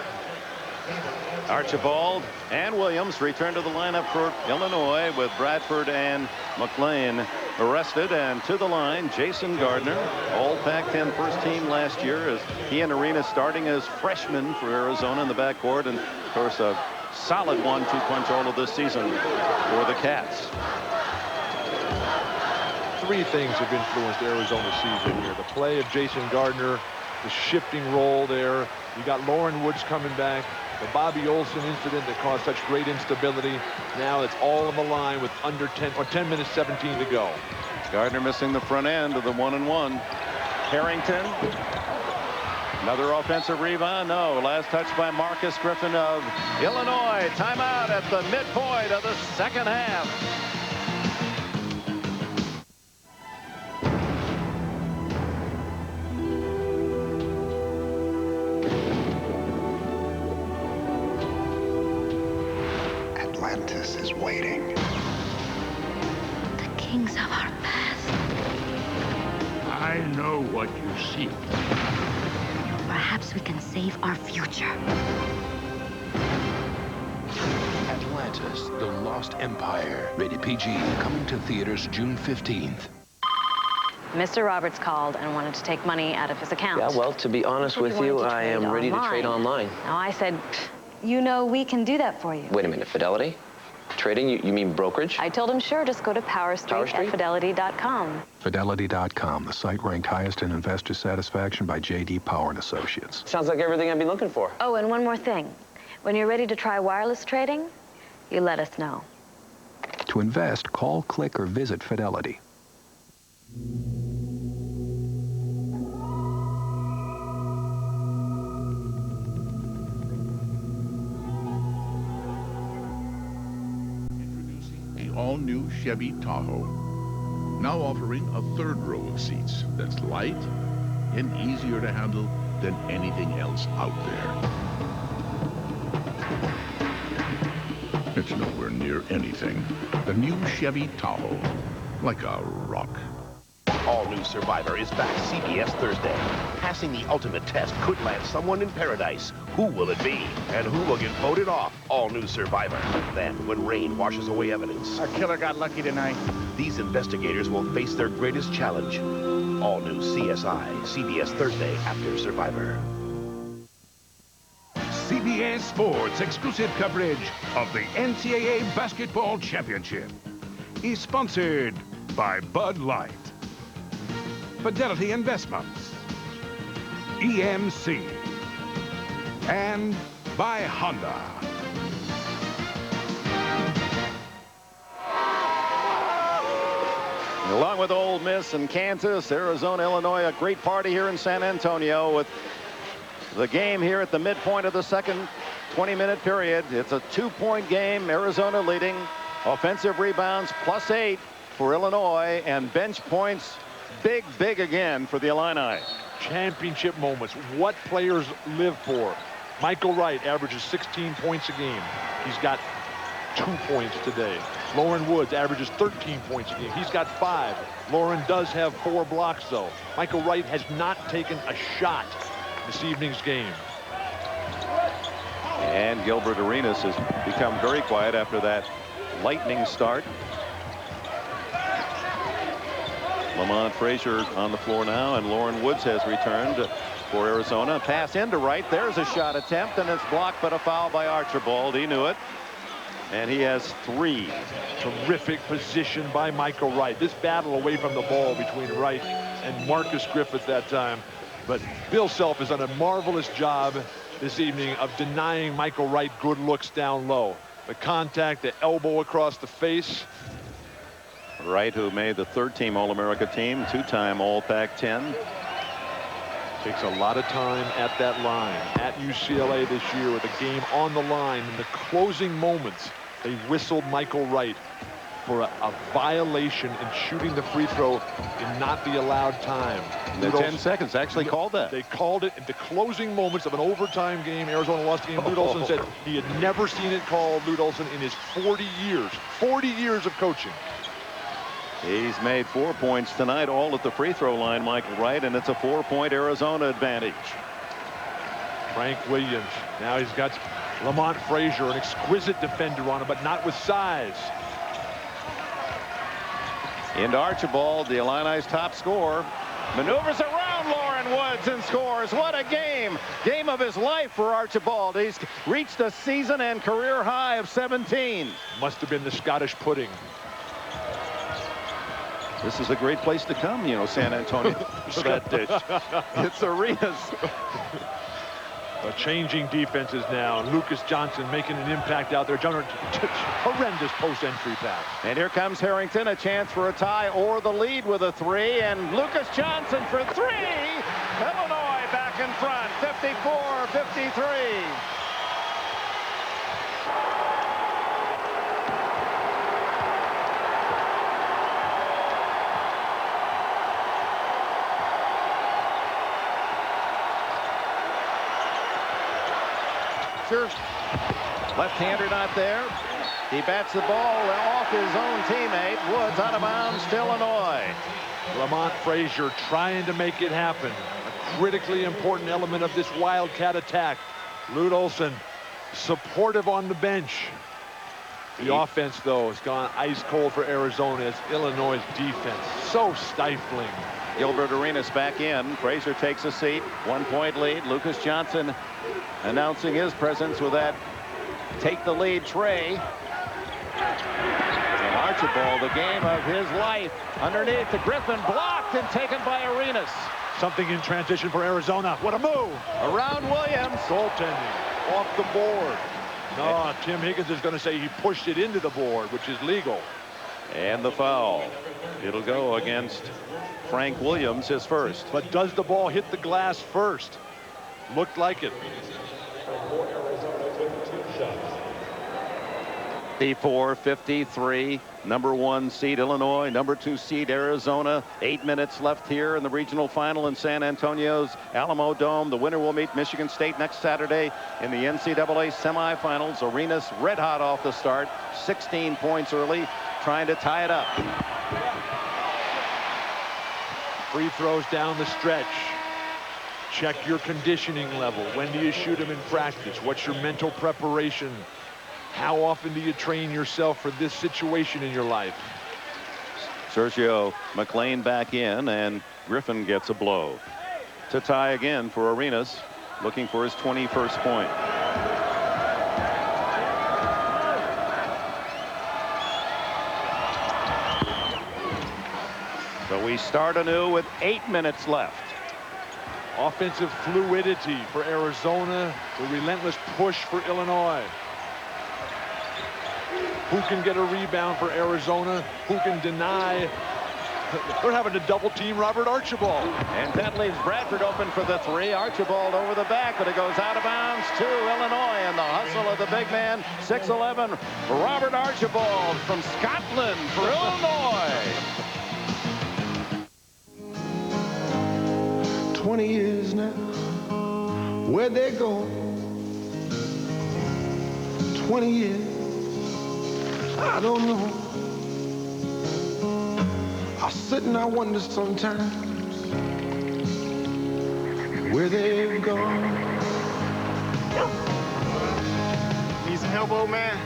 Archibald and Williams return to the lineup for Illinois, with Bradford and McLean arrested. And to the line, Jason Gardner, all Pac-10 first team last year, as he and Arenas starting as freshmen for Arizona in the backcourt, and of course a solid 1-2 punch all of this season for the Cats. Three things have influenced Arizona's season here. The play of Jason Gardner, the shifting role there. You got Lauren Woods coming back. The Bobby Olson incident that caused such great instability. Now it's all on the line with under 10 minutes 17 to go. Gardner missing the front end of the 1-and-1. Harrington. Another offensive rebound. No. Last touch by Marcus Griffin of Illinois. Timeout at the midpoint of the second half. Atlantis is waiting. The kings of our past. I know what you seek. Perhaps we can save our future. Atlantis, The Lost Empire. Rated PG. Coming to theaters June 15th. Mr. Roberts called and wanted to take money out of his account. Yeah, well, to be honest with you, I am ready to trade online. Now, I said, you know, we can do that for you. Wait a minute, Fidelity? Trading? You mean brokerage? I told him, sure, just go to Power Street at Fidelity.com. Fidelity.com, the site ranked highest in investor satisfaction by J.D. Power & Associates. Sounds like everything I've been looking for. Oh, and one more thing. When you're ready to try wireless trading, you let us know. To invest, call, click, or visit Fidelity. all-new Chevy Tahoe. Now offering a third row of seats that's light and easier to handle than anything else out there. It's nowhere near anything. The new Chevy Tahoe, like a rock. All-new Survivor is back CBS Thursday. Passing the ultimate test could land someone in paradise. Who will it be? And who will get voted off? All-new Survivor. Then, when rain washes away evidence, our killer got lucky tonight. These investigators will face their greatest challenge. All-new CSI, CBS Thursday after Survivor. CBS Sports exclusive coverage of the NCAA Basketball Championship is sponsored by Bud Light, Fidelity Investments, EMC, and by Honda. Along with Ole Miss and Kansas, Arizona, Illinois, a great party here in San Antonio with the game here at the midpoint of the second 20-minute period. It's a 2-point game, Arizona leading. Offensive rebounds +8 for Illinois, and bench points big again for the Illini. Championship moments, what players live for. Michael Wright averages 16 points a game. He's got 2 points today. Lauren Woods averages 13 points a game. He's got 5. Lauren does have 4 blocks, though. Michael Wright has not taken a shot this evening's game. And Gilbert Arenas has become very quiet after that lightning start. Lamont Frazier on the floor now, and Lauren Woods has returned for Arizona. Pass into Wright. There's a shot attempt, and it's blocked, but a foul by Archibald. He knew it. And he has 3. Terrific position by Michael Wright. This battle away from the ball between Wright and Marcus Griffith that time. But Bill Self has done a marvelous job this evening of denying Michael Wright good looks down low. The contact, the elbow across the face. Wright, who made the 3rd-team All-America team, 2-time All-Pac-10. Takes a lot of time at that line. At UCLA this year with a game on the line. In the closing moments, they whistled Michael Wright for a violation in shooting the free throw in not the allowed time. The 10 seconds actually called that. They called it in the closing moments of an overtime game. Arizona lost the game. Lute Olson said he had never seen it called, Lute Olson, in his 40 years of coaching. He's made 4 points tonight, all at the free throw line, Michael Wright, and it's a 4-point Arizona advantage. Frank Williams. Now he's got Lamont Frazier, an exquisite defender on him, but not with size. Into Archibald, the Illini's top scorer. Maneuvers around Lauren Woods and scores. What a game. Game of his life for Archibald. He's reached a season and career high of 17. Must have been the Scottish pudding. This is a great place to come, you know, San Antonio, for that dish. It's Arenas. Changing defenses now. Lucas Johnson making an impact out there. Horrendous post-entry pass. And here comes Harrington, a chance for a tie or the lead with a 3. And Lucas Johnson for 3. Illinois back in front, 54-53. Left-hander not there. He bats the ball off his own teammate. Woods out of bounds to Illinois. Lamont Frazier trying to make it happen. A critically important element of this Wildcat attack. Lute Olson supportive on the bench. The offense, though, has gone ice cold for Arizona as Illinois' defense so stifling. Gilbert Arenas back in. Frazier takes a seat. 1-point lead. Lucas Johnson announcing his presence with that take the lead tray. And Archibald, the game of his life. Underneath to Griffin, blocked and taken by Arenas. Something in transition for Arizona. What a move. Around Williams. Goaltending off the board. No, Tim Higgins is going to say he pushed it into the board, which is legal. And the foul. It'll go against Frank Williams, his first. But does the ball hit the glass first? Looked like it. 54-53. Number 1 seed Illinois, number 2 seed Arizona. 8 minutes left here in the regional final in San Antonio's Alamodome. The winner will meet Michigan State next Saturday in the NCAA semifinals. Arenas red hot off the start, 16 points early, trying to tie it up. Free throws down the stretch. Check your conditioning level. When do you shoot them in practice? What's your mental preparation? How often do you train yourself for this situation in your life? Sergio McLean back in, and Griffin gets a blow. To tie again for Arenas, looking for his 21st point. So we start anew with 8 minutes left. Offensive fluidity for Arizona. The relentless push for Illinois. Who can get a rebound for Arizona? Who can deny? They're having to double team Robert Archibald. And that leaves Bradford open for the 3. Archibald over the back, but it goes out of bounds to Illinois. And the hustle of the big man, 6'11", Robert Archibald from Scotland for Illinois. 20 years now, where'd they go? 20 years, I don't know. I sit and I wonder sometimes where they've gone. Need some help, old man?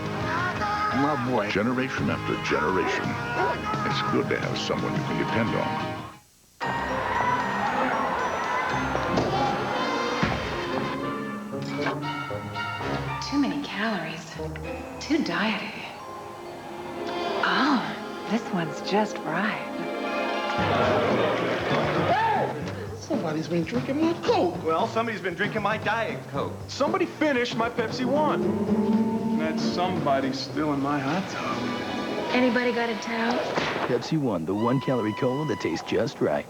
My boy. Generation after generation. It's good to have someone you can depend on. Too many calories. Too diety. Oh, this one's just right. Somebody's been drinking my Coke. Well, somebody's been drinking my Diet Coke. Somebody finished my Pepsi One. And that somebody's still in my hot tub. Anybody got a towel? Pepsi One, the 1-calorie cola that tastes just right.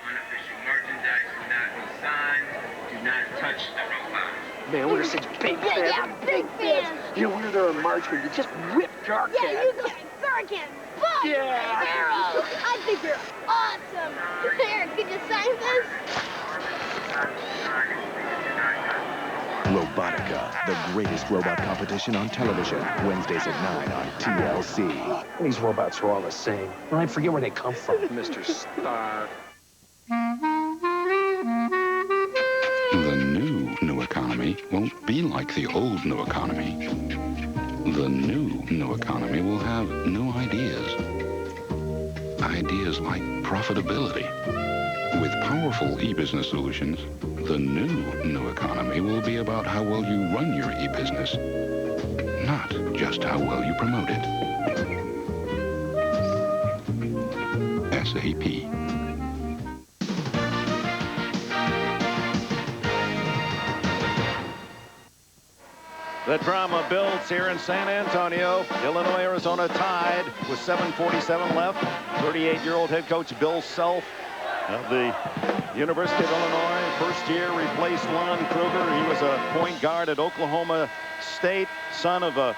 Unofficial merchandise will not be signed. Do not touch the robot. Man, we're such big fans. Yeah, big fans. You know, we're there in March when you just ripped Dark Cat. Yeah, you guys, Hurricane, Buck, Yeah. Arrow. I think you're awesome. Here, can you sign this? Robotica, the greatest robot competition on television. Wednesdays at 9 on TLC. These robots are all the same. And I forget where they come from. Mr. Star. The new economy won't be like the old new economy. The new economy will have new ideas. Ideas like profitability. With powerful e-business solutions, the new economy will be about how well you run your e-business, not just how well you promote it. SAP. The drama builds here in San Antonio. Illinois, Arizona tied with 7:47 left. 38-year-old head coach Bill Self of the University of Illinois. First year replaced Lon Kruger. He was a point guard at Oklahoma State, son of a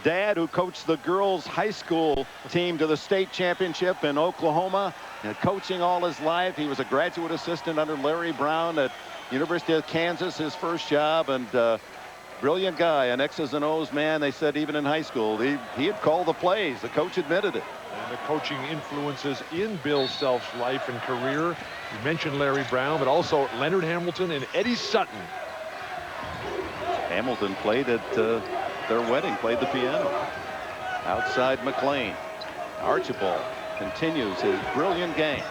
dad who coached the girls' high school team to the state championship in Oklahoma. And coaching all his life. He was a graduate assistant under Larry Brown at University of Kansas, his first job, and brilliant guy, an X's and O's man. They said even in high school, he had called the plays. The coach admitted it. And the coaching influences in Bill Self's life and career. You mentioned Larry Brown, but also Leonard Hamilton and Eddie Sutton. Hamilton played at their wedding, played the piano. Outside McLean. Archibald continues his brilliant game.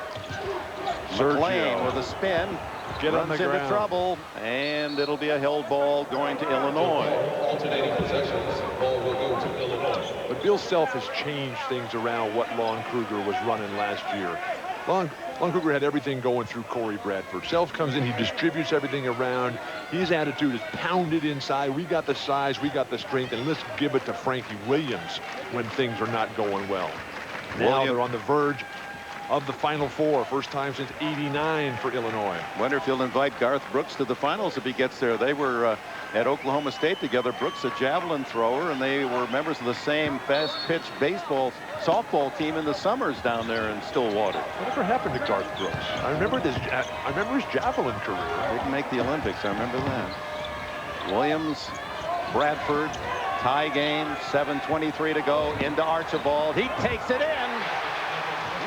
Sergio. McLean with a spin. Get on the runs into ground. trouble, and it'll be a held ball going to Illinois. Alternating possessions. Ball will go to Illinois. But Bill Self has changed things around what Lon Kruger was running last year. Lon Kruger had everything going through Corey Bradford. Self comes in, he distributes everything around. His attitude is pounded inside. We got the size, we got the strength, and let's give it to Frankie Williams when things are not going well. Now they're on the verge of the Final Four. First time since '89 for Illinois. Wonder if he'll invite Garth Brooks to the finals if he gets there. They were at Oklahoma State together. Brooks, a javelin thrower, and they were members of the same fast-pitch softball team in the summers down there in Stillwater. Whatever happened to Garth Brooks? I remember his javelin career. Didn't make the Olympics. I remember that. Williams, Bradford, tie game. 7:23 to go. Into Archibald. He takes it in.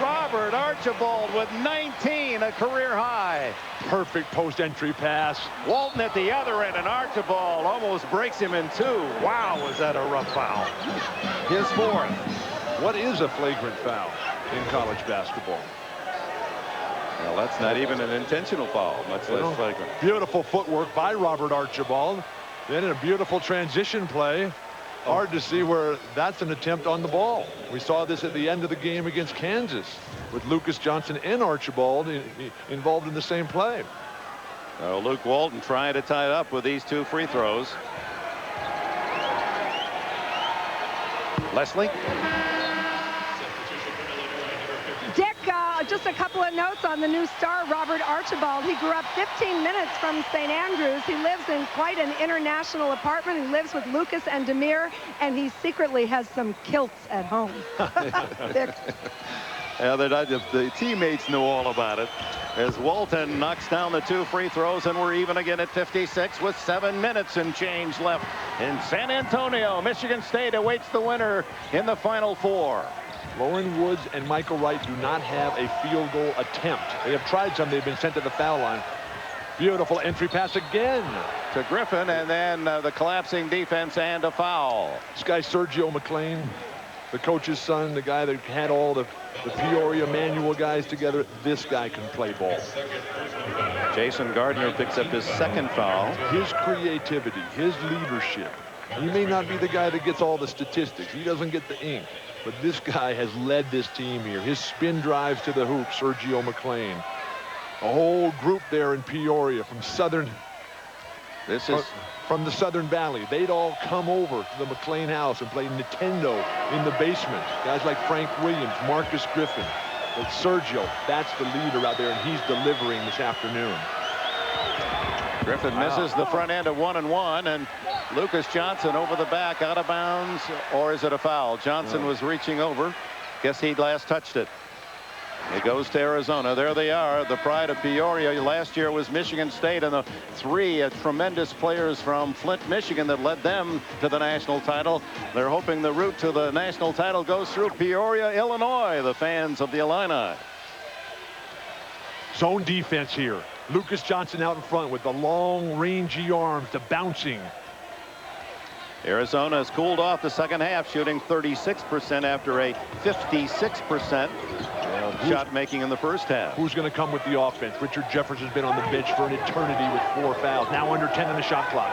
Robert Archibald with 19, a career high. Perfect post-entry pass. Walton at the other end, and Archibald almost breaks him in two. Wow, was that a rough foul. His fourth. What is a flagrant foul in college basketball? Well, that's not even an intentional foul, much less flagrant. Beautiful footwork by Robert Archibald. Then in a beautiful transition play. Hard to see where that's an attempt on the ball. We saw this at the end of the game against Kansas with Lucas Johnson and Archibald involved in the same play. Luke Walton trying to tie it up with these two free throws. Leslie. Dick, just a couple of notes on the new star, Robert Archibald. He grew up 15 minutes from St. Andrews. He lives in quite an international apartment. He lives with Lucas and Demir, and he secretly has some kilts at home. Yeah, the teammates knew all about it. As Walton knocks down the two free throws, and we're even again at 56 with 7 minutes and change left in San Antonio. Michigan State awaits the winner in the Final Four. Lauren Woods and Michael Wright do not have a field goal attempt. They have tried some. They've been sent to the foul line. Beautiful entry pass again to Griffin, and then the collapsing defense and a foul. This guy Sergio McLean, the coach's son, the guy that had all the Peoria manual guys together. This guy can play ball. Jason Gardner picks up his second foul. His creativity, his leadership. He may not be the guy that gets all the statistics. He doesn't get the ink. But this guy has led this team here. His spin drives to the hoop, Sergio McLean. A whole group there in Peoria from from the Southern Valley. They'd all come over to the McLean house and play Nintendo in the basement. Guys like Frank Williams, Marcus Griffin. But Sergio, that's the leader out there, and he's delivering this afternoon. Griffin misses the front end of 1-and-1, and Lucas Johnson over the back, out of bounds, or is it a foul? Johnson was reaching over. Guess he'd last touched it. It goes to Arizona. There they are, the pride of Peoria. Last year was Michigan State, and the three tremendous players from Flint, Michigan that led them to the national title. They're hoping the route to the national title goes through Peoria, Illinois, the fans of the Illini. Zone defense here. Lucas Johnson out in front with the long, rangy arms, the bouncing. Arizona has cooled off the second half, shooting 36% after a 56% shot making in the first half. Who's going to come with the offense? Richard Jeffers has been on the bench for an eternity with 4 fouls. Now under 10 on the shot clock.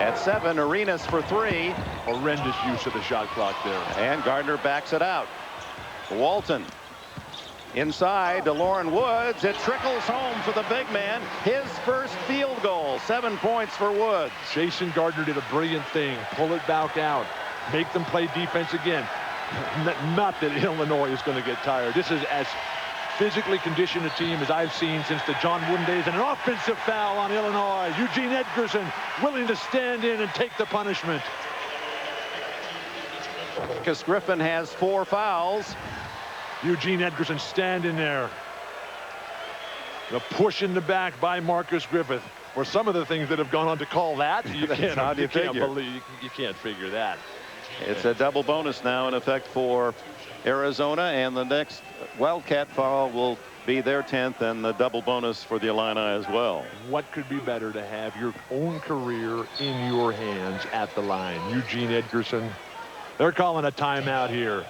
At 7, Arenas for 3. Horrendous use of the shot clock there. And Gardner backs it out. Walton. Inside to Lauren Woods. It trickles home for the big man. His first field goal. 7 points for Woods. Jason Gardner did a brilliant thing. Pull it back out. Make them play defense again. Not that Illinois is going to get tired. This is as physically conditioned a team as I've seen since the John Wooden days. And an offensive foul on Illinois. Eugene Edgerson willing to stand in and take the punishment. Marcus Griffin has 4 fouls. Eugene Edgerson standing there. The push in the back by Marcus Griffith. For some of the things that have gone on to call that, you can't figure that. It's a double bonus now in effect for Arizona, and the next Wildcat foul will be their 10th, and the double bonus for the Illini as well. What could be better to have your own career in your hands at the line? Eugene Edgerson. They're calling a timeout here.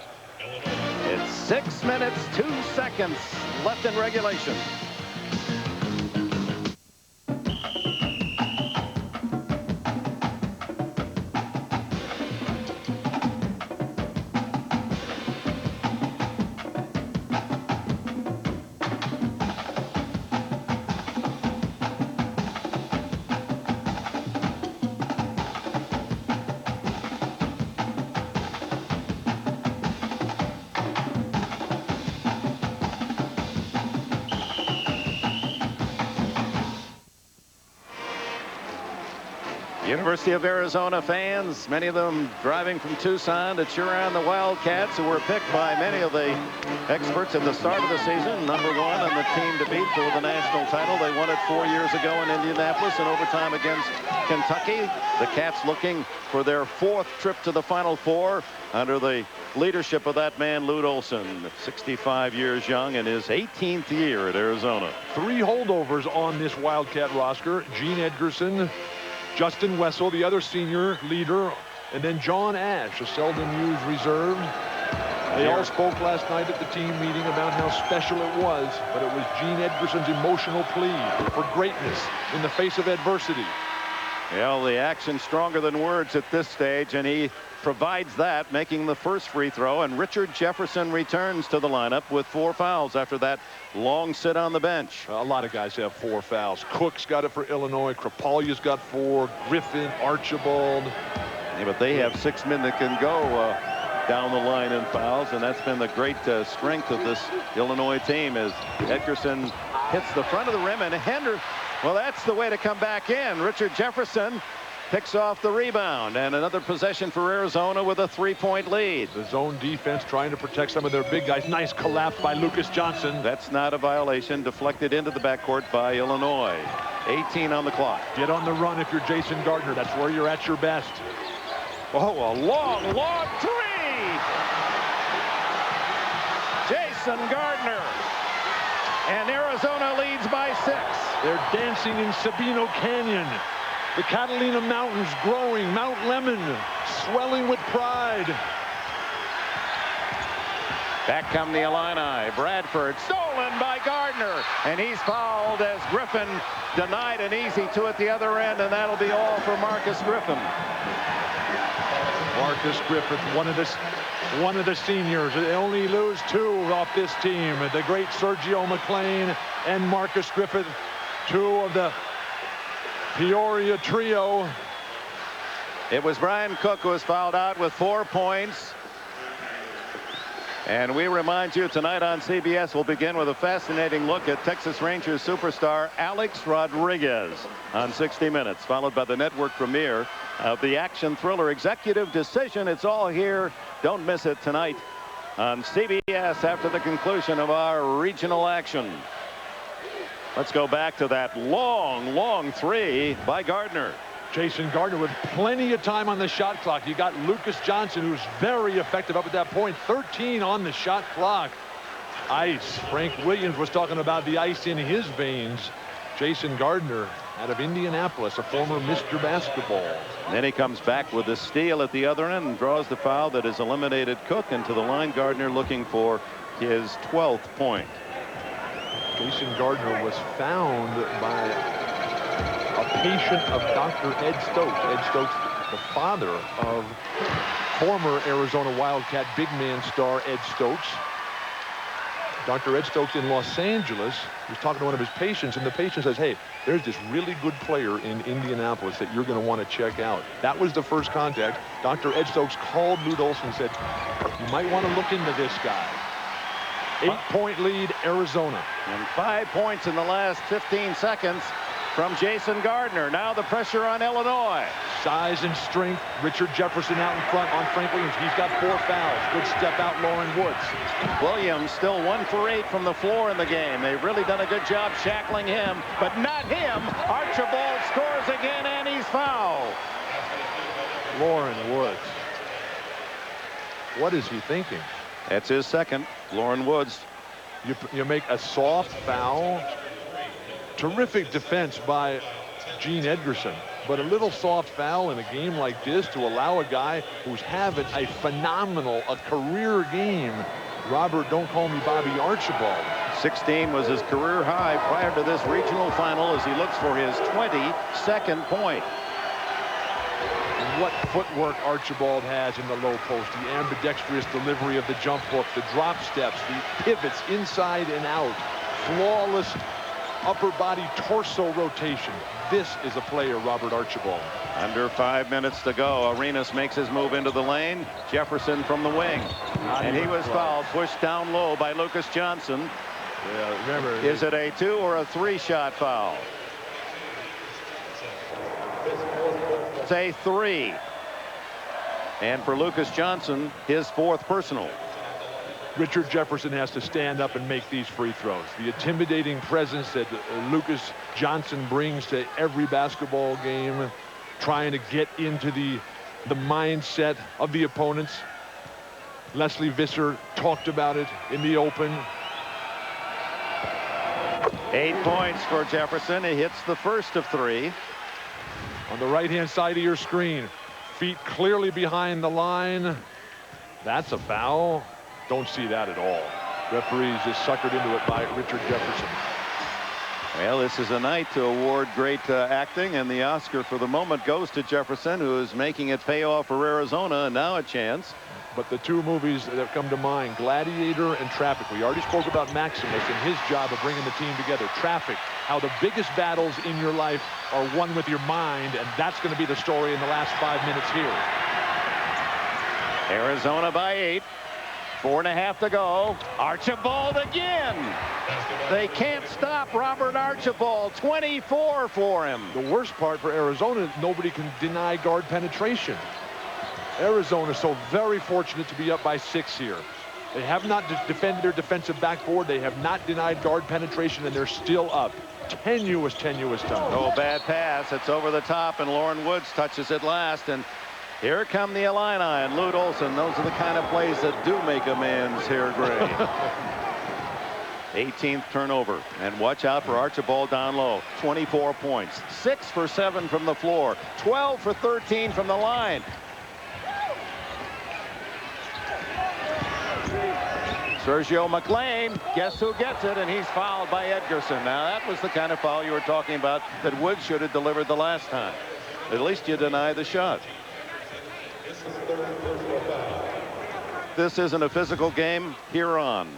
It's 6 minutes, 2 seconds left in regulation. University of Arizona fans, many of them driving from Tucson to cheer on the Wildcats, who were picked by many of the experts at the start of the season. #1 on the team to beat for the national title. They won it 4 years ago in Indianapolis in overtime against Kentucky. The Cats looking for their 4th trip to the Final Four under the leadership of that man, Lute Olson, 65 years young in his 18th year at Arizona. 3 holdovers on this Wildcat roster. Gene Edgerson, Justin Wessel, the other senior leader, and then John Ash, a seldom used reserve. They all spoke last night at the team meeting about how special it was, but it was Gene Edgerson's emotional plea for greatness in the face of adversity. Well, the action stronger than words at this stage, and he provides that, making the first free throw. And Richard Jefferson returns to the lineup with 4 fouls after that long sit on the bench. A lot of guys have 4 fouls. Cook's got it for Illinois. Krapalja's got 4. Griffin, Archibald. Yeah, but they have 6 men that can go down the line in fouls, and that's been the great strength of this Illinois team as Edgerson hits the front of the rim, and well, that's the way to come back in. Richard Jefferson picks off the rebound, and another possession for Arizona with a 3-point lead. The zone defense trying to protect some of their big guys. Nice collapse by Lucas Johnson. That's not a violation. Deflected into the backcourt by Illinois. 18 on the clock. Get on the run if you're Jason Gardner. That's where you're at your best. Oh, a long 3! Jason Gardner. And Arizona leads by 6. They're dancing in Sabino Canyon. The Catalina Mountains growing. Mount Lemmon swelling with pride. Back come the Illini. Bradford stolen by Gardner. And he's fouled as Griffin denied an easy 2 at the other end. And that'll be all for Marcus Griffin. Marcus Griffith, one of the seniors. They only lose 2 off this team. The great Sergio McLean and Marcus Griffith, 2 of the Peoria trio. It was Brian Cook who was fouled out with 4 points. And we remind you tonight on CBS, we'll begin with a fascinating look at Texas Rangers superstar Alex Rodriguez on 60 Minutes, followed by the network premiere of the action thriller Executive Decision. It's all here. Don't miss it tonight on CBS after the conclusion of our regional action. Let's go back to that long 3 by Gardner. Jason Gardner with plenty of time on the shot clock. You got Lucas Johnson, who's very effective up at that point. 13 on the shot clock. Ice. Frank Williams was talking about the ice in his veins. Jason Gardner out of Indianapolis, a former Mr. Basketball. And then he comes back with a steal at the other end and draws the foul that has eliminated Cook. And to the line, Gardner looking for his 12th point. Jason Gardner was found by a patient of Dr. Ed Stokes. Ed Stokes, the father of former Arizona Wildcat big man star Ed Stokes. Dr. Ed Stokes in Los Angeles was talking to one of his patients, and the patient says, hey, there's this really good player in Indianapolis that you're going to want to check out. That was the first contact. Dr. Ed Stokes called Lute Olson and said, you might want to look into this guy. 8-point lead, Arizona. And 5 points in the last 15 seconds from Jason Gardner. Now the pressure on Illinois. Size and strength. Richard Jefferson out in front on Frank Williams. He's got 4 fouls. Good step out, Lauren Woods. Williams still 1 for 8 from the floor in the game. They've really done a good job shackling him, but not him. Archibald scores again, and he's fouled. Lauren Woods. What is he thinking? That's his second. Lauren Woods. You make a soft foul. Terrific defense by Gene Edgerson, but a little soft foul in a game like this to allow a guy who's having a phenomenal, career game. Robert, don't call me Bobby Archibald. 16 was his career high prior to this regional final as he looks for his 22nd point. What footwork Archibald has in the low post, the ambidextrous delivery of the jump hook, the drop steps, the pivots inside and out, flawless upper body torso rotation. This is a player, Robert Archibald. Under 5 minutes to go. Arenas makes his move into the lane. Jefferson from the wing. And he was fouled, pushed down low by Lucas Johnson. Yeah, remember. Is it a 2 or a 3 shot foul? It's a 3. And for Lucas Johnson, his 4th personal. Richard Jefferson has to stand up and make these free throws. The intimidating presence that Lucas Johnson brings to every basketball game, trying to get into the mindset of the opponents. Leslie Visser talked about it in the open. 8 points for Jefferson. He hits the first of 3. On the right-hand side of your screen, feet clearly behind the line. That's a foul. Don't see that at all. Referees just suckered into it by Richard Jefferson. Well, this is a night to award great acting, and the Oscar for the moment goes to Jefferson, who is making it pay off for Arizona, and now a chance. But the 2 movies that come to mind, Gladiator and Traffic. We already spoke about Maximus and his job of bringing the team together. Traffic, how the biggest battles in your life are won with your mind, and that's going to be the story in the last 5 minutes here. Arizona by 8. 4.5 to go. Archibald again. They can't stop Robert Archibald. 24 for him. The worst part for Arizona is nobody can deny guard penetration. Arizona is so very fortunate to be up by 6 here. They have not defended their defensive backboard. They have not denied guard penetration, and they're still up. Tenuous time. Oh, bad pass. It's over the top, and Lauren Woods touches it last. And here come the Illini and Lute Olson. Those are the kind of plays that do make a man's hair gray. 18th turnover. And watch out for Archibald down low. 24 points. 6 for 7 from the floor. 12 for 13 from the line. Sergio McLean, guess who gets it, and he's fouled by Edgerson. Now that was the kind of foul you were talking about that Woods should have delivered the last time. At least you deny the shot. This isn't a physical game. Here on.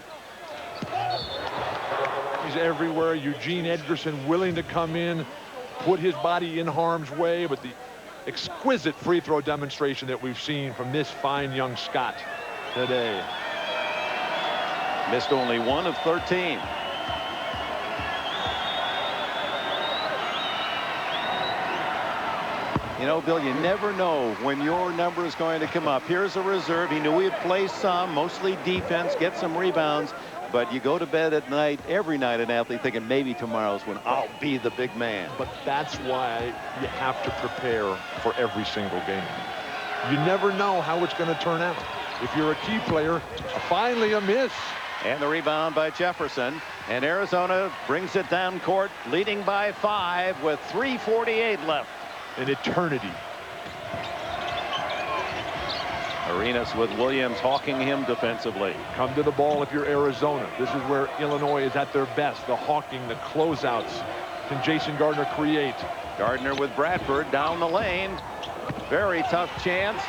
He's everywhere. Eugene Edgerson willing to come in, put his body in harm's way, but the exquisite free throw demonstration that we've seen from this fine young Scot today. Missed only 1 of 13. You know, Bill, you never know when your number is going to come up. Here's a reserve. He knew he'd play some, mostly defense, get some rebounds. But you go to bed at night, every night, an athlete thinking maybe tomorrow's when I'll be the big man. But that's why you have to prepare for every single game. You never know how it's going to turn out. If you're a key player, finally a miss. And the rebound by Jefferson. And Arizona brings it down court, leading by 5 with 3:48 left. An eternity. Arenas with Williams hawking him defensively. Come to the ball if you're Arizona. This is where Illinois is at their best. The hawking, the closeouts. Can Jason Gardner create? Gardner with Bradford down the lane. Very tough chance.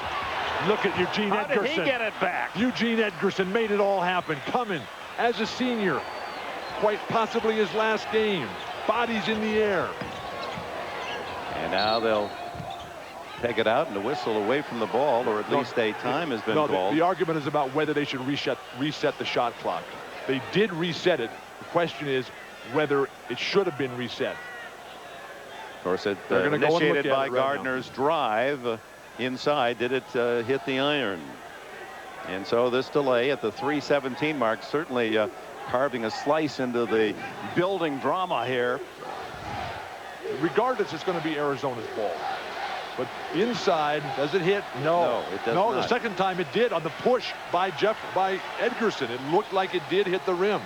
Look at Eugene Edgerson. How did he get it back? Eugene Edgerson made it all happen. Coming as a senior. Quite possibly his last game. Bodies in the air. And now they'll take it out and a whistle away from the ball, or at least a time has been called. The argument is about whether they should reset the shot clock. They did reset it. The question is whether it should have been reset. Of course, it initiated by Gardner's drive inside. Did it hit the iron? And so this delay at the 3:17 mark certainly carving a slice into the building drama here. Regardless, it's going to be Arizona's ball. But inside, does it hit? No, it does not. The second time it did on the push by Edgerson. It looked like it did hit the rim.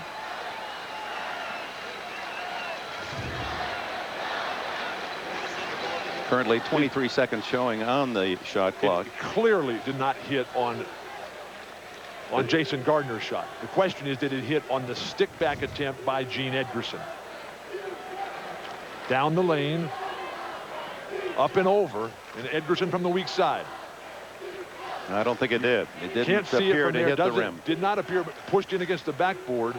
Currently 23 seconds showing on the shot clock. It clearly did not hit on Jason Gardner's shot. The question is, did it hit on the stick back attempt by Gene Edgerson? Down the lane, up and over, and Edgerson from the weak side. I don't think it did. It didn't appear to hit the rim. Did not appear, but pushed in against the backboard.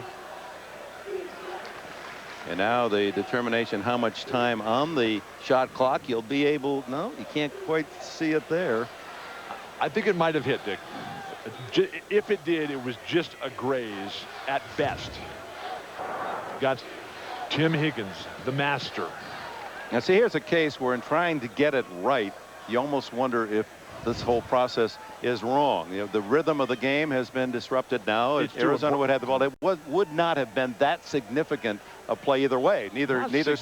And now the determination how much time on the shot clock you'll be able. No, you can't quite see it there. I think it might have hit, Dick. If it did, it was just a graze at best. Got Tim Higgins, the master. Now see, here's a case where in trying to get it right, you almost wonder if this whole process is wrong. You know, the rhythm of the game has been disrupted now. If Arizona would have the ball, it would not have been that significant a play either way. Neither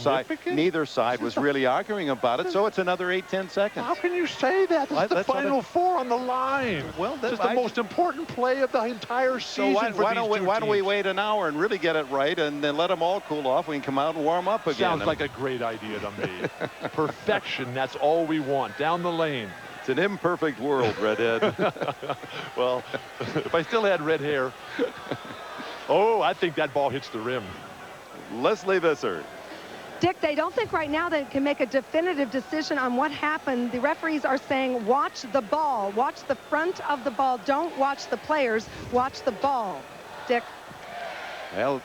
side was really arguing about it. So it's another 8-10 seconds. How can you say that? This is the Final Four on the line. Well, this is the most important play of the entire season. So why don't we wait an hour and really get it right, and then let them all cool off? We can come out and warm up again. Sounds like a great idea to me. Perfection. That's all we want. Down the lane. It's an imperfect world, Redhead. Well, if I still had red hair. Oh, I think that ball hits the rim. Leslie Visser. Dick, they don't think right now they can make a definitive decision on what happened. The referees are saying, watch the ball. Watch the front of the ball. Don't watch the players. Watch the ball. Dick. Well,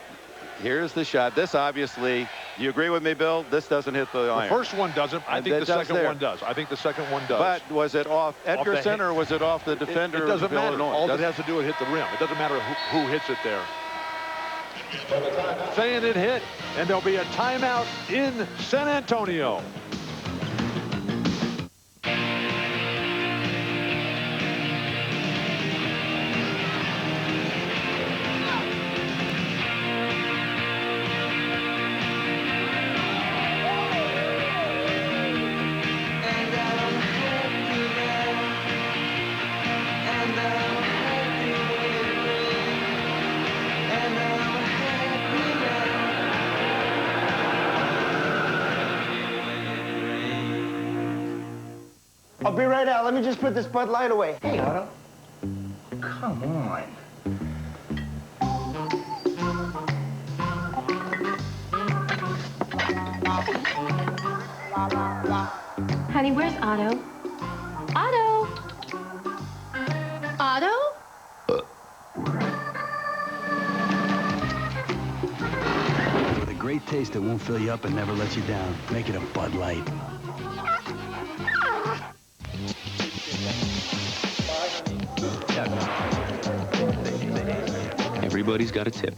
here's the shot. This obviously, do you agree with me, Bill? This doesn't hit the iron. The first one doesn't. I think the second one does. I think the second one does. But was it off Edgerson or was it off the defender? It doesn't matter. Illinois? All it has to do is hit the rim. It doesn't matter who hits it there. Saying it hit, and there'll be a timeout in San Antonio. I'll be right out. Let me just put this Bud Light away. Hey, Otto. Come on. Honey, where's Otto? Otto? Otto? With a great taste that won't fill you up and never lets you down. Make it a Bud Light. Everybody's got a tip.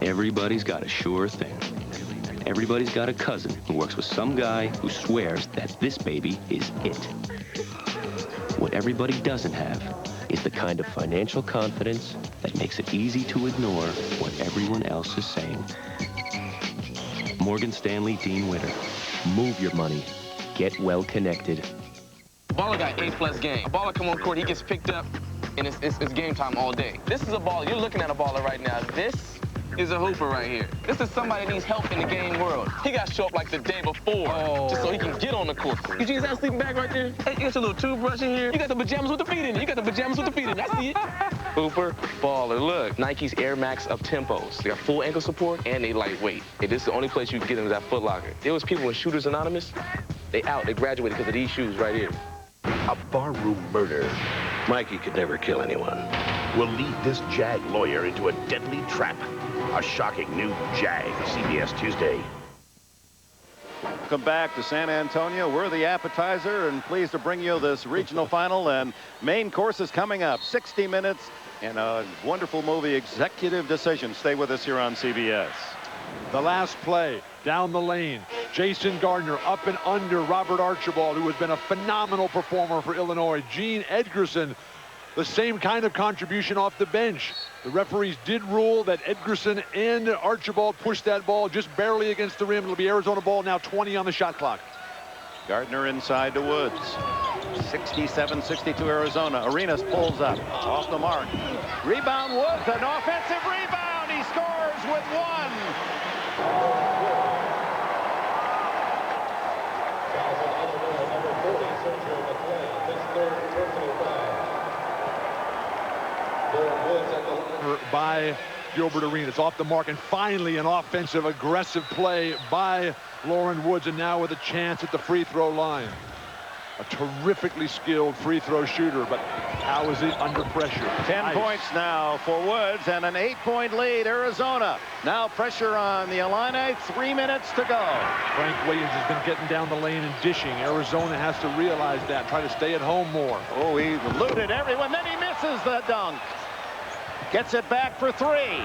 Everybody's got a sure thing. Everybody's got a cousin who works with some guy who swears that this baby is it. What everybody doesn't have is the kind of financial confidence that makes it easy to ignore what everyone else is saying. Morgan Stanley Dean Witter. Move your money. Get well connected. Baller got A+ game. A baller come on court, he gets picked up, and it's game time all day. This is a baller. You're looking at a baller right now. This is a hooper right here. This is somebody that needs help in the game world. He got to show up like the day before, just so he can get on the court. You see that sleeping bag right there? Hey, you got your little toothbrush in here. You got the pajamas with the feet in it. You got the pajamas with the feet in it. I see it. Hooper, baller. Look, Nike's Air Max up-tempos. They got full ankle support, and they lightweight. Hey, this is the only place you can get into that Foot Locker. There was people in Shooters Anonymous. They graduated because of these shoes right here. A barroom murder. Mikey could never kill anyone. Will lead this Jag lawyer into a deadly trap. A shocking new Jag, CBS Tuesday. Welcome back to San Antonio. We're the appetizer and pleased to bring you this regional final, and main course is coming up. 60 minutes and a wonderful movie, Executive Decision. Stay with us here on CBS. The last play, down the lane. Jason Gardner up and under Robert Archibald, who has been a phenomenal performer for Illinois. Gene Edgerson, the same kind of contribution off the bench. The referees did rule that Edgerson and Archibald pushed that ball just barely against the rim. It'll be Arizona ball, now 20 on the shot clock. Gardner inside to Woods. 67-62 Arizona. Arenas pulls up off the mark. Rebound Woods, an offensive rebound. He scores with one. By Gilbert Arenas, off the mark, and finally an offensive aggressive play by Lauren Woods, and now with a chance at the free throw line. A terrifically skilled free throw shooter, but how is he under pressure? 10 points now for Woods, and an 8-point lead, Arizona. Now pressure on the Illini, 3 minutes to go. Frank Williams has been getting down the lane and dishing. Arizona has to realize that, try to stay at home more. Oh, he eluded everyone, then he misses the dunk. Gets it back for three.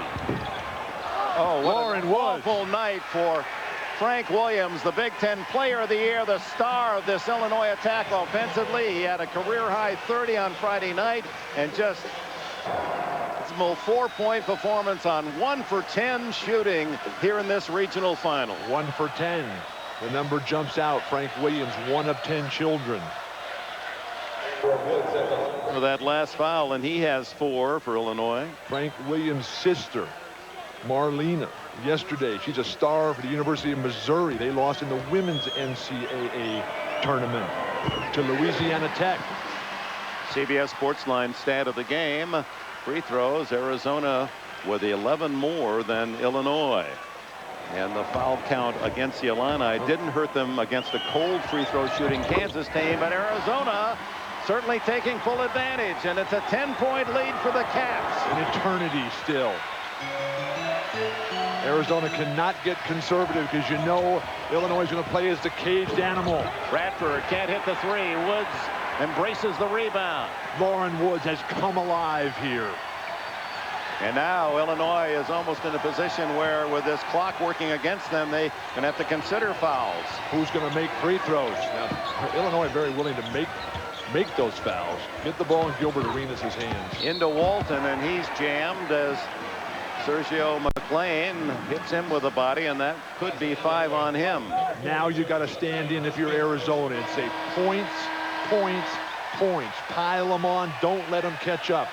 Oh, what an awful night for Frank Williams, the Big Ten Player of the Year, the star of this Illinois attack offensively. He had a career-high 30 on Friday night and just a 4-point performance on 1 for 10 shooting here in this regional final. 1 for 10. The number jumps out. Frank Williams, 1 of 10 children. For that last foul, and he has 4 for Illinois. Frank Williams' sister, Marlena, yesterday, she's a star for the University of Missouri. They lost in the women's NCAA tournament to Louisiana Tech. CBS Sportsline stat of the game. Free throws, Arizona with 11 more than Illinois. And the foul count against the Illini didn't hurt them against a cold free throw shooting Kansas team, but Arizona certainly taking full advantage, and it's a 10-point lead for the Cats. An eternity still. Arizona cannot get conservative because you know Illinois is going to play as the caged animal. Bradford can't hit the 3. Woods embraces the rebound. Lauren Woods has come alive here. And now Illinois is almost in a position where, with this clock working against them, they can have to consider fouls. Who's going to make free throws? Now, Illinois very willing to make those fouls. Get the ball in Gilbert Arenas' hands. Into Walton, and he's jammed as Sergio McLean hits him with a body, and that could be 5 on him. Now you got to stand in if you're Arizona and say points, points, points. Pile them on. Don't let them catch up.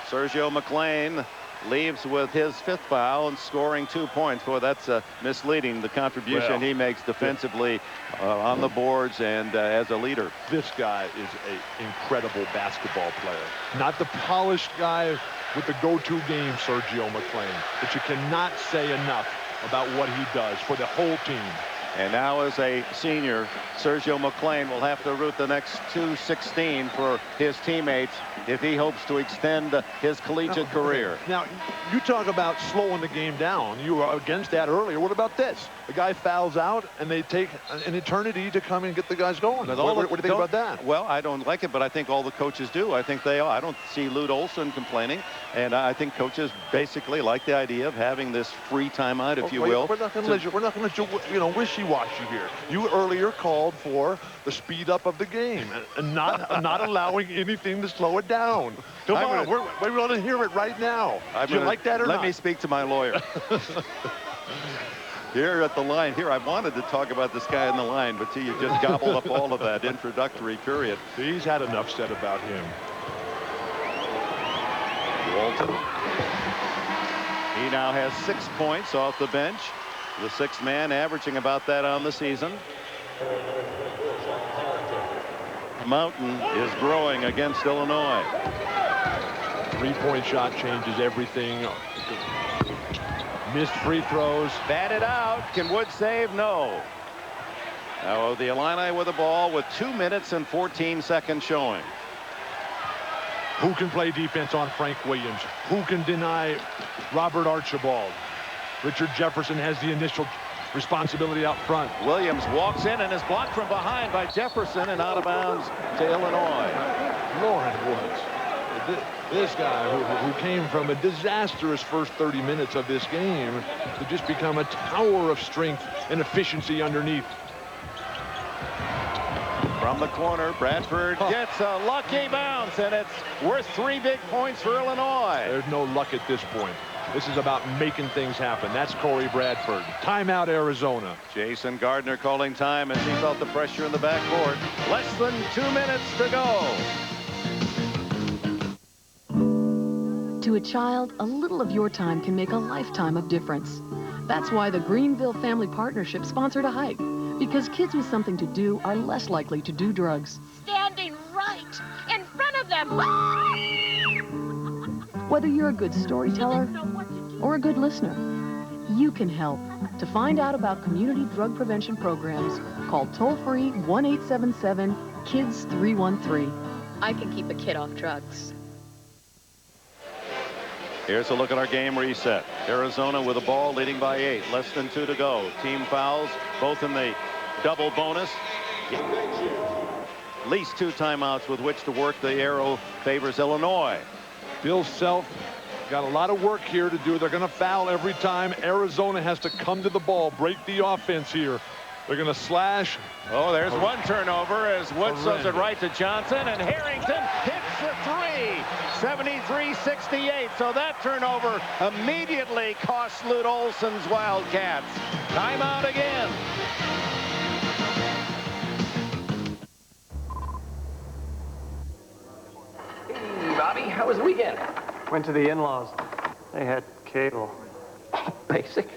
Sergio McLean leaves with his 5th foul and scoring 2 points. Boy, that's misleading, the contribution he makes defensively on the boards and as a leader. This guy is an incredible basketball player. Not the polished guy with the go-to game, Sergio McLean. But you cannot say enough about what he does for the whole team. And now, as a senior, Sergio McLean will have to root the next 2-16 for his teammates if he hopes to extend his collegiate career. Now, you talk about slowing the game down. You were against that earlier. What about this? The guy fouls out, and they take an eternity to come and get the guys going. What do you think about that? Well, I don't like it, but I think all the coaches do. I think they are. I don't see Lute Olson complaining, and I think coaches basically like the idea of having this free timeout, if you will. We're not going to wishy-washy here. You earlier called for the speed up of the game and not allowing anything to slow it down. Come on, we want to hear it right now. Do you like that or not? Let me speak to my lawyer. Here at the line, I wanted to talk about this guy in the line, but you just gobbled up all of that introductory period. He's had enough said about him. Walton. He now has 6 points off the bench. The 6th man averaging about that on the season. Mountain is growing against Illinois. 3-point shot changes everything. Missed free throws. Batted out. Can Woods save? No. Now the Illini with the ball with 2 minutes and 14 seconds showing. Who can play defense on Frank Williams? Who can deny Robert Archibald? Richard Jefferson has the initial responsibility out front. Williams walks in and is blocked from behind by Jefferson and out of bounds to Illinois. Lauren Woods. This guy who came from a disastrous first 30 minutes of this game to just become a tower of strength and efficiency underneath. From the corner, Bradford gets a lucky bounce, and it's worth 3 big points for Illinois. There's no luck at this point. This is about making things happen. That's Corey Bradford. Timeout, Arizona. Jason Gardner calling time as he felt the pressure in the backcourt. Less than 2 minutes to go. To a child, a little of your time can make a lifetime of difference. That's why the Greenville Family Partnership sponsored a hike, because kids with something to do are less likely to do drugs. Standing right in front of them. Whether you're a good storyteller or a good listener, you can help. To find out about community drug prevention programs, call toll-free 1-877-KIDS-313. I can keep a kid off drugs. Here's a look at our game reset. Arizona with the ball leading by 8. Less than 2 to go. Team fouls, both in the double bonus. At least 2 timeouts with which to work. The arrow favors Illinois. Bill Self got a lot of work here to do. They're going to foul every time. Arizona has to come to the ball, break the offense here. They're going to slash. Oh, there's one turnover as Wood throws it right to Johnson, and Harrington hits the three. 73-68. So that turnover immediately costs Lute Olson's Wildcats. Timeout again. Hey, Bobby, how was the weekend? Went to the in-laws. They had cable. Basic?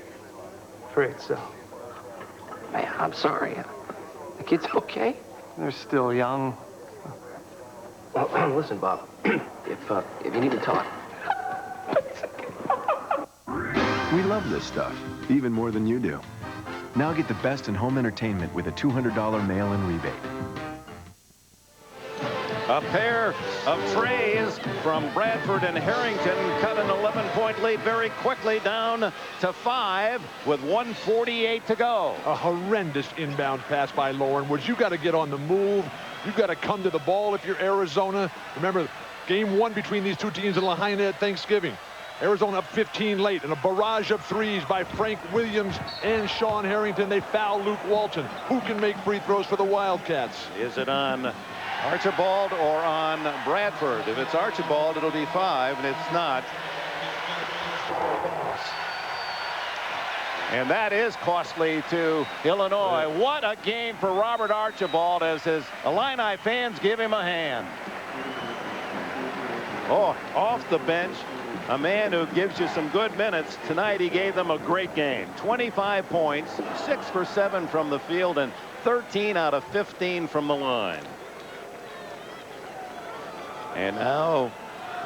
Afraid so. Man, I'm sorry. The kid's okay? They're still young. Well, listen, Bob. If you need to talk. We love this stuff, even more than you do. Now get the best in home entertainment with a $200 mail-in rebate. A pair of trays from Bradford and Harrington cut an 11-point lead very quickly down to 5 with 1:48 to go. A horrendous inbound pass by Lauren Woods. You got to get on the move. You've got to come to the ball if you're Arizona. Remember, game 1 between these two teams in Lahaina at Thanksgiving. Arizona up 15 late, and a barrage of threes by Frank Williams and Sean Harrington. They foul Luke Walton. Who can make free throws for the Wildcats? Is it on Archibald or on Bradford? If it's Archibald, it'll be 5, and it's not. And that is costly to Illinois. What a game for Robert Archibald as his Illini fans give him a hand. Oh, off the bench, a man who gives you some good minutes. Tonight he gave them a great game. 25 points, 6 for 7 from the field, and 13 out of 15 from the line. And now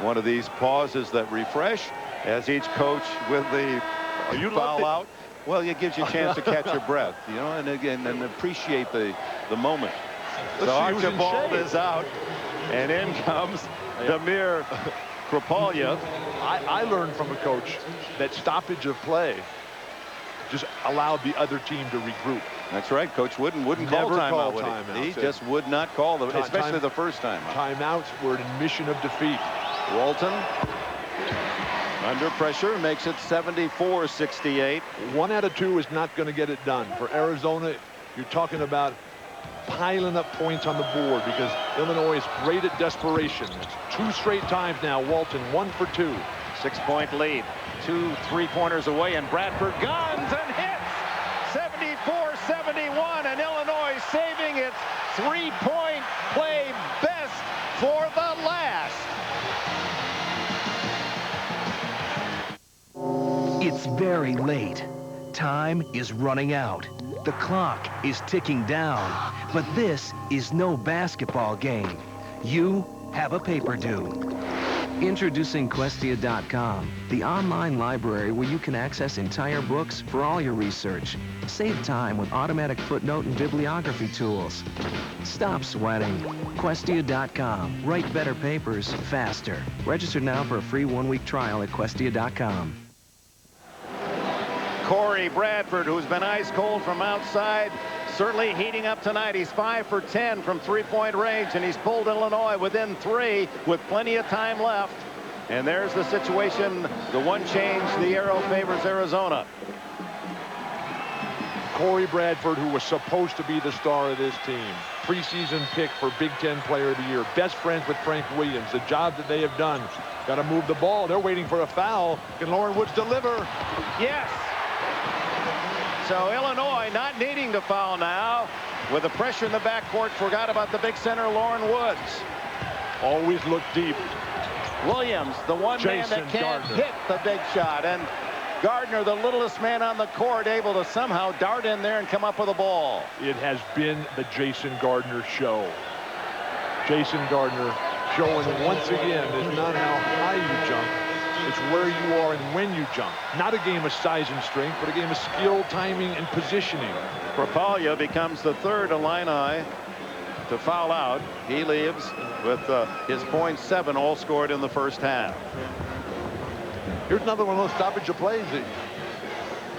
one of these pauses that refresh as each coach with the foul out. Well, it gives you a chance to catch your breath, you know, and again, and appreciate the moment. So Archibald is out, and in comes Damir Krapalya. I learned from a coach that stoppage of play just allowed the other team to regroup. That's right. Coach Wooden wouldn't call timeout, would he? He just would not call them, especially the first time. Timeouts were an admission of defeat. Walton under pressure makes it 74-68. 1 out of 2 is not going to get it done. For Arizona, you're talking about piling up points on the board because Illinois is great at desperation. It's 2 straight times now. Walton 1 for 2. 6-point lead. 2 3-pointers away, and Bradford guns and hits. 74-71, and Illinois saving its 3-point play best for the last. It's very late. Time is running out. The clock is ticking down. But this is no basketball game. You have a paper due. Introducing Questia.com, the online library where you can access entire books for all your research. Save time with automatic footnote and bibliography tools. Stop sweating. Questia.com. Write better papers faster. Register now for a free 1-week trial at Questia.com. Corey Bradford, who's been ice cold from outside, certainly heating up tonight. He's 5 for 10 from 3-point range, and he's pulled Illinois within 3 with plenty of time left. And there's the situation. The one change, the arrow favors Arizona. Corey Bradford, who was supposed to be the star of this team. Preseason pick for Big Ten Player of the Year. Best friends with Frank Williams. The job that they have done. Got to move the ball. They're waiting for a foul. Can Lauren Woods deliver? Yes. So Illinois not needing to foul now. With the pressure in the backcourt, forgot about the big center, Lauren Woods. Always look deep. Williams, the one man that can't hit the big shot. And Gardner, the littlest man on the court, able to somehow dart in there and come up with a ball. It has been the Jason Gardner show. Jason Gardner showing once again it's not how high you jump. It's where you are and when you jump. Not a game of size and strength, but a game of skill, timing, and positioning. Krapalya becomes the third Illini to foul out. He leaves with his .7 all scored in the first half. Here's another one of those stoppage of plays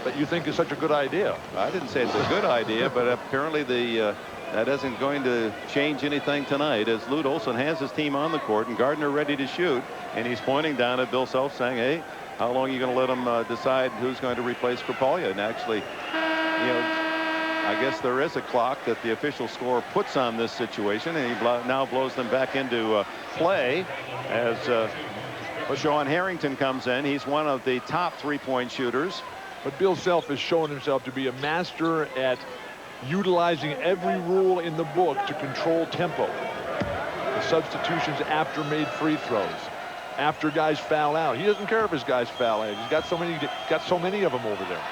that you think is such a good idea. I didn't say it's a good idea, but apparently the that isn't going to change anything tonight, as Lute Olson has his team on the court and Gardner ready to shoot, and he's pointing down at Bill Self saying, hey, how long are you going to let him decide who's going to replace Kripalja? And actually, you know, I guess there is a clock that the official score puts on this situation, and he now blows them back into play as Sean Harrington comes in. He's one of the top three-point shooters. But Bill Self has shown himself to be a master at utilizing every rule in the book to control tempo. The substitutions after made free throws, after guys foul out. He doesn't care if his guys foul out. He's got so many of them over there.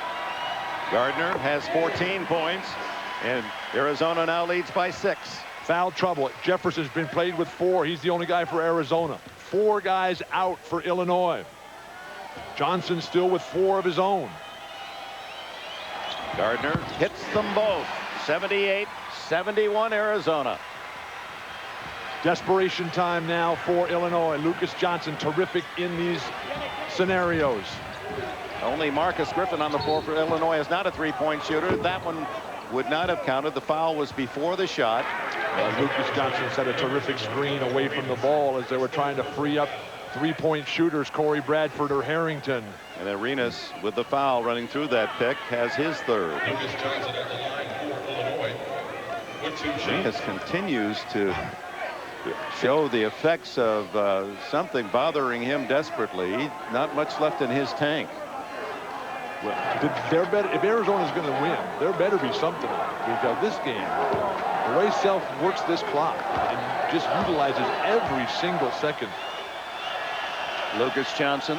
Gardner has 14 points, and Arizona now leads by 6. Foul trouble. Jefferson's been played with 4. He's the only guy for Arizona. 4 guys out for Illinois. Johnson still with 4 of his own. Gardner hits them both. 78-71 Arizona. Desperation time now for Illinois. Lucas Johnson terrific in these scenarios. Only Marcus Griffin on the floor for Illinois is not a three-point shooter. That one would not have counted. The foul was before the shot. Lucas Johnson set a terrific screen away from the ball as they were trying to free up three-point shooters, Corey Bradford or Harrington. And Arenas, with the foul running through that pick, has his third. Lucas Johnson at the line for Illinois. With 2 shots. Arenas continues to show the effects of something bothering him desperately. Not much left in his tank. Well, if Arizona's going to win, there better be something on it, because this game, the way Self works this clock and just utilizes every single second. Lucas Johnson.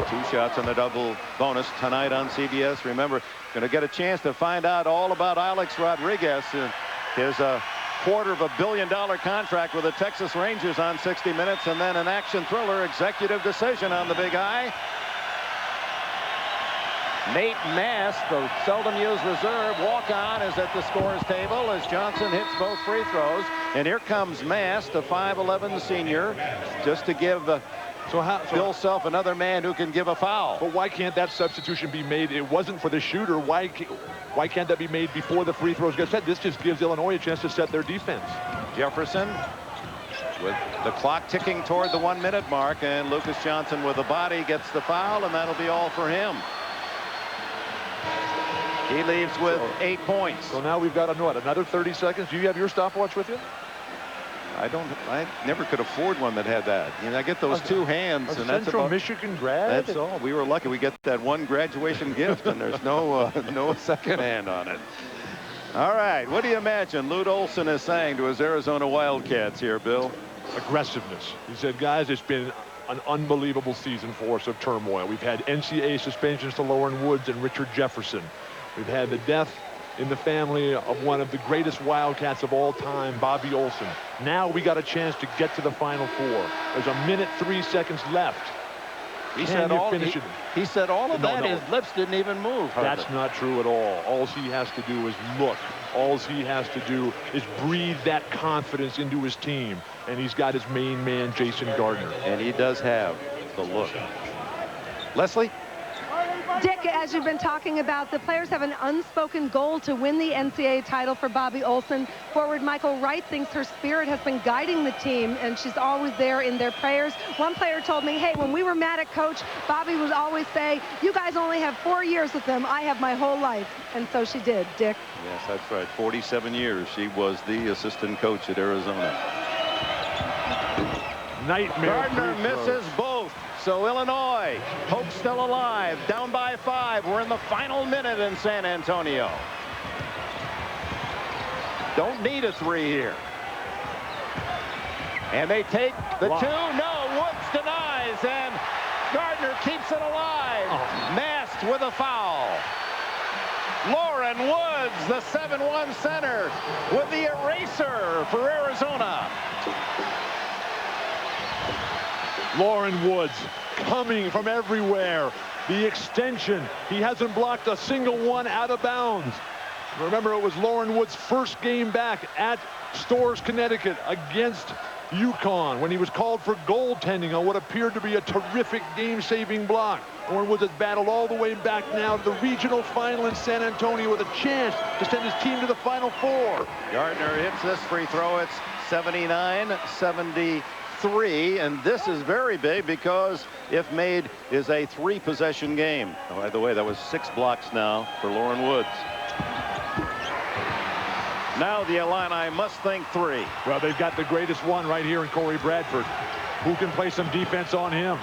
2 shots on the double bonus tonight on CBS. Remember, going to get a chance to find out all about Alex Rodriguez and his $250 million contract with the Texas Rangers on 60 Minutes, and then an action thriller executive decision on the Big I. Nate Mast, the seldom used reserve walk-on, is at the scorer's table as Johnson hits both free throws. And here comes Mast, a 5'11 senior, just to give Bill Self another man who can give a foul. But why can't that substitution be made? It wasn't for the shooter. Why can't that be made before the free throws get set? This just gives Illinois a chance to set their defense. Jefferson with the clock ticking toward the 1-minute mark, and Lucas Johnson with the body gets the foul, and that'll be all for him. He leaves with 8 points. So now we've got another 30 seconds. Do you have your stopwatch with you? I never could afford one that had that. You know, I get those 2 hands, and that's Central about, Michigan grad. That's all. We were lucky. We get that one graduation gift, and there's no second hand on it. All right, what do you imagine Lute Olson is saying to his Arizona Wildcats here, Bill? Aggressiveness. He said, guys, it's been an unbelievable season for us of turmoil. We've had NCAA suspensions to Lauren Woods and Richard Jefferson. We've had the death in the family of one of the greatest Wildcats of all time, Bobby Olson. Now we got a chance to get to the Final Four. There's 1 minute 3 seconds left. He said all of that. His lips didn't even move. That's not true at all. All he has to do is look. All he has to do is breathe that confidence into his team. And he's got his main man, Jason Gardner. And he does have the look. Leslie? Dick, as you've been talking about, the players have an unspoken goal to win the NCAA title for Bobby Olson. Forward Michael Wright thinks her spirit has been guiding the team, and she's always there in their prayers. One player told me, hey, when we were mad at Coach, Bobby would always say, you guys only have 4 years with them. I have my whole life. And so she did, Dick. Yes, that's right. 47 years. She was the assistant coach at Arizona. Nightmare. Gardner misses both. So Illinois, hope still alive, down by 5. We're in the final minute in San Antonio. Don't need a 3 here. And they take the 2. No, Woods denies, and Gardner keeps it alive. Mast with a foul. Lauren Woods, the 7-1 center, with the eraser for Arizona. Lauren Woods coming from everywhere. The extension. He hasn't blocked a single one out of bounds. Remember, it was Lauren Woods' first game back at Storrs, Connecticut against UConn when he was called for goaltending on what appeared to be a terrific game-saving block. Lauren Woods has battled all the way back now to the regional final in San Antonio with a chance to send his team to the Final Four. Gardner hits this free throw. It's 79-73, and this is very big because if made is a 3-possession game. Oh, by the way, that was 6 blocks now for Lauren Woods. Now the Illini must think 3. Well, they've got the greatest one right here in Corey Bradford. Who can play some defense on him?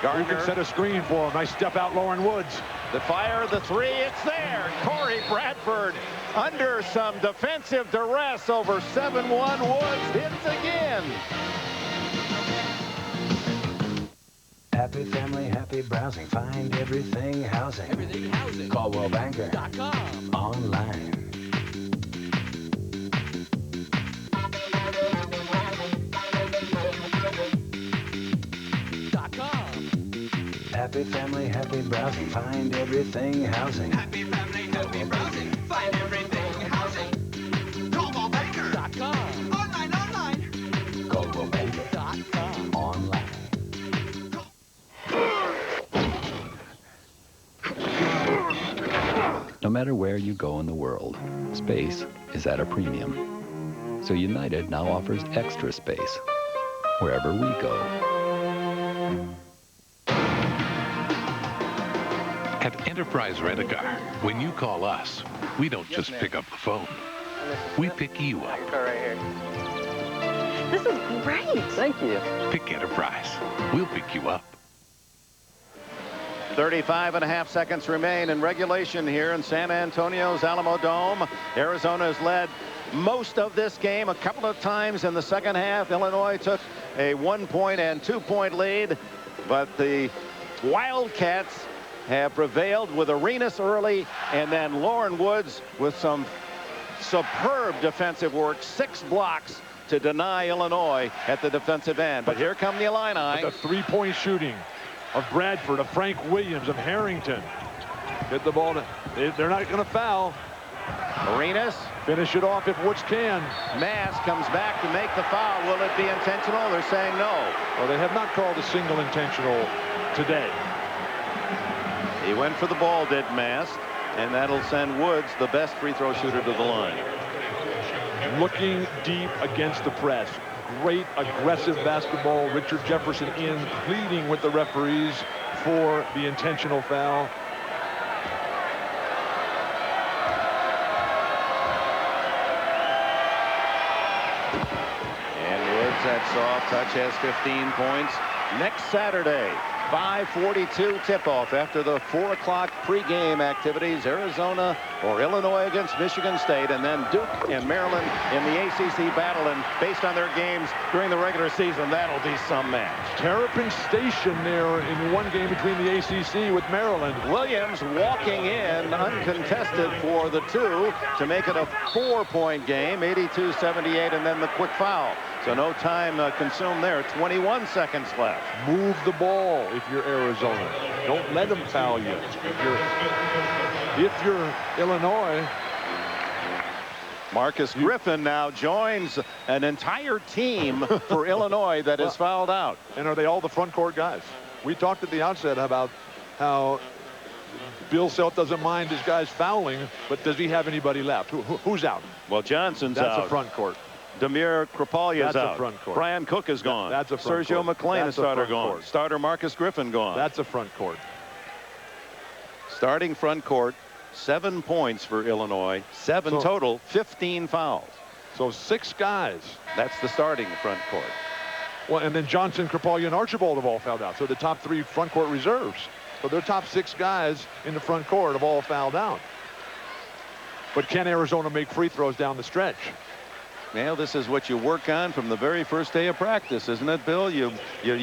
Who can set a screen for him? Nice step out, Lauren Woods. The fire, the 3, it's there. Corey Bradford under some defensive duress over 7-1. Woods hits again. Happy family, happy browsing. Find everything housing. Everything housing. CaldwellBanker.com. Online. Happy family, happy browsing. Find everything housing. Happy family, happy browsing. Find everything housing. CaldwellBanker.com. Online. CaldwellBanker.com. Online. No matter where you go in the world, space is at a premium. So United now offers extra space wherever we go. At Enterprise Rent-A-Car, when you call us, we don't just pick up the phone. We pick you up. This is great. Thank you. Pick Enterprise. We'll pick you up. 35.5 seconds remain in regulation here in San Antonio's Alamodome. Arizona has led most of this game. A couple of times in the second half, Illinois took a 1-point and 2-point lead, but the Wildcats have prevailed with Arenas early, and then Lauren Woods with some superb defensive work. 6 blocks to deny Illinois at the defensive end. But here come the Illini. The 3-point shooting of Bradford, of Frank Williams, of Harrington. Get the ball. They're not going to foul. Arenas. Finish it off if Woods can. Mass comes back to make the foul. Will it be intentional? They're saying no. Well, they have not called a single intentional today. He went for the ball, did Mass, and that'll send Woods, the best free throw shooter, to the line. Looking deep against the press. Great aggressive basketball. Richard Jefferson in, pleading with the referees for the intentional foul. And Woods, that soft touch, has 15 points. Next Saturday, 5:42 tip-off after the 4 o'clock pregame activities. Arizona or Illinois against Michigan State, and then Duke and Maryland in the ACC battle. And based on their games during the regular season, that'll be some match. Terrapin Station there in one game between the ACC with Maryland. Williams walking in uncontested for the 2 to make it a 4-point game, 82-78, and then the quick foul. So no time consumed there. 21 seconds left. Move the ball if you're Arizona. Don't let them foul you. If you're Illinois. Marcus Griffin now joins an entire team for Illinois that is fouled out. And are they all the front court guys? We talked at the outset about how Bill Self doesn't mind his guys fouling, but does he have anybody left? Who's out? Well, Johnson's out. That's a front court. Demir Kripalya's out. A front court. Brian Cook is gone. That's a front Sergio court. McLean, That's a starter, front gone. Court. Starter Marcus Griffin gone. That's a front court. Starting front court, 7 points for Illinois. 7 total, 15 fouls. So 6 guys. That's the starting front court. Well, and then Johnson, Kripalya, and Archibald have all fouled out. So the top 3 front court reserves. So their top 6 guys in the front court have all fouled out. But can Arizona make free throws down the stretch? Well, this is what you work on from the very first day of practice, isn't it, Bill? You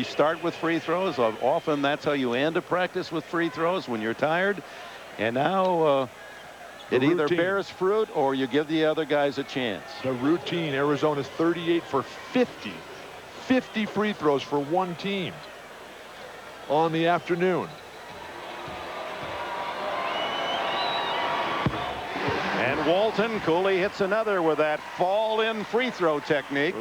start with free throws. Often that's how you end a practice, with free throws when you're tired. And now it either bears fruit or you give the other guys a chance. The routine. Arizona's 38 for 50. 50 free throws for one team on the afternoon. And Walton, Cooley hits another with that fall-in free throw technique.